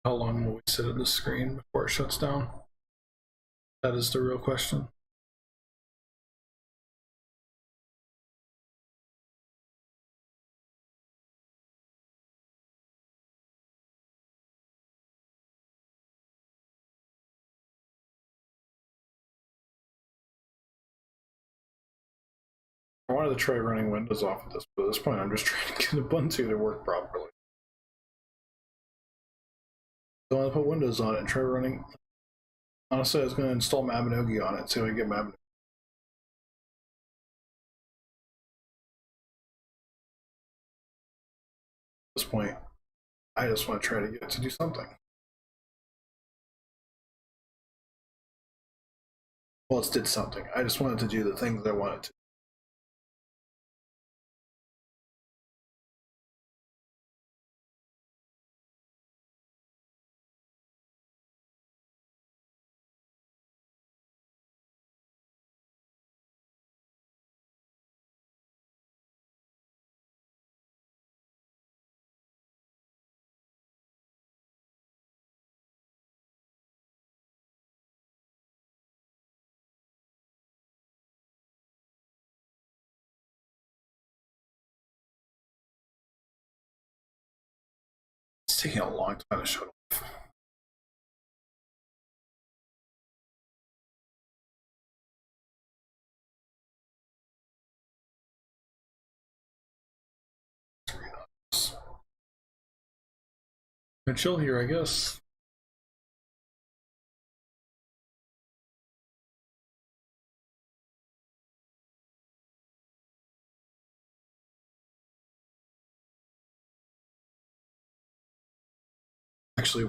How long will we sit at this screen before it shuts down? That is the real question. I wanted to try running Windows off of this, but at this point I'm just trying to get Ubuntu to work properly. So I want to put Windows on it and try running. Honestly, I was going to install Mabinogi on it, see if I can get Mabinogi. At this point, I just want to try to get it to do something. Well, it did something. I just wanted to do the things I wanted to. It's taking a long time to shut off. And chill here, I guess. Actually,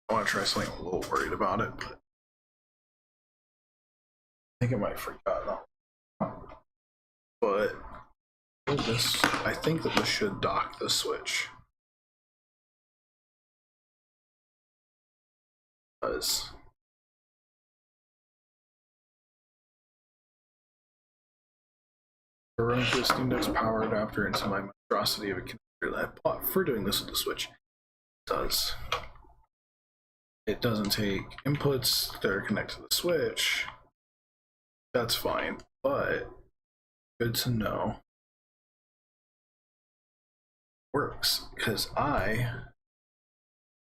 I want to try something. I'm a little worried about it, but I think I might have forgotten. But this, I think that this should dock the Switch. Because we're running the Steam Deck's power adapter into my monstrosity of a connector that I bought for doing this with the Switch. It doesn't take inputs that are connected to the Switch. That's fine, but good to know. Works, because I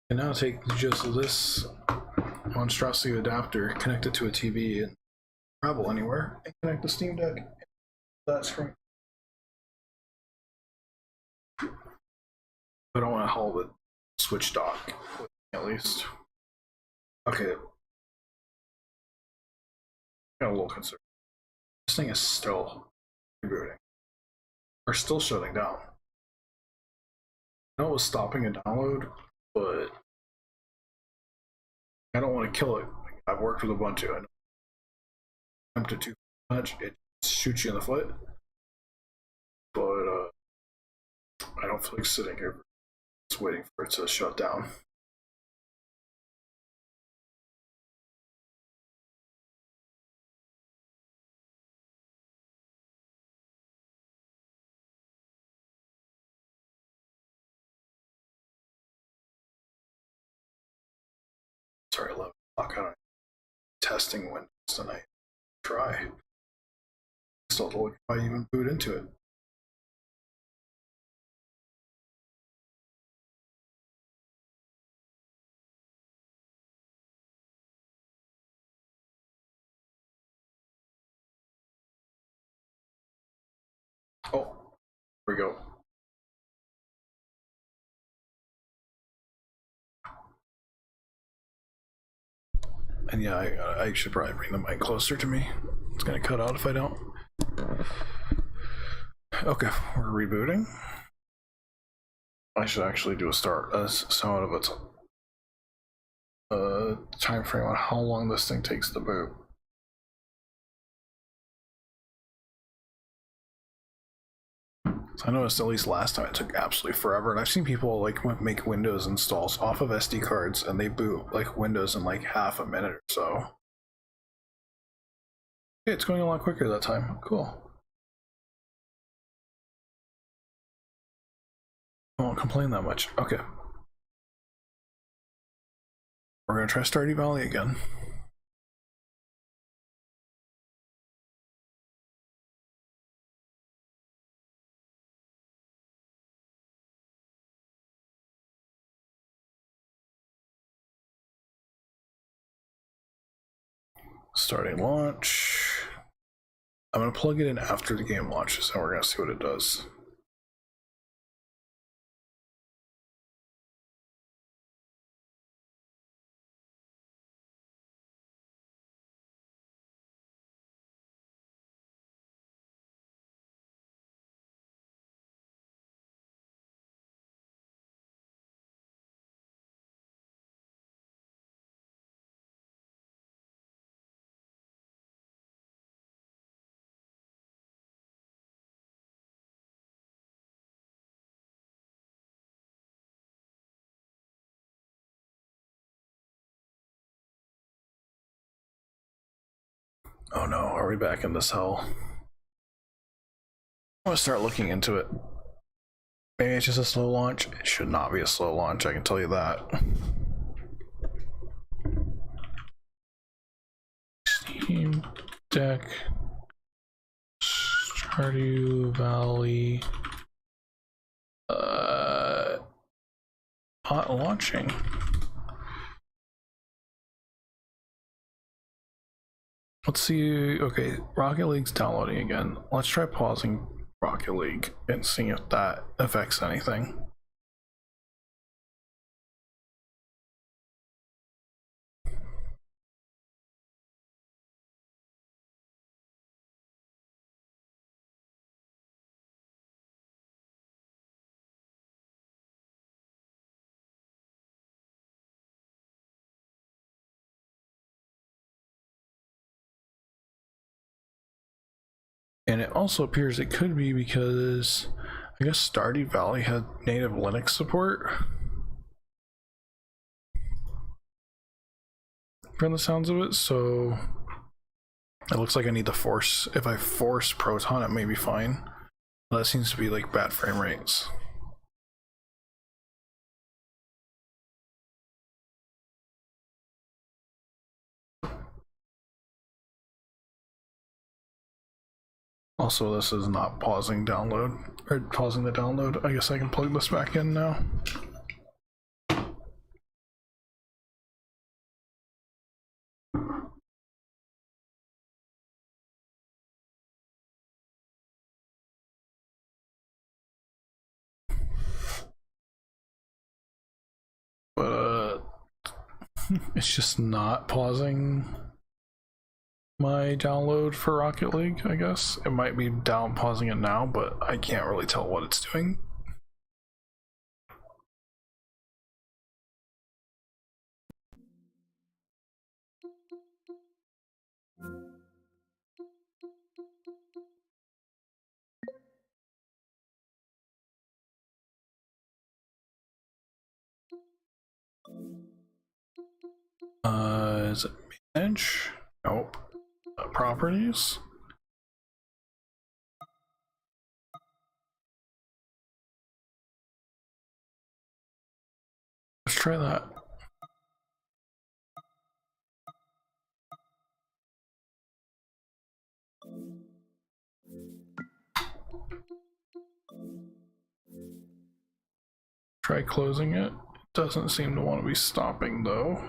can now take just this monstrosity adapter, connect it to a TV, and travel anywhere, and connect the Steam Deck to that screen. I don't want to haul the Switch dock with me, at least. Okay. Got a little concerned. This thing is still rebooting. Or still shutting down. I know it was stopping a download, but I don't want to kill it. I've worked with Ubuntu. I know tempted too much, it shoots you in the foot. But I don't feel like sitting here just waiting for it to shut down. Sorry, 11 o'clock. I don't testing Windows tonight. Try. Still have to look if I even boot into it. Oh, here we go. And yeah, I should probably bring the mic closer to me. It's gonna cut out if I don't. Okay, we're rebooting. I should actually do a start as somewhat of a time frame on how long this thing takes to boot. So I noticed at least last time it took absolutely forever, and I've seen people like make Windows installs off of SD cards and they boot like Windows in like half a minute or so. Okay, it's going a lot quicker that time. Cool. I won't complain that much. Okay. We're gonna try Stardew Valley again. Starting launch. I'm gonna plug it in after the game launches and we're gonna see what it does. Oh no, are we back in this hell? I'm gonna start looking into it. Maybe it's just a slow launch. It should not be a slow launch, I can tell you that. Steam Deck Stardew Valley not launching. Let's see. Okay, Rocket League's downloading again. Let's try pausing Rocket League and seeing if that affects anything. And it also appears it could be because I guess Stardew Valley had native Linux support from the sounds of it, so It looks like I need to force. If I force Proton, it may be fine. That seems to be like bad frame rates. Also, this is not pausing download, or pausing the download. I guess I can plug this back in now. But it's just not pausing my download for Rocket League, I guess. It might be down pausing it now, but I can't really tell what it's doing. Is it manage? Nope. Properties? Let's try that. Try closing it. Doesn't seem to want to be stopping though.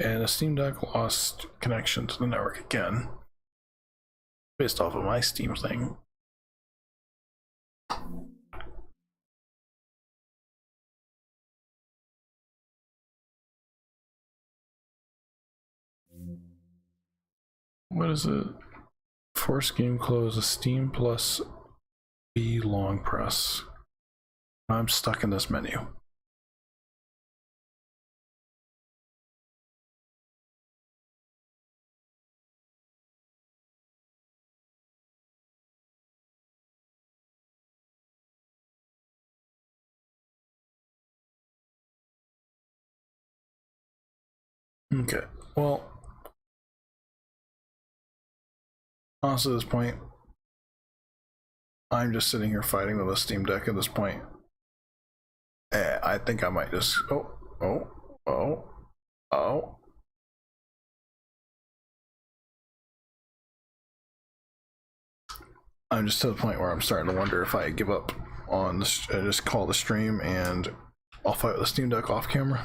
And the Steam Deck lost connection to the network again. Based off of my Steam thing. What is it? Force game close, a Steam plus B long press. I'm stuck in this menu. Okay, well, honestly at this point, I'm just sitting here fighting with a Steam Deck at this point. I think I might just, oh. I'm just to the point where I'm starting to wonder if I give up on this, I just call the stream and I'll fight with the Steam Deck off camera.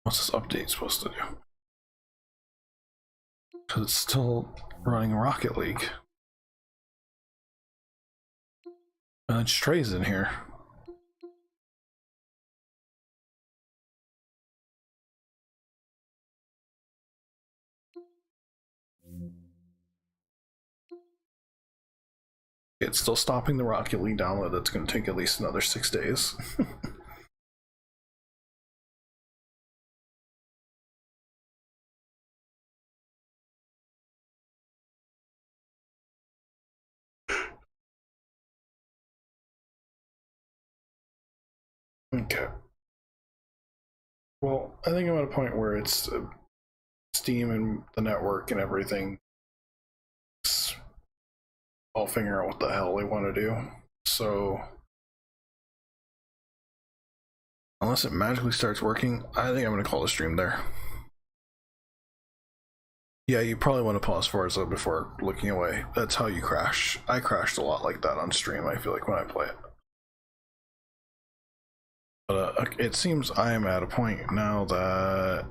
What's this update supposed to do? Because it's still running Rocket League. And then Stray's in here. It's still stopping the Rocket League download. That's going to take at least another 6 days. Okay. Well, I think I'm at a point where it's Steam and the network and everything. I'll figure out what the hell they want to do. So, unless it magically starts working, I think I'm going to call the stream there. Yeah, you probably want to pause Forza before looking away. That's how you crash. I crashed a lot like that on stream, I feel like, when I play it. But it seems I am at a point now that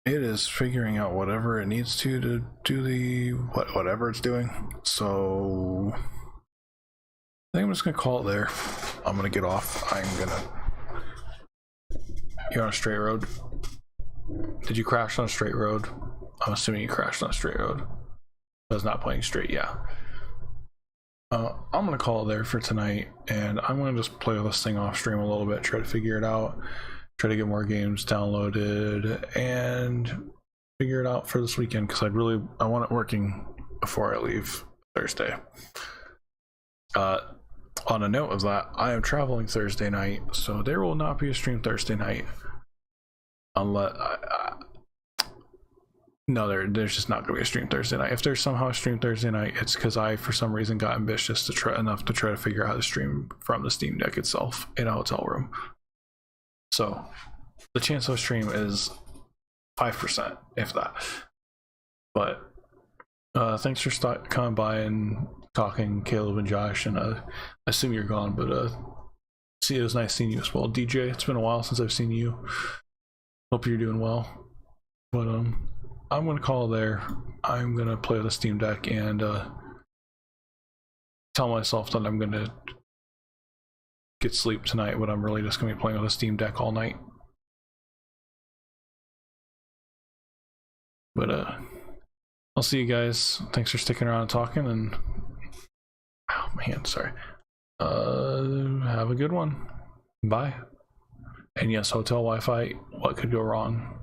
it is figuring out whatever it needs to do the whatever it's doing. So I think I'm just gonna call it there. I'm gonna get off. You're on a straight road. Did you crash on a straight road? I'm assuming you crashed on a straight road. I was not playing straight, yeah. I'm gonna call it there for tonight, and I'm gonna just play this thing off stream a little bit, try to figure it out, try to get more games downloaded, and figure it out for this weekend, because I want it working before I leave Thursday. On a note of that, I am traveling Thursday night, so there will not be a stream Thursday night. Unless no, there's just not going to be a stream Thursday night. If there's somehow a stream Thursday night, it's because I, for some reason, got ambitious to try to figure out how to stream from the Steam Deck itself in a hotel room. So the chance of a stream is 5%, if that. But thanks for coming by and talking, Caleb and Josh, and I assume you're gone, but see, it was nice seeing you as well. DJ, it's been a while since I've seen you. Hope you're doing well. But I'm gonna call there. I'm gonna play with the Steam Deck and tell myself that I'm gonna get sleep tonight, but I'm really just gonna be playing with the Steam Deck all night. But I'll see you guys. Thanks for sticking around and talking, and oh man, sorry. Have a good one. Bye. And yes, hotel Wi-Fi, what could go wrong?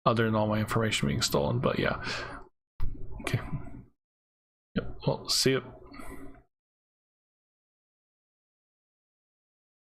Other than all my information being stolen, but yeah. Okay. Yep, well, see you.